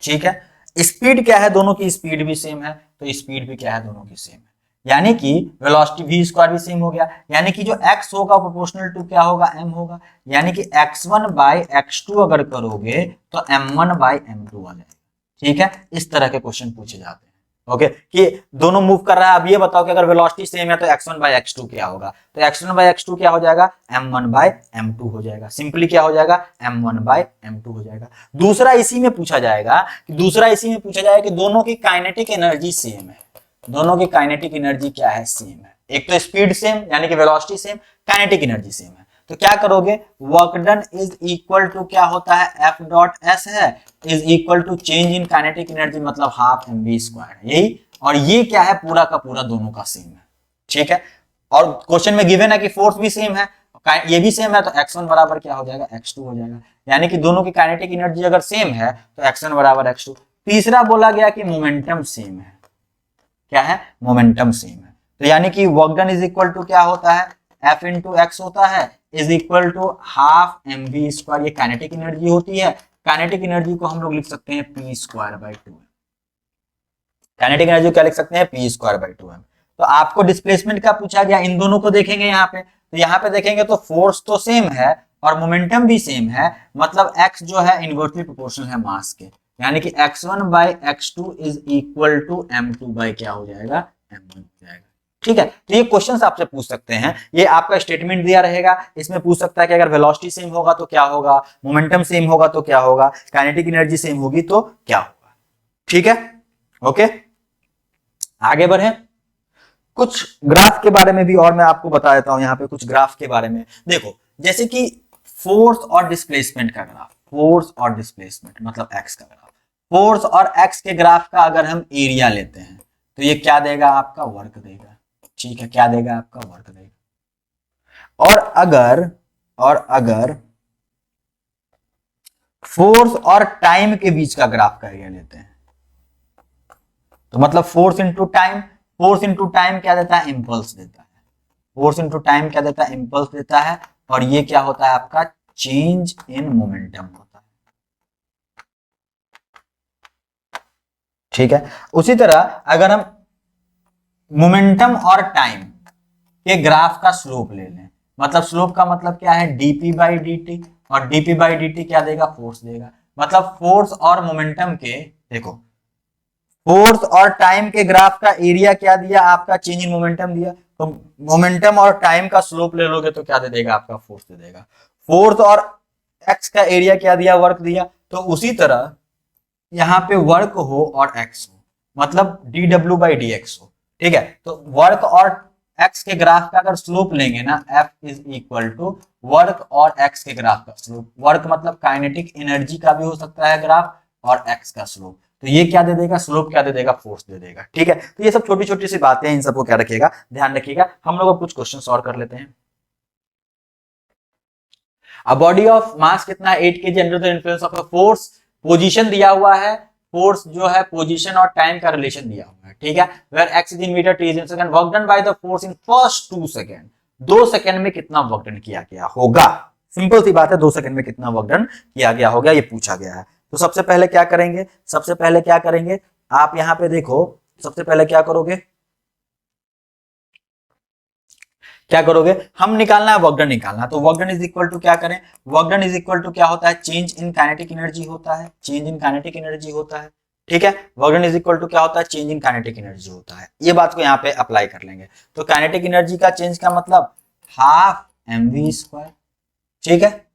ठीक है। स्पीड क्या है, दोनों की स्पीड भी सेम है, तो स्पीड भी क्या है, दोनों की सेम है, यानी कि वेलोसिटी v स्क्वायर भी सेम हो गया, यानी कि जो x होगा प्रोपोर्शनल टू क्या होगा, m होगा, यानी कि x1 बाई x2 अगर करोगे तो m1 बाई m2 आ जाएगा, ठीक है। इस तरह के क्वेश्चन पूछे जाते हैं, ओके, कि दोनों मूव कर रहा है, अब ये बताओ कि अगर वेलोसिटी सेम है तो x1 बाई x2 क्या होगा, तो x1 बाई x2 क्या हो जाएगा, m1 बाई m2 हो जाएगा, सिंपली क्या हो जाएगा, m1 बाई m2 हो जाएगा। दूसरा इसी में पूछा जाएगा कि दोनों की काइनेटिक एनर्जी सेम है, दोनों की काइनेटिक एनर्जी क्या है, सेम है, एक तो स्पीड सेम यानी कि velocity same, kinetic energy same है, तो क्या करोगे, work done is equal to क्या होता है, एफ डॉट एस है, is equal to change in kinetic energy मतलब हाफ एम वी स्क्वायर, यही, और ये क्या है, पूरा का पूरा दोनों का सेम है, ठीक है। और क्वेश्चन में गिवन है कि फोर्स भी सेम है, ये भी सेम है, तो x1 बराबर क्या हो जाएगा, x2 हो जाएगा, यानी कि दोनों की काइनेटिक एनर्जी अगर सेम है तो x1 बराबर x2। तीसरा बोला गया कि मोमेंटम सेम है, क्या है, मोमेंटम सेम है, तो यानी कि work done is equal to क्या होता है, एफ इंटू एक्स होता है, is equal to half M V square, ये काइनेटिक एनर्जी होती है, काइनेटिक एनर्जी को हम लोग लिख सकते हैं P square by 2, kinetic energy क्या लिख सकते हैं, पी स्क्वायर बाई 2 एम। तो आपको डिस्प्लेसमेंट का पूछा गया, इन दोनों को देखेंगे यहाँ पे, तो यहाँ पे देखेंगे तो फोर्स तो सेम है और मोमेंटम भी सेम है, मतलब x जो है इनवर्सली प्रोपोर्शनल है मास के, यानी कि x1 by x2 is equal to m2 by क्या हो जाएगा, m1 हो जाएगा, ठीक है। तो ये क्वेश्चंस आपसे पूछ सकते हैं, ये आपका स्टेटमेंट दिया रहेगा, इसमें पूछ सकता है कि अगर वेलोसिटी सेम होगा तो क्या होगा, मोमेंटम सेम होगा तो क्या होगा, काइनेटिक एनर्जी सेम होगी तो क्या होगा, ठीक है, ओके। आगे बढ़े, कुछ ग्राफ के बारे में भी और मैं आपको बता देता हूं, यहाँ पे कुछ ग्राफ के बारे में देखो, जैसे कि फोर्स और डिस्प्लेसमेंट का ग्राफ, फोर्स और डिस्प्लेसमेंट मतलब एक्स का ग्राफ, फोर्स और एक्स के ग्राफ का अगर हम एरिया लेते हैं तो ये क्या देगा, आपका वर्क देगा, ठीक है, क्या देगा, आपका वर्क देगा। और अगर फोर्स और टाइम के बीच का ग्राफ का एरिया लेते हैं तो मतलब force into time, force into time क्या देता है, इंपल्स देता है, फोर्स इंटू टाइम क्या देता है, इंपल्स देता है, और ये क्या होता है आपका, चेंज इन मोमेंटम होता है, ठीक है। उसी तरह अगर हम मोमेंटम और टाइम के ग्राफ का स्लोप ले लें, मतलब स्लोप का मतलब क्या है, डीपी बाई डी टी, और डीपी बाई डी टी क्या देगा, फोर्स देगा, मतलब फोर्स और मोमेंटम के, देखो फोर्स और टाइम के ग्राफ का एरिया क्या दिया, आपका चेंज इन मोमेंटम दिया, तो मोमेंटम और टाइम का स्लोप ले लोगे तो क्या दे देगा, आपका फोर्स दे देगा। फोर्स और एक्स का एरिया क्या दिया, वर्क दिया, तो उसी तरह यहाँ पे वर्क हो और एक्स हो, मतलब D W by D x हो, ठीक है। तो वर्क और एक्स के ग्राफ का अगर स्लोप लेंगे ना, F is equal to work और एक्स के ग्राफ का स्लोप, वर्क मतलब काइनेटिक एनर्जी का भी हो सकता है ग्राफ, और एक्स का स्लोप, तो ये क्या दे देगा, स्लोप क्या दे देगा, फोर्स दे देगा, ठीक है। तो ये सब छोटी छोटी सी बातें हैं, इन सबको क्या रखिएगा, ध्यान रखिएगा। हम लोग अब कुछ क्वेश्चन और कर लेते हैं। अ बॉडी ऑफ मास कितना है, 8 kg under the influence of a force, position दिया हुआ है, फोर्स जो है पोजीशन और टाइम का रिलेशन दिया हुआ है, ठीक है, where x is in metre, t is in second, work done by the force in first 2 second, 2 second में कितना वर्क डन किया गया होगा, सिंपल सी बात है, 2 सेकंड में कितना वर्क डन किया गया होगा, ये पूछा गया है। तो सबसे पहले क्या करेंगे, सबसे पहले क्या करेंगे, आप यहां पे देखो, सबसे पहले क्या करोगे, क्या करोगे, हम निकालना है, वर्क डन निकालना है, तो work done is equal to क्या करें, work done is equal to क्या होता है, चेंज इन काइनेटिक एनर्जी होता है, चेंज इन काइनेटिक एनर्जी होता है, ठीक है। Work done is equal to क्या होता है, चेंज इन काइनेटिक एनर्जी होता है, ये बात को यहाँ पे अप्लाई कर लेंगे। तो काइनेटिक एनर्जी का चेंज का मतलब हाफ एम वी स्क्वायर, ठीक है,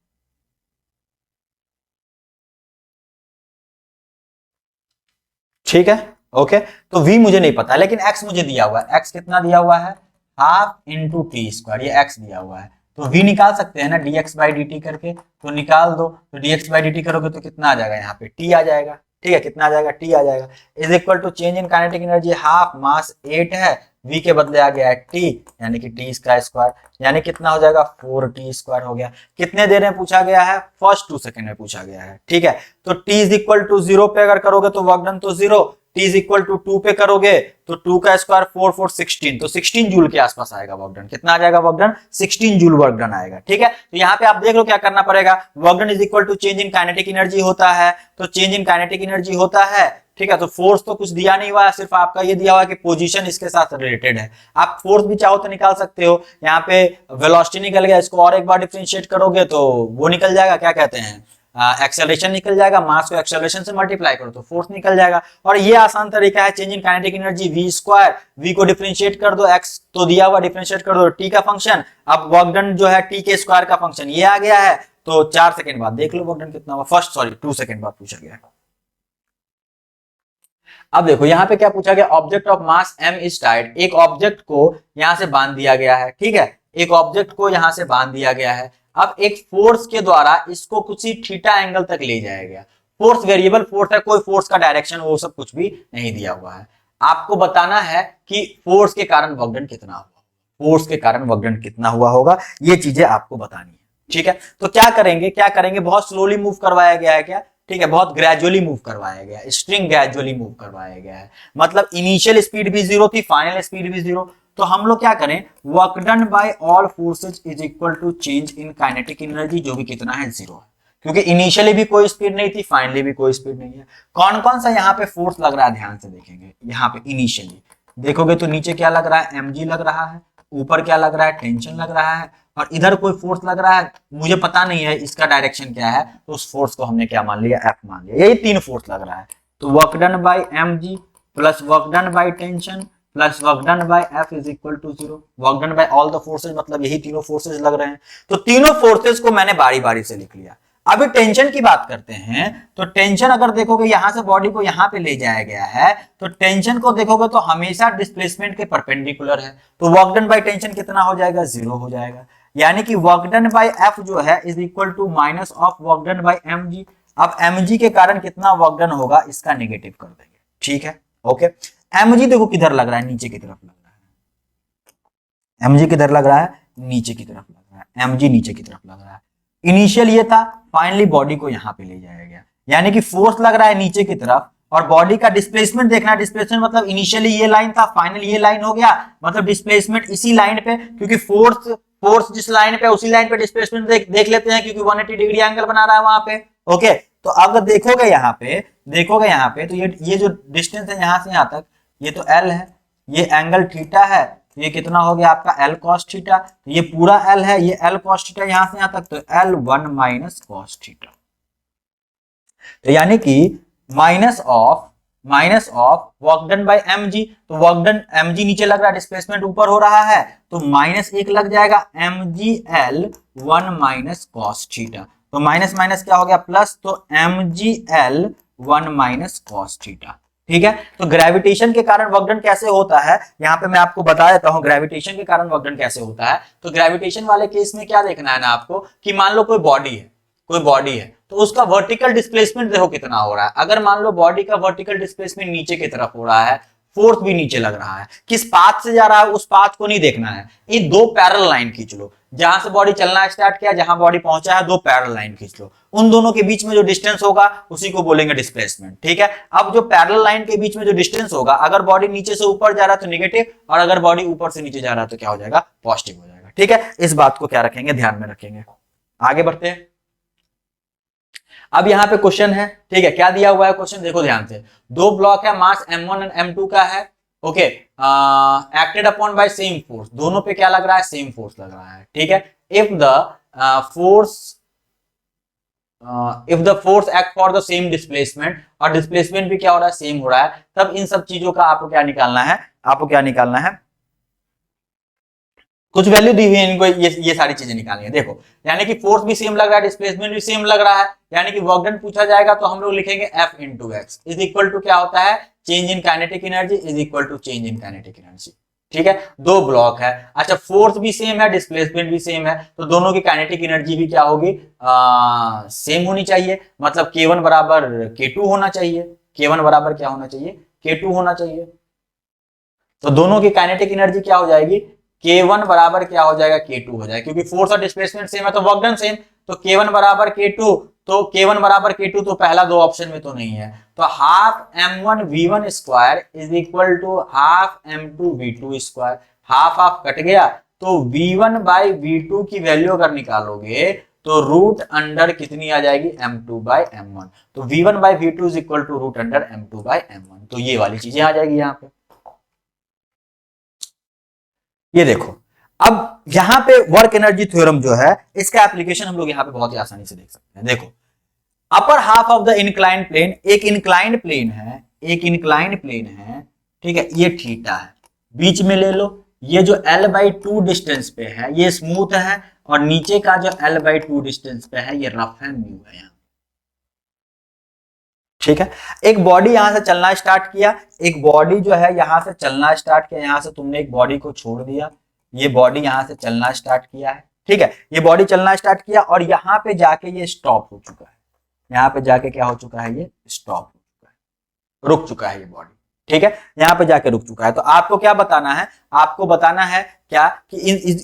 ठीक है, ओके। तो v मुझे नहीं पता, लेकिन x मुझे दिया हुआ है। x कितना दिया हुआ है, हाफ इंटू टी स्क्वायर, ये x दिया हुआ है। तो v निकाल सकते हैं ना dx बाई dt करके, तो निकाल दो। तो dx बाई dt करोगे तो कितना आ जाएगा, यहाँ पे t आ जाएगा। ठीक है, कितना आ जाएगा, t आ जाएगा। Is equal to change in kinetic energy, half mass 8 है, v के बदले आ गया है t, यानी कि t का स्क्वायर, यानी कितना हो जाएगा 4t स्क्वायर हो गया। कितने देर में पूछा गया है, फर्स्ट 2 सेकंड में पूछा गया है। ठीक है, तो t इज इक्वल टू 0 पे अगर करोगे तो वर्क डन तो 0, t इज इक्वल टू 2 पे करोगे तो 2 का स्क्वायर 4 4 16, तो 16 जूल के आसपास आएगा वर्क डन। कितना आ जाएगा work done, 16 joule work done आएगा। ठीक है, तो यहाँ पे आप देख लो क्या करना पड़ेगा, work done is equal to change in kinetic energy होता है, तो चेंज इन काइनेटिक एनर्जी होता है। ठीक है, तो फोर्स तो कुछ दिया नहीं हुआ है, सिर्फ आपका ये दिया हुआ है कि पोजीशन इसके साथ रिलेटेड है। आप फोर्स भी चाहो तो निकाल सकते हो। यहाँ पे वेलोसिटी निकल गया, इसको और एक बार डिफरेंशिएट करोगे तो वो निकल जाएगा, क्या कहते हैं, एक्सेलरेशन निकल जाएगा। मास को एक्सेलरेशन से मल्टीप्लाई करो तो फोर्स निकल जाएगा। और ये आसान तरीका है, change in kinetic energy v square, v को डिफरेंशिएट कर दो, x तो दिया हुआ, डिफरेंशिएट कर दो t का फंक्शन, अब वर्क डन जो है t के स्क्वायर का फंक्शन ये आ गया है। तो 4 सेकंड बाद देख लो वर्क डन कितना हुआ, 2 सेकंड बाद पूछा गया। अब देखो यहाँ पे क्या पूछा गया, object of mass m is tied, एक ऑब्जेक्ट को यहां से बांध दिया गया है। ठीक है, एक ऑब्जेक्ट को यहां से बांध दिया गया है। अब एक फोर्स के द्वारा इसको कुछ ही थीटा एंगल तक ले जाया गया। फोर्स वेरिएबल फोर्स है, कोई फोर्स का डायरेक्शन वो सब कुछ भी नहीं दिया हुआ है। आपको बताना है कि फोर्स के कारण वर्क डन कितना हुआ, फोर्स के कारण वर्क डन कितना हुआ होगा, ये चीजें आपको बतानी है। ठीक है, तो क्या करेंगे, बहुत स्लोली मूव करवाया गया है क्या, ठीक है, बहुत ग्रेजुअली मूव करवाया गया है, स्ट्रिंग ग्रेजुअली मूव करवाया गया है। मतलब इनिशियल स्पीड भी 0 थी, फाइनल स्पीड भी 0। तो हम लोग क्या करें, work done by all forces is equal to change in kinetic energy, जो भी कितना है 0 है, क्योंकि इनिशियली भी कोई स्पीड नहीं थी, फाइनली भी कोई स्पीड नहीं है। कौन कौन सा यहाँ पे फोर्स लग रहा है, ध्यान से देखेंगे। यहाँ पे इनिशियली देखोगे तो नीचे क्या लग रहा है, mg लग रहा है, ऊपर क्या लग रहा है, टेंशन लग रहा है, और इधर कोई फोर्स लग रहा है, मुझे पता नहीं है इसका डायरेक्शन क्या है, तो उस फोर्स को हमने क्या मान लिया, F मान लिया। यही 3 फोर्स लग रहा है। तो work done by mg plus work done by tension plus work done by F is equal to 0। Work done by all the forces, मतलब यही तीनों फोर्सेज लग रहे हैं। तो तीनों फोर्सेज को मैंने बारी बारी से लिख लिया। अभी टेंशन की बात करते हैं, तो टेंशन अगर देखोगे यहां से बॉडी को यहां पे ले जाया गया है, तो टेंशन को देखोगे तो हमेशा डिस्प्लेसमेंट के परपेंडिकुलर है। तो वर्क डन बाय टेंशन कितना हो जाएगा, 0 हो जाएगा। यानी कि वर्क डन बाय F जो है is equal to minus of work done by mg। अब mg के कारण कितना वर्क डन होगा, इसका नेगेटिव कर देंगे। ठीक है, ओके। mg देखो किधर लग रहा है, नीचे की तरफ लग रहा है। mg किधर लग रहा है, नीचे की तरफ लग रहा है। mg नीचे की तरफ लग रहा है। इनिशियल ये था, फाइनली बॉडी को यहां पे ले जाया गया, यानी कि फोर्स लग रहा है नीचे की तरफ, और बॉडी का डिस्प्लेसमेंट देखना है। डिस्प्लेसमेंट मतलब इनिशियली ये लाइन था, फाइनली ये लाइन हो गया, मतलब डिस्प्लेसमेंट इसी लाइन पे, क्योंकि फोर्स जिस लाइन पे उसी लाइन पे डिस्प्लेसमेंट देख लेते हैं, क्योंकि 180 डिग्री एंगल बना रहा है वहां पे। ओके, तो अगर देखोगे यहाँ पे तो ये जो डिस्टेंस है यहाँ से यहाँ तक, ये तो L है, ये एंगल थीटा है, ये कितना हो गया आपका L cos थीटा, ये पूरा L है, ये L cos थीटा यहाँ से यहाँ तक, तो L1 माइनस cos थीटा। तो यानी कि minus of work done by mg, तो वर्क डन mg नीचे लग रहा है, डिस्प्लेसमेंट ऊपर हो रहा है, तो -1 लग जाएगा mg L1 minus cos theta. तो माइनस माइनस क्या हो गया, प्लस, तो mg L1 minus cos theta. ठीक है, तो ग्रेविटेशन के कारण वर्क डन कैसे होता है, यहाँ पे मैं आपको बता देता हूँ ग्रेविटेशन के कारण वर्क डन कैसे होता है। तो ग्रेविटेशन वाले केस में क्या देखना है ना आपको, कि मान लो कोई बॉडी है, तो उसका वर्टिकल डिस्प्लेसमेंट देखो कितना हो रहा है। अगर मान लो बॉडी का वर्टिकल डिस्प्लेसमेंट नीचे की तरफ हो रहा है, फोर्स भी नीचे लग रहा है, किस पाथ से जा रहा है उस पाथ को नहीं देखना है, ये 2 पैरेलल लाइन खींच लो, जहां से बॉडी चलना स्टार्ट किया, जहां बॉडी पहुंचा है, 2 पैरेलल लाइन खींच लो, उन दोनों के बीच में जो डिस्टेंस होगा उसी को बोलेंगे डिस्प्लेसमेंट। ठीक है, अब जो पैरेलल लाइन के बीच में जो डिस्टेंस होगा, अगर बॉडी नीचे से ऊपर जा रहा है तो नेगेटिव, और अगर बॉडी ऊपर से नीचे जा रहा है तो क्या हो जाएगा, पॉजिटिव हो जाएगा। ठीक है, इस बात को क्या रखेंगे, ध्यान में रखेंगे। आगे बढ़ते हैं। अब यहाँ पे क्वेश्चन है, ठीक है, क्या दिया हुआ है क्वेश्चन, देखो ध्यान से। 2 ब्लॉक है, मास m1 एंड m2 का है। Okay, acted upon bye same force, दोनों पे क्या लग रहा है, सेम फोर्स लग रहा है। ठीक है, if the force act for the same displacement, और डिस्प्लेसमेंट भी क्या हो रहा है, सेम हो रहा है, तब इन सब चीजों का आपको क्या निकालना है, कुछ वैल्यू दी हुई है इनको, ये सारी चीजें निकालनी है। देखो यानी कि फोर्स भी सेम लग रहा है, डिस्प्लेसमेंट भी सेम लग रहा है, यानी कि वर्क डन पूछा जाएगा तो हम लोग लिखेंगे F into X is equal to क्या होता है, change in kinetic energy is equal to change in kinetic energy. ठीक है, दो ब्लॉक है, अच्छा फोर्स भी सेम है, डिस्प्लेसमेंट भी सेम है, तो दोनों की काइनेटिक एनर्जी भी क्या होगी, सेम होनी चाहिए, मतलब K1 बराबर K2 होना चाहिए, K1 बराबर क्या होना चाहिए, K2 होना चाहिए। तो दोनों की काइनेटिक एनर्जी क्या हो जाएगी, K1 बराबर क्या हो जाएगा, K2 हो जाएगा, क्योंकि फोर्स और डिस्प्लेसमेंट सेम है तो वर्क डन सेम, तो K1 बराबर K2, तो K1 बराबर K2 तो पहला दो ऑप्शन में तो नहीं है, तो half m1 v1 square is equal to half m2 v2 square, half half cut गया, तो v1 बाई v2 की वैल्यू अगर निकालोगे तो रूट अंडर कितनी आ जाएगी, m2 बाई m1, तो v1 by v2 is equal to root under m2 by m1, तो ये वाली चीजें आ जाएगी यहाँ पे। ये देखो, अब यहां पे वर्क एनर्जी थ्योरम जो है इसका एप्लीकेशन हम लोग यहां पे बहुत ही आसानी से देख सकते हैं। देखो upper half of the inclined plane, एक इंक्लाइंड प्लेन है, एक इंक्लाइंड प्लेन है, ठीक है, ये थीटा है, बीच में ले लो, ये जो l/2 डिस्टेंस पे है ये स्मूथ है, और नीचे का जो l/2 डिस्टेंस पे है ये रफ है, म्यू है यहाँ। ठीक है, एक बॉडी यहां से चलना स्टार्ट किया, एक बॉडी जो है यहां से चलना स्टार्ट किया, यहां से तुमने एक बॉडी को छोड़ दिया, ये बॉडी यहां से चलना स्टार्ट किया है, ठीक है, ये बॉडी चलना स्टार्ट किया और यहां पे जाके ये स्टॉप हो चुका है, यहां पे जाके क्या हो चुका है, ये स्टॉप हो चुका है, रुक चुका है ये बॉडी। ठीक है, यहां पे जाके रुक चुका है, तो आपको क्या बताना है, आपको बताना है क्या कि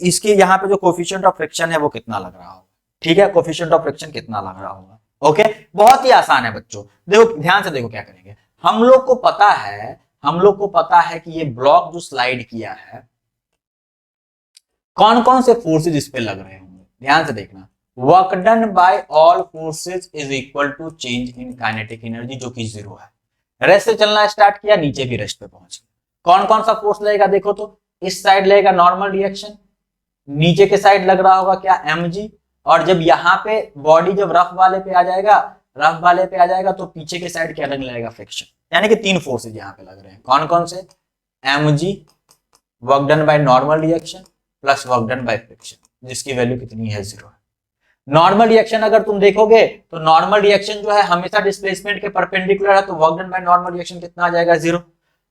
इसके यहाँ पे जो कोफिशिएंट ऑफ फ्रिक्शन है वो कितना लग रहा होगा। ठीक है, कोफिशिएंट ऑफ फ्रिक्शन कितना लग रहा होगा। ओके, बहुत ही आसान है बच्चों, देखो ध्यान से देखो क्या करेंगे, हम लोग को पता है, हम लोग को पता है कि ये ब्लॉक जो स्लाइड किया है कौन कौन से फोर्सेज इस पे लग रहे होंगे, ध्यान से देखना, work done by all forces is equal to change in kinetic energy जो कि 0 है, रेस्ट से चलना स्टार्ट किया, नीचे भी रेस्ट पे पहुंच गया, कौन कौन सा फोर्स लगेगा देखो तो, इस साइड लगेगा नॉर्मल रिएक्शन, नीचे के साइड लग रहा होगा क्या, mg, और जब यहाँ पे बॉडी जब रफ वाले पे आ जाएगा, रफ वाले पे आ जाएगा तो पीछे के साइड क्या लगने लगेगा, फ्रिक्शन, यानी कि 3 फोर्सेज यहाँ पे लग रहे हैं, कौन कौन से, mg, work done by normal reaction plus work done by friction, जिसकी वैल्यू कितनी है, 0 है। नॉर्मल रिएक्शन अगर तुम देखोगे तो नॉर्मल रिएक्शन जो है हमेशा डिस्प्लेसमेंट के परपेंडिकुलर है, तो work done by normal reaction कितना आ जाएगा, 0,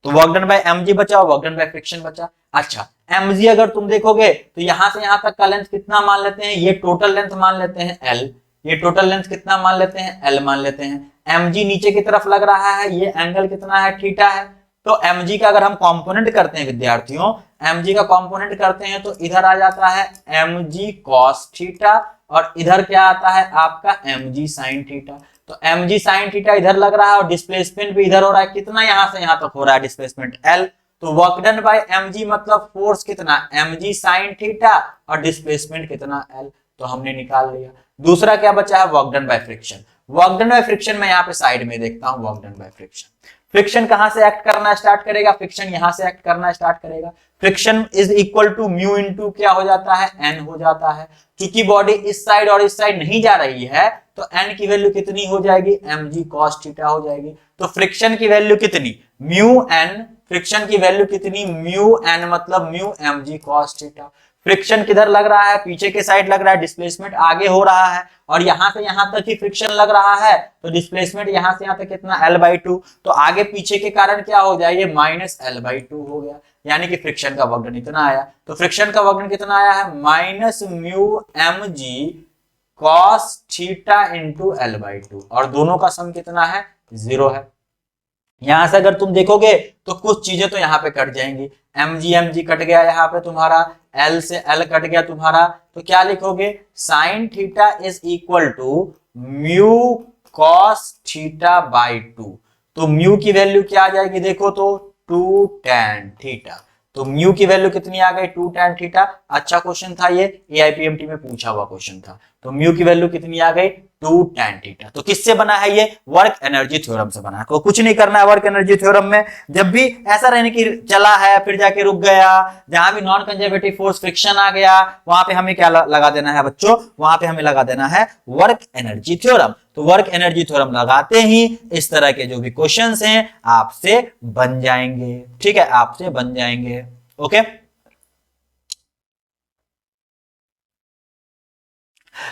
तो वर्क डन बाय mg बचा, वर्क डन बाय फ्रिक्शन बचा। अच्छा mg अगर तुम देखोगे तो यहां से यहां तक का लेंथ कितना मान लेते हैं, ये टोटल लेंथ मान लेते हैं l, ये टोटल लेंथ कितना मान लेते हैं, l मान लेते हैं, mg नीचे की तरफ लग रहा है, ये एंगल कितना है, थीटा है, तो mg का अगर हम कंपोनेंट करते हैं विद्यार्थियों, mg का कंपोनेंट करते हैं तो इधर आ जाता है mg cos थीटा, और इधर क्या आता है आपका mg sin थीटा, तो mg sin थीटा इधर लग रहा है और डिस्प्लेसमेंट भी इधर हो रहा है, कितना यहां से यहां तक हो रहा है डिस्प्लेसमेंट l, तो वर्क डन बाय mg मतलब फोर्स कितना, mg sin थीटा, और डिस्प्लेसमेंट कितना l, तो हमने निकाल लिया। दूसरा क्या बचा है, work done by friction, work done by friction मैं यहाँ पे साइड में देखता हूं, work done by friction, friction कहां से एक्ट करना स्टार्ट करेगा, फ्रिक्शन यहां से एक्ट करना स्टार्ट करेगा, friction is equal to mu into क्या हो जाता है, n हो जाता है, क्योंकि बॉडी इस साइड और इस साइड नहीं जा रही है तो n की वैल्यू कितनी हो जाएगी, mg cos थीटा हो जाएगी, तो फ्रिक्शन की वैल्यू कितनी, म्यू n, फ्रिक्शन की वैल्यू कितनी, म्यू n मतलब mu mg cos theta, friction किधर लग रहा है, पीछे के साइड लग रहा है, डिस्प्लेसमेंट आगे हो रहा है, और यहां से यहां तक ही फ्रिक्शन लग रहा है, तो डिस्प्लेसमेंट यहां से यहां तक कितना, l/2, तो आगे पीछे के कारण क्या हो जाएगा, माइनस l/2 हो गया, यानी कि फ्रिक्शन का वर्क डन इतना आया, तो फ्रिक्शन का वर्क डन कितना आया है, minus mu mg cos theta into l/2, और दोनों का सम कितना है, 0 है। यहां से अगर तुम देखोगे तो कुछ चीजें तो यहाँ पे कट जाएंगी, mg कट गया, यहाँ पे तुम्हारा l से l कट गया तुम्हारा, तो क्या लिखोगे, sine theta is equal to mu cos theta by 2, तो म्यू की वैल्यू क्या आ जाएगी देखो तो 2 tan थीटा, तो म्यू की वैल्यू कितनी आ गई, 2 tan थीटा, अच्छा क्वेश्चन था ये, एआईपीएमटी में पूछा हुआ क्वेश्चन था, तो म्यू की वैल्यू कितनी आ गई, 2 tan थीटा, तो किससे बना है ये, वर्क एनर्जी थ्योरम से बना है, तो कुछ नहीं करना है वर्क एनर्जी थ्योरम में, जब भी ऐसा रहने की चला है फिर जाके रुक गया, जहां भी नॉन कंजर्वेटिव फोर्स फ्रिक्शन आ गया वहां पे हमें क्या लगा देना है बच्चों, वहां पे हमें लगा देना है वर्क एनर्जी थ्योरम, तो वर्क एनर्जी थ्योरम लगाते ही इस तरह के जो भी क्वेश्चंस हैं आपसे बन जाएंगे, ठीक है, आपसे बन जाएंगे। ओके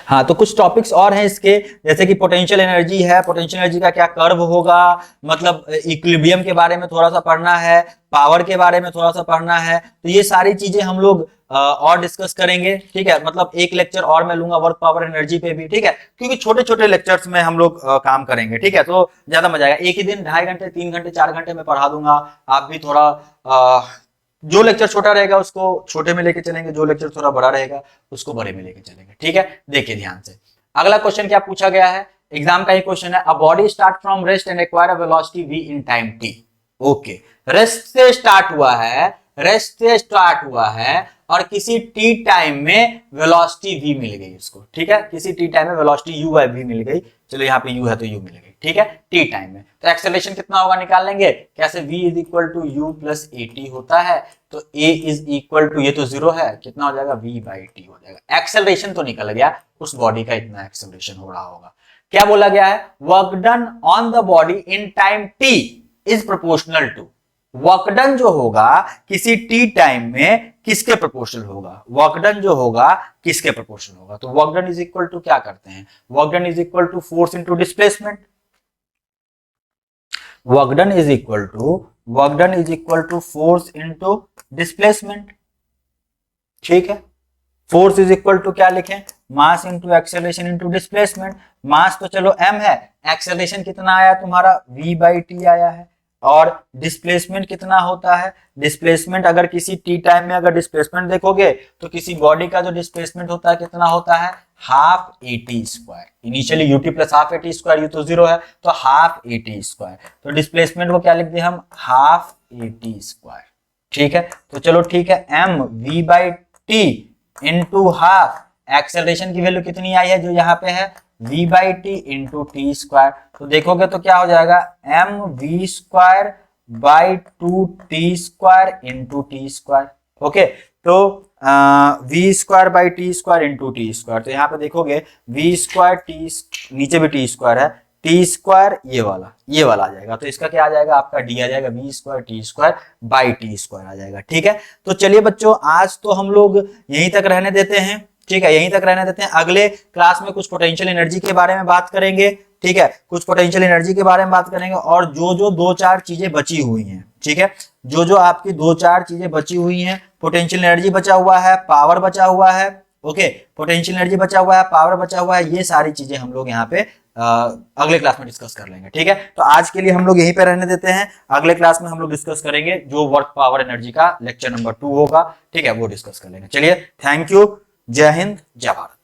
हाँ, तो कुछ टॉपिक्स और हैं इसके, जैसे कि पोटेंशियल एनर्जी है, पोटेंशियल एनर्जी का क्या कर्व होगा, मतलब इक्विलिब्रियम के बारे में थोड़ा सा पढ़ना है, पावर के बारे में थोड़ा सा पढ़ना है। तो ये सारी चीजें हम लोग और डिस्कस करेंगे, ठीक है। मतलब एक लेक्चर और मैं लूंगा वर्क पावर एनर्जी पे भी, ठीक है, क्योंकि छोटे छोटे लेक्चर्स में हम लोग काम करेंगे, ठीक है। तो ज्यादा मजा आएगा, एक ही दिन 2.5 घंटे 3 घंटे 4 घंटे में पढ़ा दूंगा। आप भी थोड़ा जो लेक्चर छोटा रहेगा उसको छोटे में लेके चलेंगे, जो लेक्चर थोड़ा बड़ा रहेगा उसको बड़े में लेके चलेंगे, ठीक है। देखिए ध्यान से, अगला क्वेश्चन क्या पूछा गया है, एग्जाम का ही क्वेश्चन है। A body start from rest and acquire a velocity v in time t। Okay, rest से स्टार्ट हुआ है, रेस्ट से स्टार्ट हुआ है और किसी t टाइम में वेलोसिटी v मिल गई उसको, ठीक है। किसी t टाइम में वेलोसिटी u बाय v मिल गई, चलो यहाँ पे u है तो u मिल गई, ठीक है, t टाइम में। तो एक्सेलरेशन कितना होगा निकाल लेंगे कैसे, v is equal to u plus at होता है, तो a इज इक्वल टू, ये तो 0 है, कितना हो जाएगा v बाई t हो जाएगा। एक्सेलरेशन तो निकल गया, उस बॉडी का इतना एक्सेलरेशन हो रहा होगा। क्या बोला गया है, work done on the body in time t is proportional to, work done जो होगा किसी t टाइम में किसके प्रोपोर्शनल होगा, वर्क डन जो होगा किसके प्रोपोर्शनल होगा। तो work done is equal to क्या करते हैं, work done is equal to force into displacement, work done is equal to force into displacement, ठीक है। फोर्स इज इक्वल टू क्या लिखें, mass into acceleration into displacement. Mass तो चलो m है, एक्सेलरेशन कितना आया तुम्हारा v बाई टी आया है, और डिस्प्लेसमेंट कितना होता है, डिस्प्लेसमेंट अगर किसी t टाइम में अगर डिस्प्लेसमेंट देखोगे तो किसी बॉडी का जो डिस्प्लेसमेंट होता है कितना होता है, half at square. Initially ut plus half at square, ये तो 0 है तो हाफ at स्क्वायर, तो डिस्प्लेसमेंट को क्या लिख दिए हम, हाफ at स्क्वायर, ठीक है। तो चलो ठीक है, m v by T into half, acceleration की वैल्यू कितनी आई है जो यहाँ पे है, v by T into T square. तो देखोगे तो क्या हो जाएगा, m v square by 2t square into T square. Okay, तो v square by T square into T square, तो यहाँ पे देखोगे v स्क्वायर टी, नीचे भी टी स्क्वायर है, टी स्क्वायर ये वाला आ जाएगा, तो इसका क्या आ जाएगा आपका d आ जाएगा, v square T square by T square आ जाएगा, ठीक है। तो चलिए बच्चों, आज तो हम लोग यहीं तक रहने देते हैं, ठीक है, यहीं तक रहने देते हैं। अगले क्लास में कुछ पोटेंशियल एनर्जी के बारे में बात करेंगे, ठीक है, कुछ पोटेंशियल एनर्जी के बारे में बात करेंगे, और जो जो 2-4 चीजें बची हुई हैं, ठीक है, जो जो आपकी 2-4 चीजें बची हुई हैं, पोटेंशियल एनर्जी बचा हुआ है, पावर बचा हुआ है, ओके, पोटेंशियल एनर्जी बचा हुआ है, पावर बचा हुआ है, ये सारी चीजें हम लोग यहाँ पे अगले क्लास में डिस्कस कर लेंगे, ठीक है। तो आज के लिए हम लोग यहीं पे रहने देते हैं, अगले क्लास में हम लोग डिस्कस करेंगे जो वर्क पावर एनर्जी का लेक्चर नंबर 2 होगा, ठीक है, वो डिस्कस कर लेंगे। चलिए, थैंक यू, जय हिंद, जय भारत।